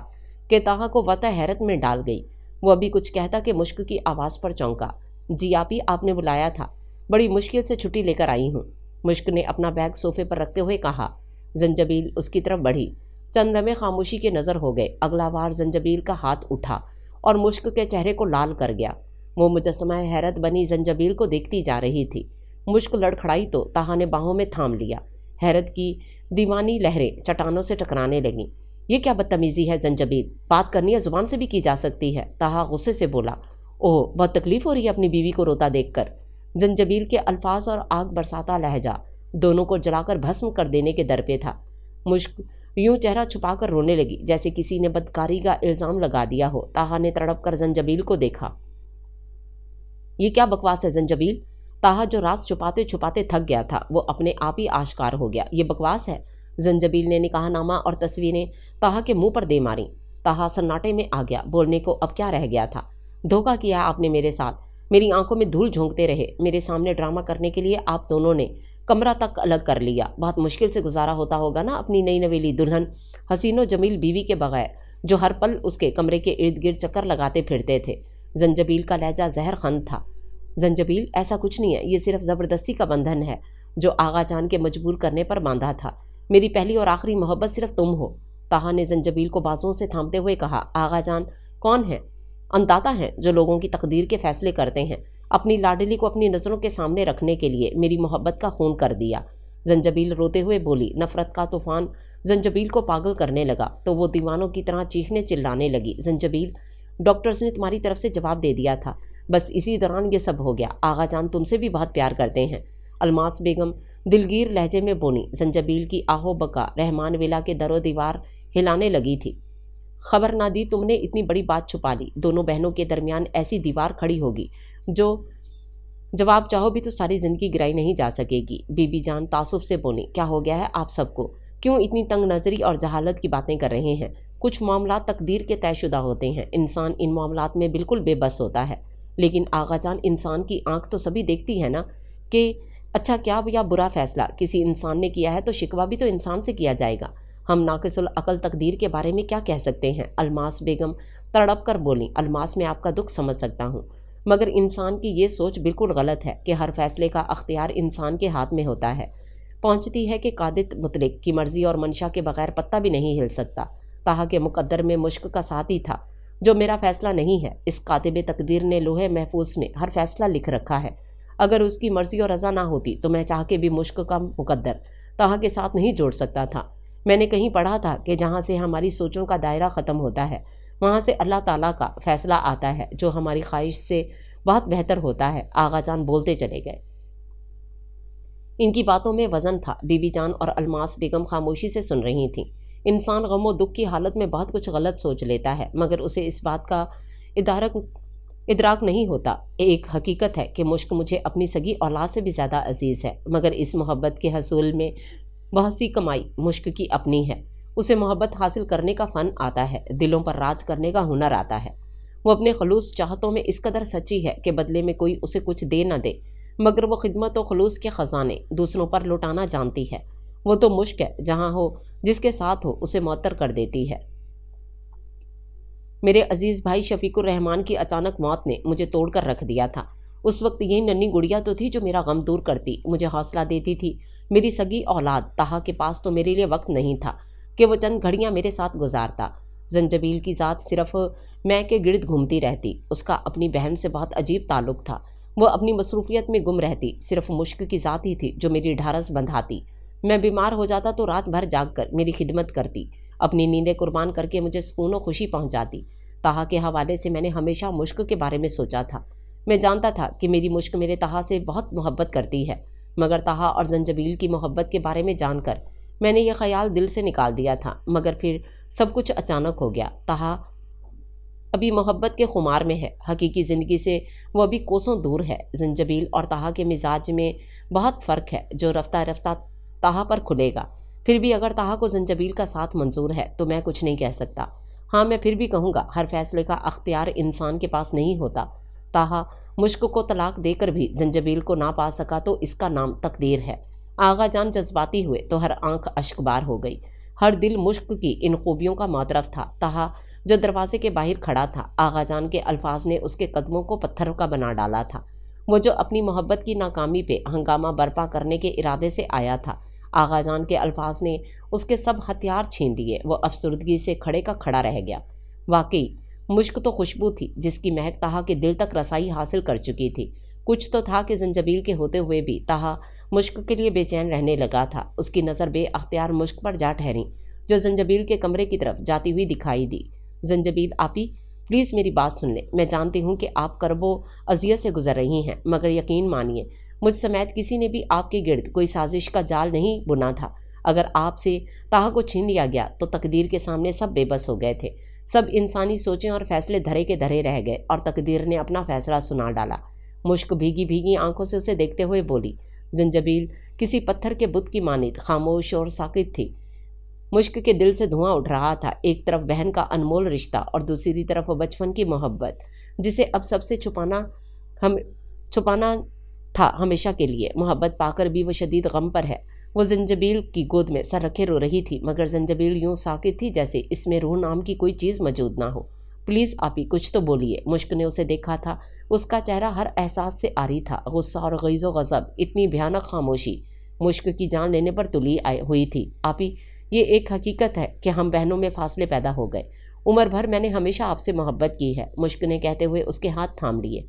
कि ताहा को वतः हैरत में डाल गई। वो अभी कुछ कहता कि मुश्क की आवाज़ पर चौंका। जी आपी, आपने बुलाया था, बड़ी मुश्किल से छुट्टी लेकर आई हूँ, मुश्क ने अपना बैग सोफे पर रखते हुए कहा। जंजबील उसकी तरफ बढ़ी। चंद लम्हे खामोशी के नज़र हो गए। अगला बार जंजबील का हाथ उठा और मुश्क के चेहरे को लाल कर गया। वो मुजस्समा हैरत बनी जंजबील को देखती जा रही थी। मुश्क लड़खड़ाई तो ताहा ने बाहों में थाम लिया। हैरत की दीवानी लहरें चट्टानों से टकराने लगीं। ये क्या बदतमीज़ी है जंजबील, बात करनी है ज़ुबान से भी की जा सकती है। ताहा गुस्से से बोला। ओह, बहुत तकलीफ़ हो रही है अपनी बीवी को रोता देखकर। जंजबील के अल्फाज और आग बरसाता लहजा दोनों को जलाकर भस्म कर देने के दर पे था। मुश्क यूं चेहरा छुपाकर रोने लगी जैसे किसी ने बदकारी का इल्ज़ाम लगा दिया हो। ताहा ने तड़प कर जंजबील को देखा। ये क्या बकवास है जंजबील? ताहा जो राज छुपाते छुपाते थक गया था वो अपने आप ही आश्कार हो गया। ये बकवास है। जंजबील ने निकाहनामा और तस्वीरें ताहा के मुंह पर दे मारी। ताहा सन्नाटे में आ गया। बोलने को अब क्या रह गया था। धोखा किया आपने मेरे साथ, मेरी आंखों में धूल झोंकते रहे। मेरे सामने ड्रामा करने के लिए आप दोनों ने कमरा तक अलग कर लिया। बहुत मुश्किल से गुजारा होता होगा ना अपनी नई नवेली दुल्हन हसीनो जमील बीवी के बगैर, जो हर पल उसके कमरे के इर्द गिर्द चक्कर लगाते फिरते थे। जंजबील का लहजा जहर खंद था। जंजबील, ऐसा कुछ नहीं है, ये सिर्फ ज़बरदस्ती का बंधन है जो आगा जान के मजबूर करने पर बांधा था। मेरी पहली और आखिरी मोहब्बत सिर्फ तुम हो। ताहा ने जंजबील को बाजुओं से थामते हुए कहा। आगा जान कौन है? अंदाता हैं जो लोगों की तकदीर के फैसले करते हैं। अपनी लाडली को अपनी नज़रों के सामने रखने के लिए मेरी मोहब्बत का खून कर दिया। जंजबील रोते हुए बोली। नफ़रत का तूफान जंजबील को पागल करने लगा तो वो दीवानों की तरह चीखने चिल्लाने लगी। जंजबील, डॉक्टर्स ने तुम्हारी तरफ से जवाब दे दिया था, बस इसी दौरान ये सब हो गया। आगा जान तुमसे भी बहुत प्यार करते हैं। अलमास बेगम दिलगीर लहजे में बोली। जंजबील की आहो बका रहमान विला के दरो दीवार हिलाने लगी थी। खबर ना दी तुमने, इतनी बड़ी बात छुपा ली। दोनों बहनों के दरमियान ऐसी दीवार खड़ी होगी जो जवाब चाहो भी तो सारी ज़िंदगी गिराई नहीं जा सकेगी। बीबी जान तासुब से बोली। क्या हो गया है आप सबको? क्यों इतनी तंग नज़री और जहालत की बातें कर रहे हैं? कुछ मामला तकदीर के तयशुदा होते हैं। इंसान इन मामलात में बिल्कुल बेबस होता है। لیکن آغا جان، انسان کی آنکھ تو سبھی دیکھتی ہے نا کہ اچھا کیا یا برا فیصلہ کسی انسان نے کیا ہے تو شکوہ بھی تو انسان سے کیا جائے گا. ہم ناقص العقل تقدیر کے بارے میں کیا کہہ سکتے ہیں؟ الماس بیگم تڑپ کر بولیں. الماس، میں آپ کا دکھ سمجھ سکتا ہوں، مگر انسان کی یہ سوچ بالکل غلط ہے کہ ہر فیصلے کا اختیار انسان کے ہاتھ میں ہوتا ہے. پہنچتی ہے کہ قادت مطلق کی مرضی اور منشا کے بغیر پتہ بھی نہیں ہل سکتا. تاہا کہ مقدر میں مشک کا ساتھی تھا جو میرا فیصلہ نہیں ہے. اس کاتب تقدیر نے لوہے محفوظ میں ہر فیصلہ لکھ رکھا ہے. اگر اس کی مرضی اور رضا نہ ہوتی تو میں چاہ کے بھی مشک کا مقدر تاہا کے ساتھ نہیں جوڑ سکتا تھا. میں نے کہیں پڑھا تھا کہ جہاں سے ہماری سوچوں کا دائرہ ختم ہوتا ہے وہاں سے اللہ تعالیٰ کا فیصلہ آتا ہے جو ہماری خواہش سے بہت بہتر ہوتا ہے. آغا جان بولتے چلے گئے. ان کی باتوں میں وزن تھا. بی بی جان اور الماس بیگم خاموشی سے سن رہی تھیں. انسان غم و دکھ کی حالت میں بہت کچھ غلط سوچ لیتا ہے مگر اسے اس بات کا ادراک نہیں ہوتا. ایک حقیقت ہے کہ مشک مجھے اپنی سگی اولاد سے بھی زیادہ عزیز ہے، مگر اس محبت کے حصول میں بہت سی کمائی مشک کی اپنی ہے. اسے محبت حاصل کرنے کا فن آتا ہے، دلوں پر راج کرنے کا ہنر آتا ہے. وہ اپنے خلوص چاہتوں میں اس قدر سچی ہے کہ بدلے میں کوئی اسے کچھ دے نہ دے مگر وہ خدمت و خلوص کے خزانے دوسروں پر لوٹانا جانتی ہے. وہ تو مشک ہے، جہاں ہو جس کے ساتھ ہو اسے معطر کر دیتی ہے. میرے عزیز بھائی شفیق الرحمان کی اچانک موت نے مجھے توڑ کر رکھ دیا تھا. اس وقت یہی ننھی گڑیا تو تھی جو میرا غم دور کرتی، مجھے حوصلہ دیتی تھی. میری سگی اولاد تاہا کے پاس تو میرے لیے وقت نہیں تھا کہ وہ چند گھڑیاں میرے ساتھ گزارتا. زنجبیل کی ذات صرف میں کے گرد گھومتی رہتی. اس کا اپنی بہن سے بہت عجیب تعلق تھا. وہ اپنی مصروفیت میں گم رہتی. صرف مشک کی ذات ہی تھی جو میری ڈھارس بندھاتی. میں بیمار ہو جاتا تو رات بھر جاگ کر میری خدمت کرتی، اپنی نیندیں قربان کر کے مجھے سکون و خوشی پہنچاتی. تاہا کے حوالے سے میں نے ہمیشہ مشک کے بارے میں سوچا تھا. میں جانتا تھا کہ میری مشک میرے تاہا سے بہت محبت کرتی ہے، مگر تاہا اور زنجبیل کی محبت کے بارے میں جان کر میں نے یہ خیال دل سے نکال دیا تھا. مگر پھر سب کچھ اچانک ہو گیا. تاہا ابھی محبت کے خمار میں ہے، حقیقی زندگی سے وہ ابھی کوسوں دور ہے. زنجبیل اور تاہا کے مزاج میں بہت فرق ہے جو رفتہ رفتہ تاہا پر کھلے گا. پھر بھی اگر تاہا کو زنجبیل کا ساتھ منظور ہے تو میں کچھ نہیں کہہ سکتا. ہاں، میں پھر بھی کہوں گا ہر فیصلے کا اختیار انسان کے پاس نہیں ہوتا. تاہا مشک کو طلاق دے کر بھی زنجبیل کو نہ پا سکا تو اس کا نام تقدیر ہے. آغا جان جذباتی ہوئے تو ہر آنکھ اشک بار ہو گئی. ہر دل مشک کی ان خوبیوں کا معترف تھا. تاہا جو دروازے کے باہر کھڑا تھا، آغا جان کے الفاظ نے اس کے قدموں کو پتھر کا بنا ڈالا تھا. وہ جو اپنی محبت کی ناکامی پہ ہنگامہ برپا کرنے کے ارادے سے آیا تھا، آغا جان کے الفاظ نے اس کے سب ہتھیار چھین لیے. وہ افسردگی سے کھڑے کا کھڑا رہ گیا. واقعی مشک تو خوشبو تھی جس کی مہک تاہا کے دل تک رسائی حاصل کر چکی تھی. کچھ تو تھا کہ زنجبیل کے ہوتے ہوئے بھی تاہا مشک کے لیے بے چین رہنے لگا تھا. اس کی نظر بے اختیار مشک پر جا ٹھہری جو زنجبیل کے کمرے کی طرف جاتی ہوئی دکھائی دی. زنجبیل آپی، پلیز میری بات سن لیں. میں جانتی ہوں کہ آپ کرب و اذیت سے گزر رہی ہیں، مگر یقین مانیے مجھ سمیت کسی نے بھی آپ کے گرد کوئی سازش کا جال نہیں بنا تھا. اگر آپ سے تاہا کو چھین لیا گیا تو تقدیر کے سامنے سب بے بس ہو گئے تھے. سب انسانی سوچیں اور فیصلے دھرے کے دھرے رہ گئے اور تقدیر نے اپنا فیصلہ سنا ڈالا. مشک بھیگی بھیگی آنکھوں سے اسے دیکھتے ہوئے بولی. زنجبیل کسی پتھر کے بت کی مانند خاموش اور ساکت تھی. مشک کے دل سے دھواں اٹھ رہا تھا. ایک طرف بہن کا انمول رشتہ اور دوسری طرف بچپن کی محبت جسے اب سب سے چھپانا تھا ہمیشہ کے لیے. محبت پا کر بھی وہ شدید غم پر ہے. وہ زنجبیل کی گود میں سر رکھے رو رہی تھی مگر زنجبیل یوں ساکت تھی جیسے اس میں روح نام کی کوئی چیز موجود نہ ہو. پلیز آپی کچھ تو بولیے. مشک نے اسے دیکھا تھا. اس کا چہرہ ہر احساس سے عاری تھا. غصہ اور غیظ و غضب، اتنی بھیانک خاموشی مشک کی جان لینے پر تلی ہوئی تھی. آپی، یہ ایک حقیقت ہے کہ ہم بہنوں میں فاصلے پیدا ہو گئے. عمر بھر میں نے ہمیشہ آپ سے محبت کی ہے. مشک نے کہتے ہوئے اس کے ہاتھ تھام لیے.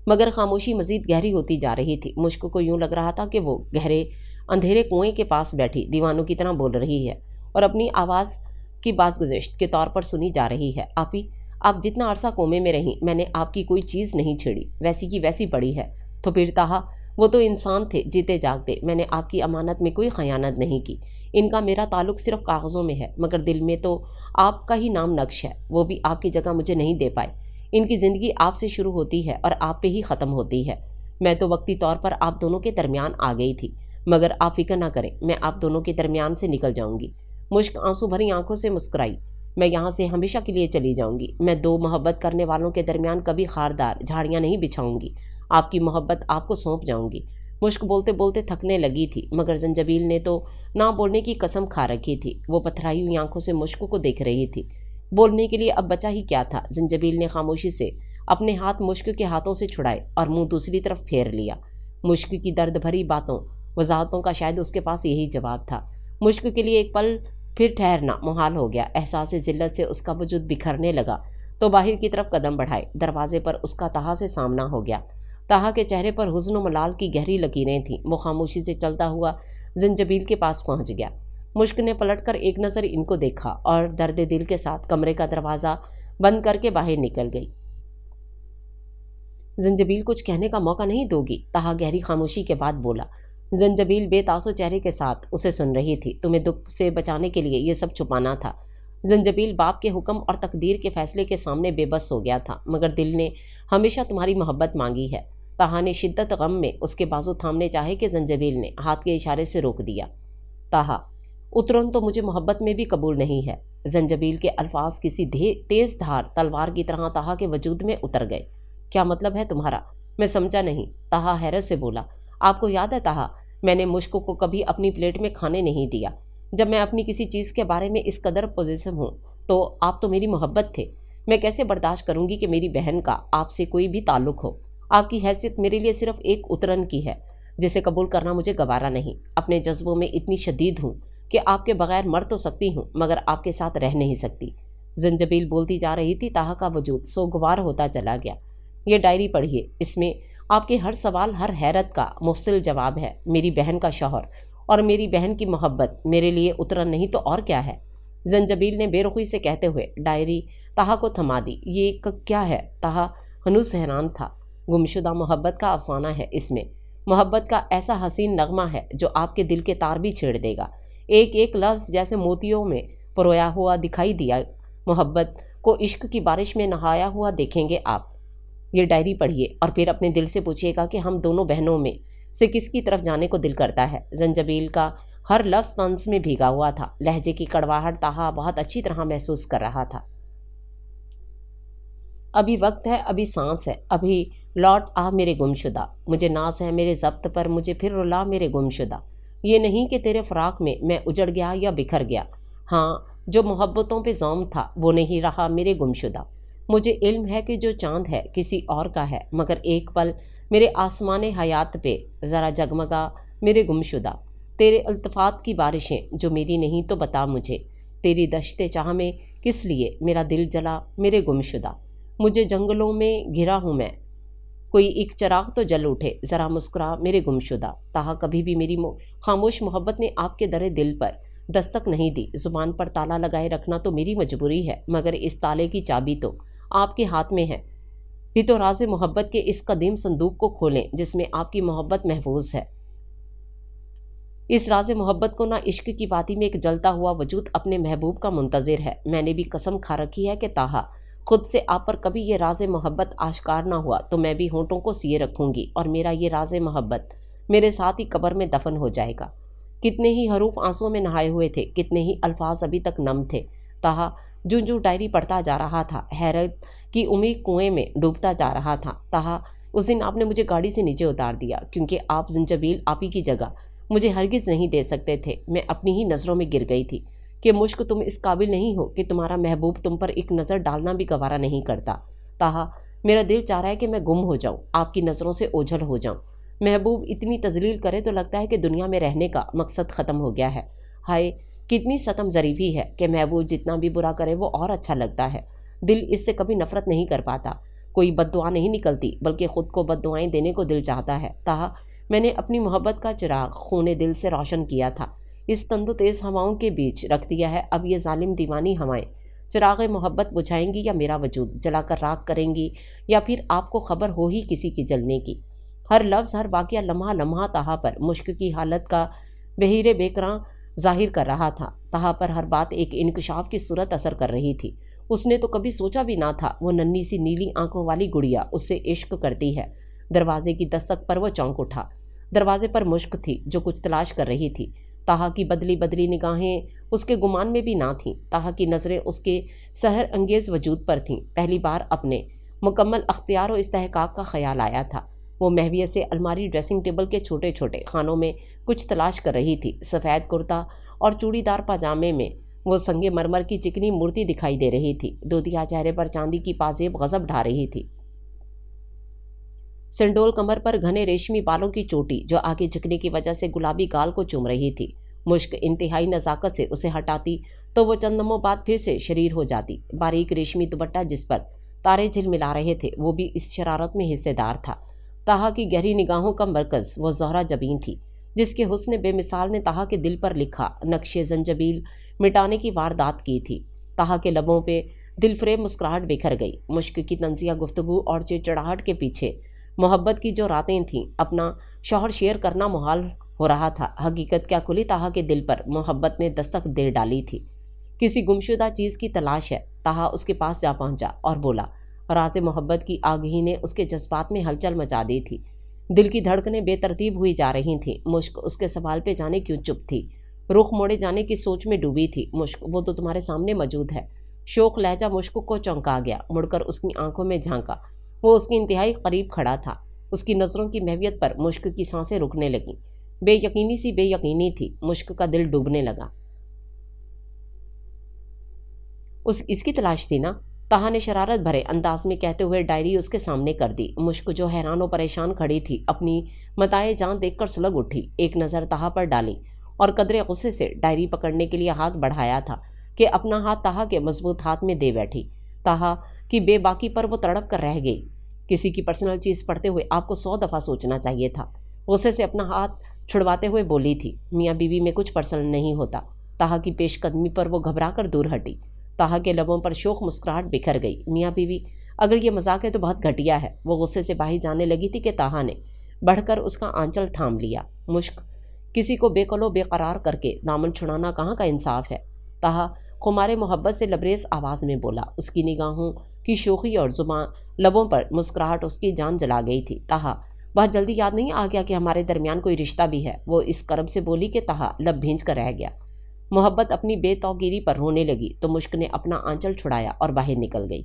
مگر خاموشی مزید گہری ہوتی جا رہی تھی. مشک کو یوں لگ رہا تھا کہ وہ گہرے اندھیرے کنویں کے پاس بیٹھی دیوانوں کی طرح بول رہی ہے اور اپنی آواز کی بازگشت کے طور پر سنی جا رہی ہے. آپی، آپ جتنا عرصہ کومے میں رہیں میں نے آپ کی کوئی چیز نہیں چھیڑی، ویسی کی ویسی پڑی ہے. تو پھر تاہا وہ تو انسان تھے جیتے جاگتے. میں نے آپ کی امانت میں کوئی خیانت نہیں کی. ان کا میرا تعلق صرف کاغذوں میں ہے مگر دل میں تو آپ کا ہی نام نقش ہے. وہ بھی آپ کی جگہ مجھے نہیں دے پائے. ان کی زندگی آپ سے شروع ہوتی ہے اور آپ پہ ہی ختم ہوتی ہے. میں تو وقتی طور پر آپ دونوں کے درمیان آ گئی تھی، مگر آپ فکر نہ کریں، میں آپ دونوں کے درمیان سے نکل جاؤں گی. مشک آنسو بھری آنکھوں سے مسکرائی. मैं यहाँ से हमेशा के लिए चली जाऊंगी। मैं दो मोहब्बत करने वालों के दरमियान कभी खारदार झाड़ियाँ नहीं बिछाऊंगी। आपकी मोहब्बत आपको सौंप जाऊंगी। मुश्क बोलते बोलते थकने लगी थी, मगर जंजबील ने तो ना बोलने की कसम खा रखी थी। वो पथराई हुई आंखों से मुश्क को देख रही थी। बोलने के लिए अब बचा ही क्या था। जंजबील ने खामोशी से अपने हाथ मुश्क के हाथों से छुड़ाए और मुंह दूसरी तरफ फेर लिया। मुश्क की दर्द भरी बातों वजाहतों का शायद उसके पास यही जवाब था। मुश्क के लिए एक पल फिर ठहरना मुहाल हो गया। एहसास जिल्लत से उसका वजूद बिखरने लगा तो बाहर की तरफ कदम बढ़ाए। दरवाजे पर उसका ताहा से सामना हो गया। ताहा के चेहरे पर हुस्न व मलाल की गहरी लकीरें थीं। वो खामोशी से चलता हुआ जंजबील के पास पहुंच गया। मुश्क ने पलटकर एक नज़र इनको देखा और दर्द दिल के साथ कमरे का दरवाज़ा बंद करके बाहर निकल गई। जंजबील, कुछ कहने का मौका नहीं दोगी? ताहा गहरी खामोशी के बाद बोला। जंजबील बेतासो चेहरे के साथ उसे सुन रही थी। तुम्हें दुख से बचाने के लिए ये सब छुपाना था। जंजबील बाप के हुक्म और तकदीर के फैसले के सामने बेबस हो गया था, मगर दिल ने हमेशा तुम्हारी मोहब्बत मांगी है। ताहा ने शिद्दत गम में उसके बाजू थामने चाहे कि जंजबील ने हाथ के इशारे से रोक दिया। ताहा, उतरन तो मुझे मोहब्बत में भी कबूल नहीं है। जंजबील के अल्फाज किसी तेज धार तलवार की तरह ताहा के वजूद में उतर गए। क्या मतलब है तुम्हारा? मैं समझा नहीं। ताहा हैरत से बोला। आपको याद है ताहा, मैंने मुश्क को कभी अपनी प्लेट में खाने नहीं दिया। जब मैं अपनी किसी चीज़ के बारे में इस कदर पॉजिटिव हूँ तो आप तो मेरी मोहब्बत थे। मैं कैसे बर्दाश्त करूँगी कि मेरी बहन का आपसे कोई भी ताल्लुक़ हो। आपकी हैसियत मेरे लिए सिर्फ एक उतरन की है, जिसे कबूल करना मुझे गवारा नहीं। अपने जज्बों में इतनी शदीद हूँ कि आपके बगैर मर तो सकती हूँ, मगर आपके साथ रह नहीं सकती। जंजबील बोलती जा रही थी। ताहा का वजूद सोगवार होता चला गया। ये डायरी पढ़िए, इसमें आपके हर सवाल हर हैरत का मुफसिल जवाब है। मेरी बहन का शौहर और मेरी बहन की मोहब्बत मेरे लिए उतरन नहीं तो और क्या है? जंजबील ने बेरुखी से कहते हुए डायरी ताहा को थमा दी। ये क्या है? ताहा हनूस हैरान था। गुमशुदा मोहब्बत का अफसाना है इसमें। मोहब्बत का ऐसा हसीन नगमा है जो आपके दिल के तार भी छेड़ देगा। एक एक लफ्ज़ जैसे मोतियों में परोया हुआ दिखाई दिया। मोहब्बत को इश्क की बारिश में नहाया हुआ देखेंगे आप। ये डायरी पढ़िए और फिर अपने दिल से पूछिएगा कि हम दोनों बहनों में से किसकी तरफ जाने को दिल करता है। जंजबील का हर लफ्ज़ तंज में भीगा हुआ था। लहजे की कड़वाहट ताहा बहुत अच्छी तरह महसूस कर रहा था। अभी वक्त है, अभी सांस है, अभी लौट आ मेरे गुमशुदा। मुझे नाज है मेरे ज़ब्त पर, मुझे फिर रुला मेरे गुमशुदा। ये नहीं कि तेरे फ़राक में मैं उजड़ गया या बिखर गया। हाँ, जो मोहब्बतों पे ज़ौम था वो नहीं रहा मेरे गुमशुदा। मुझे इल्म है कि जो चाँद है किसी और का है, मगर एक पल मेरे आसमाने हयात पे ज़रा जगमगा मेरे गुमशुदा। तेरे अल्तफ़ात की बारिशें जो मेरी नहीं तो बता मुझे। तेरी दश्ते चाह में किस लिए मेरा दिल जला मेरे गुमशुदा। मुझे जंगलों में घिरा हूँ मैं, कोई एक चिराग तो जल उठे, ज़रा मुस्कुरा मेरे गुमशुदा। ताहा, कभी भी मेरी खामोश मोहब्बत ने आपके दरे दिल पर दस्तक नहीं दी। ज़ुबान पर ताला लगाए रखना तो मेरी मजबूरी है, मगर इस ताले की चाबी तो आपके हाथ में है। भी तो राज़े मोहब्बत के इस कदीम संदूक को खोलें जिसमें आपकी मोहब्बत महफूज है। इस राज़े मोहब्बत को ना इश्क की बाती में एक जलता हुआ वजूद अपने महबूब का मुंतज़िर है। मैंने भी कसम खा रखी है कि ताहा, खुद से आप पर कभी ये राज़े मोहब्बत आश्कार ना हुआ तो मैं भी होंठों को सिए रखूँगी और मेरा ये राज़े मोहब्बत मेरे साथ ही कब्र में दफन हो जाएगा। कितने ही हरूफ आंसुओं में नहाए हुए थे, कितने ही अल्फाज अभी तक नम थे। ताहा जूं जूं डायरी पढ़ता जा रहा था, हैरत की उम्मीद कुएं में डूबता जा रहा था। ताहा, उस दिन आपने मुझे गाड़ी से नीचे उतार दिया क्योंकि आप जंजबील आपी की जगह मुझे हरगिज़ नहीं दे सकते थे। मैं अपनी ही नज़रों में गिर गई थी कि मुश्क तुम इस काबिल नहीं हो कि तुम्हारा महबूब तुम पर एक नज़र डालना भी गवारा नहीं करता। ताहा, मेरा दिल चाह रहा है कि मैं गुम हो जाऊँ, आपकी नज़रों से ओझल हो जाऊँ। महबूब इतनी तजलील करे तो लगता है कि दुनिया में रहने का मकसद ख़त्म हो गया है। हाय, कितनी सतम ज़रीफ़ी है कि महबूब जितना भी बुरा करे वो और अच्छा लगता है। दिल इससे कभी नफ़रत नहीं कर पाता। कोई बद्दुआ नहीं निकलती, बल्कि ख़ुद को बद्दुआएं देने को दिल चाहता है। ताहा, मैंने अपनी मोहब्बत का चिराग खूने दिल से रोशन किया था, इस तंदु तेज़ हवाओं के बीच रख दिया है। अब ये जालिम दीवानी हवाएं चिराग मोहब्बत बुझाएंगी या मेरा वजूद जलाकर राख करेंगी, या फिर आपको खबर हो ही किसी की जलने की। हर लफ्ज़ हर वाक़या लम्हा लम्हा ताहा पर मुश्क की हालत का बहीरे बेकरां जाहिर कर रहा था। ताहा पर हर बात एक इंकशाफ की सूरत असर कर रही थी। उसने तो कभी सोचा भी ना था वो नन्ही सी नीली आंखों वाली गुड़िया उससे इश्क करती है। दरवाजे की दस्तक पर वो चौंक उठा। दरवाजे पर मुश्क थी जो कुछ तलाश कर रही थी। طہا کی بدلی بدلی نگاہیں اس کے گمان میں بھی نہ تھیں۔ طہا کی نظریں اس کے سحر انگیز وجود پر تھیں۔ پہلی بار اپنے مکمل اختیار و استحقاق کا خیال آیا تھا۔ وہ محویہ سے الماری ڈریسنگ ٹیبل کے چھوٹے چھوٹے خانوں میں کچھ تلاش کر رہی تھی۔ سفید کرتا اور چوڑی دار پاجامے میں وہ سنگ مرمر کی چکنی مورتی دکھائی دے رہی تھی۔ دودھیا چہرے پر چاندی کی پازیب غضب ڈھا رہی تھی۔ سنڈول کمر پر گھنے ریشمی بالوں کی چوٹی جو آگے جھکنے کی وجہ سے گلابی گال کو چوم رہی تھی۔ مشک انتہائی نزاکت سے اسے ہٹاتی تو وہ چند لمحوں بعد پھر سے شریر ہو جاتی۔ باریک ریشمی دوپٹہ جس پر تارے جھلملا رہے تھے وہ بھی اس شرارت میں حصے دار تھا۔ طہا کی گہری نگاہوں کا مرکز وہ زہرہ جبین تھی جس کے حسن بے مثال نے طہا کے دل پر لکھا نقش زنجبیل مٹانے کی واردات کی تھی۔ طہا کے لبوں پہ دل فریب مسکراہٹ بکھر گئی۔ مشک کی طنزیہ گفتگو اور چڑچڑاہٹ کے پیچھے محبت کی جو راتیں تھیں اپنا شوہر شیئر کرنا محال ہو رہا تھا۔ حقیقت کیا کھلی طہا کے دل پر محبت نے دستک دے ڈالی تھی۔ کسی گمشدہ چیز کی تلاش ہے۔ طہا اس کے پاس جا پہنچا اور بولا۔ راز محبت کی آگہی نے اس کے جذبات میں ہلچل مچا دی تھی۔ دل کی دھڑکنیں بے ترتیب ہوئی جا رہی تھیں۔ مشک اس کے سوال پہ جانے کیوں چپ تھی، رخ موڑے جانے کی سوچ میں ڈوبی تھی۔ مشک وہ تو تمہارے سامنے موجود ہے۔ شوق لہجہ مشک کو چونکا گیا۔ مڑ کر اس کی آنکھوں میں جھانکا۔ وہ اس کی انتہائی قریب کھڑا تھا۔ اس کی نظروں کی محویت پر مشک کی سانسیں رکنے لگیں۔ بے یقینی سی بے یقینی تھی۔ مشک کا دل ڈوبنے لگا۔ اس کی تلاش تھی نا؟ طہا نے شرارت بھرے انداز میں کہتے ہوئے ڈائری اس کے سامنے کر دی۔ مشک جو حیران و پریشان کھڑی تھی اپنی متاع جان دیکھ کر سلگ اٹھی، ایک نظر طہا پر ڈالی اور قدرے غصے سے ڈائری پکڑنے کے لیے ہاتھ بڑھایا تھا کہ اپنا ہاتھ طہا کے مضبوط ہاتھ میں دے بیٹھی۔ طہا کی بے باکی پر وہ تڑپ کر رہ گئی۔ کسی کی پرسنل چیز پڑھتے ہوئے آپ کو 100 دفعہ سوچنا چاہیے تھا۔ غصے سے اپنا ہاتھ چھڑواتے ہوئے بولی تھی۔ میاں بیوی میں کچھ پرسنل نہیں ہوتا۔ طہا کی پیش قدمی پر وہ گھبرا کر دور ہٹی۔ طہا کے لبوں پر شوق مسکراہٹ بکھر گئی۔ میاں بیوی اگر یہ مذاق ہے تو بہت گھٹیا ہے۔ وہ غصے سے باہی جانے لگی تھی کہ طہا نے بڑھ کر اس کا آنچل تھام لیا۔ مشک کسی کو بے قلو بے قرار کر کے دامن چھڑانا کہاں کا انصاف ہے؟ طہا خمار محبت سے لبریز آواز میں بولا۔ اس کی نگاہوں کی شوخی اور زبان لبوں پر مسکراہٹ اس کی جان جلا گئی تھی۔ طہا بہت جلدی یاد نہیں آ گیا کہ ہمارے درمیان کوئی رشتہ بھی ہے؟ وہ اس کرب سے بولی کہ طہا لب بھینج کر رہ گیا۔ محبت اپنی بے توقیری پر رونے لگی تو مشک نے اپنا آنچل چھڑایا اور باہر نکل گئی۔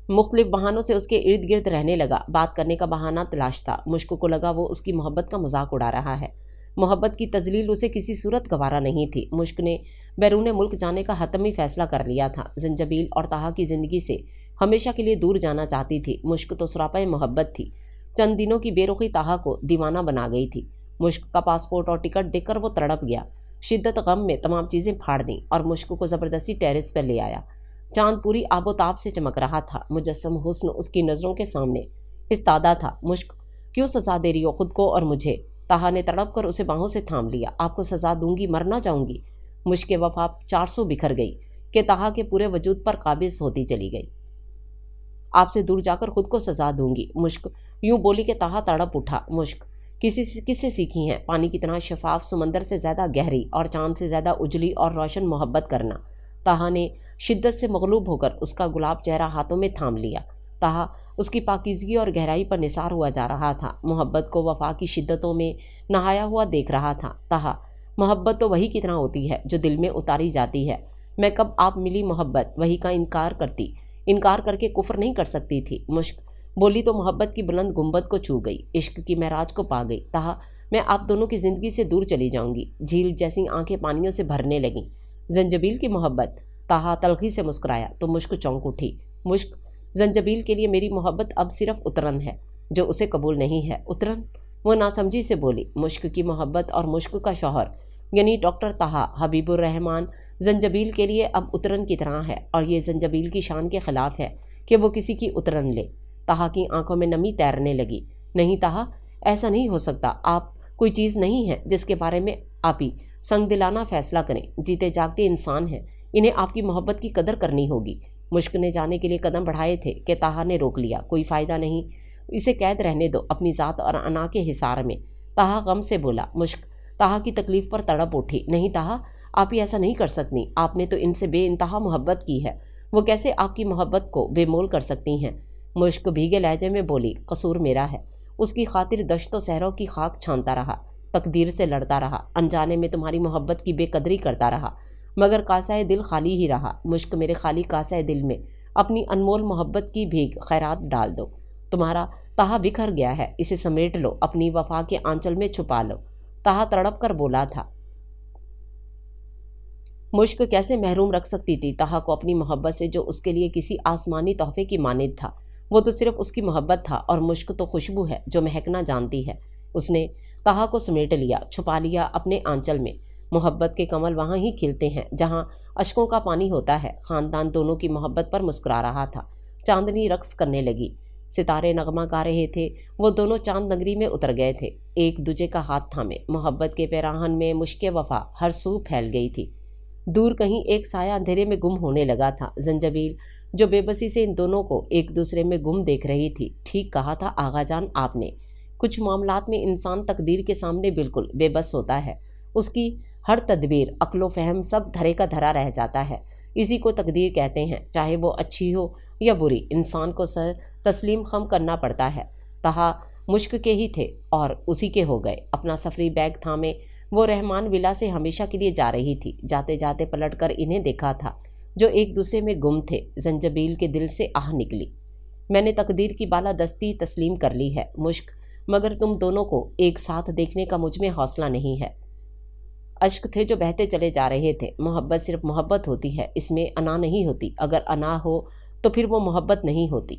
مختلف بہانوں سے اس کے ارد گرد رہنے لگا۔ بات کرنے کا بہانہ تلاش تھا۔ مشک کو لگا وہ اس کی محبت کا مذاق اڑا رہا ہے۔ محبت کی تذلیل اسے کسی صورت گوارا نہیں تھی۔ مشک نے بیرون ملک جانے کا حتمی فیصلہ کر لیا تھا۔ زنجبیل اور طہا کی زندگی سے ہمیشہ کے لیے دور جانا چاہتی تھی۔ مشک تو سراپا محبت تھی۔ چند دنوں کی بے رخی طہا کو دیوانہ بنا گئی تھی۔ مشک کا پاسپورٹ اور ٹکٹ دیکھ کر وہ تڑپ گیا۔ شدت غم میں تمام چیزیں پھاڑ دیں اور مشک کو زبردستی ٹیرس پر لے آیا۔ چاند پوری آب و تاب سے چمک رہا تھا۔ مجسم حسن اس کی نظروں کے سامنے استادہ تھا۔ مشک کیوں سزا دے رہی ہو خود کو اور مجھے؟ طہا نے تڑپ کر اسے باہوں سے تھام لیا۔ آپ کو سزا دوں گی، مرنا چاہوں گی۔ مشک وفا 400 بکھر گئی کہ طہا کے پورے وجود پر قابض ہوتی چلی گئی۔ آپ سے دور جا کر خود کو سزا دوں گی۔ مشک یوں بولی کہ طہا تڑپ اٹھا۔ مشک کس سے سیکھی ہیں پانی کی طرح شفاف، سمندر سے زیادہ گہری اور چاند سے زیادہ اجلی اور روشن محبت کرنا؟ طہا نے شدت سے مغلوب ہو کر اس کا گلاب چہرہ ہاتھوں میں تھام لیا۔ طہا اس کی پاکیزگی اور گہرائی پر نثار ہوا جا رہا تھا۔ محبت کو وفا کی شدتوں میں نہایا ہوا دیکھ رہا تھا۔ طہا محبت تو وہی کی طرح ہوتی ہے جو دل میں اتاری جاتی ہے۔ میں کب آپ ملی محبت وہی کا انکار کر کے کفر نہیں کر سکتی تھی۔ مشک بولی تو محبت کی بلند گنبد کو چھو گئی، عشق کی معراج کو پا گئی۔ طہا میں آپ دونوں کی زندگی سے دور چلی جاؤں گی۔ جھیل جیسی آنکھیں پانیوں سے بھرنے لگیں۔ زنجبیل کی محبت؟ طہا تلخی سے مسکرایا تو مشک چونک اٹھی۔ مشک زنجبیل کے لیے میری محبت اب صرف اترن ہے جو اسے قبول نہیں ہے۔ اترن؟ وہ ناسمجھی سے بولی۔ مشک کی محبت اور مشک کا شوہر یعنی ڈاکٹر طہا حبیب الرحمان زنجبیل کے لیے اب اترن کی طرح ہے، اور یہ زنجبیل کی شان کے خلاف ہے کہ وہ کسی کی اترن لے۔ طہا کی آنکھوں میں نمی تیرنے لگی۔ نہیں طہا، ایسا نہیں ہو سکتا۔ آپ کوئی چیز نہیں ہے جس کے بارے میں آپ ہی سنگ دلانہ فیصلہ کریں۔ جیتے جاگتے انسان ہیں، انہیں آپ کی محبت کی قدر کرنی ہوگی۔ مشک نے جانے کے لیے قدم بڑھائے تھے کہ طہا نے روک لیا۔ کوئی فائدہ نہیں، اسے قید رہنے دو اپنی ذات اور انا کے حصار میں۔ طہا غم سے بولا۔ مشک طہا کی تکلیف پر تڑپ اٹھی۔ نہیں طہا، آپ ہی ایسا نہیں کر سکتی۔ آپ نے تو ان سے بے انتہا محبت کی ہے، وہ کیسے آپ کی محبت کو بے مول کر سکتی ہیں؟ مشک بھیگے لہجے میں بولی۔ قصور میرا ہے۔ اس کی خاطر دشت و صحراؤں کی خاک چھانتا رہا، تقدیر سے لڑتا رہا، انجانے میں تمہاری محبت کی بے قدری کرتا رہا، مگر کاسہ دل خالی ہی رہا۔ مشک میرے خالی کاسہ دل میں اپنی انمول محبت کی بھیگ خیرات ڈال دو۔ تمہارا تہا بکھر گیا ہے، اسے سمیٹ لو، اپنی وفا کے آنچل میں چھپا لو۔ تہا تڑپ کر بولا تھا۔ مشک کیسے محروم رکھ سکتی تھی تہا کو اپنی محبت سے، جو اس کے لیے کسی آسمانی تحفے کی مانند تھا۔ وہ تو صرف اس کی محبت تھا، اور مشک تو خوشبو ہے جو مہکنا جانتی ہے۔ اس نے تہا کو سمیٹ لیا، چھپا لیا اپنے آنچل میں۔ محبت کے کمل وہاں ہی کھلتے ہیں جہاں اشکوں کا پانی ہوتا ہے۔ خاندان دونوں کی محبت پر مسکرا رہا تھا۔ چاندنی رقص کرنے لگی، ستارے نغمہ گا رہے تھے۔ وہ دونوں چاند نگری میں اتر گئے تھے، ایک دوجے کا ہاتھ تھامے۔ محبت کے پیراہن میں مشک وفا ہر سو پھیل گئی تھی۔ دور کہیں ایک سایہ اندھیرے میں گم ہونے لگا تھا۔ زنجبیل جو بے بسی سے ان دونوں کو ایک دوسرے میں گم دیکھ رہی تھی۔ ٹھیک کہا تھا آغا جان آپ نے، کچھ معاملات میں انسان تقدیر کے سامنے بالکل بے بس ہوتا ہے۔ اس کی ہر تدبیر، عقل و فہم سب دھرے کا دھرا رہ جاتا ہے۔ اسی کو تقدیر کہتے ہیں، چاہے وہ اچھی ہو یا بری، انسان کو سر تسلیم خم کرنا پڑتا ہے۔ تہا مشک کے ہی تھے اور اسی کے ہو گئے۔ اپنا سفری بیگ تھامے وہ رحمان ولا سے ہمیشہ کے لیے جا رہی تھی۔ جاتے جاتے پلٹ کر انہیں دیکھا تھا جو ایک دوسرے میں گم تھے۔ زنجبیل کے دل سے آہ نکلی، میں نے تقدیر کی بالادستی تسلیم کر لی ہے مشک، مگر تم دونوں کو ایک ساتھ دیکھنے کا مجھ میں حوصلہ نہیں ہے۔ اشک تھے جو بہتے چلے جا رہے تھے۔ محبت صرف محبت ہوتی ہے، اس میں انا نہیں ہوتی۔ اگر انا ہو تو پھر وہ محبت نہیں ہوتی۔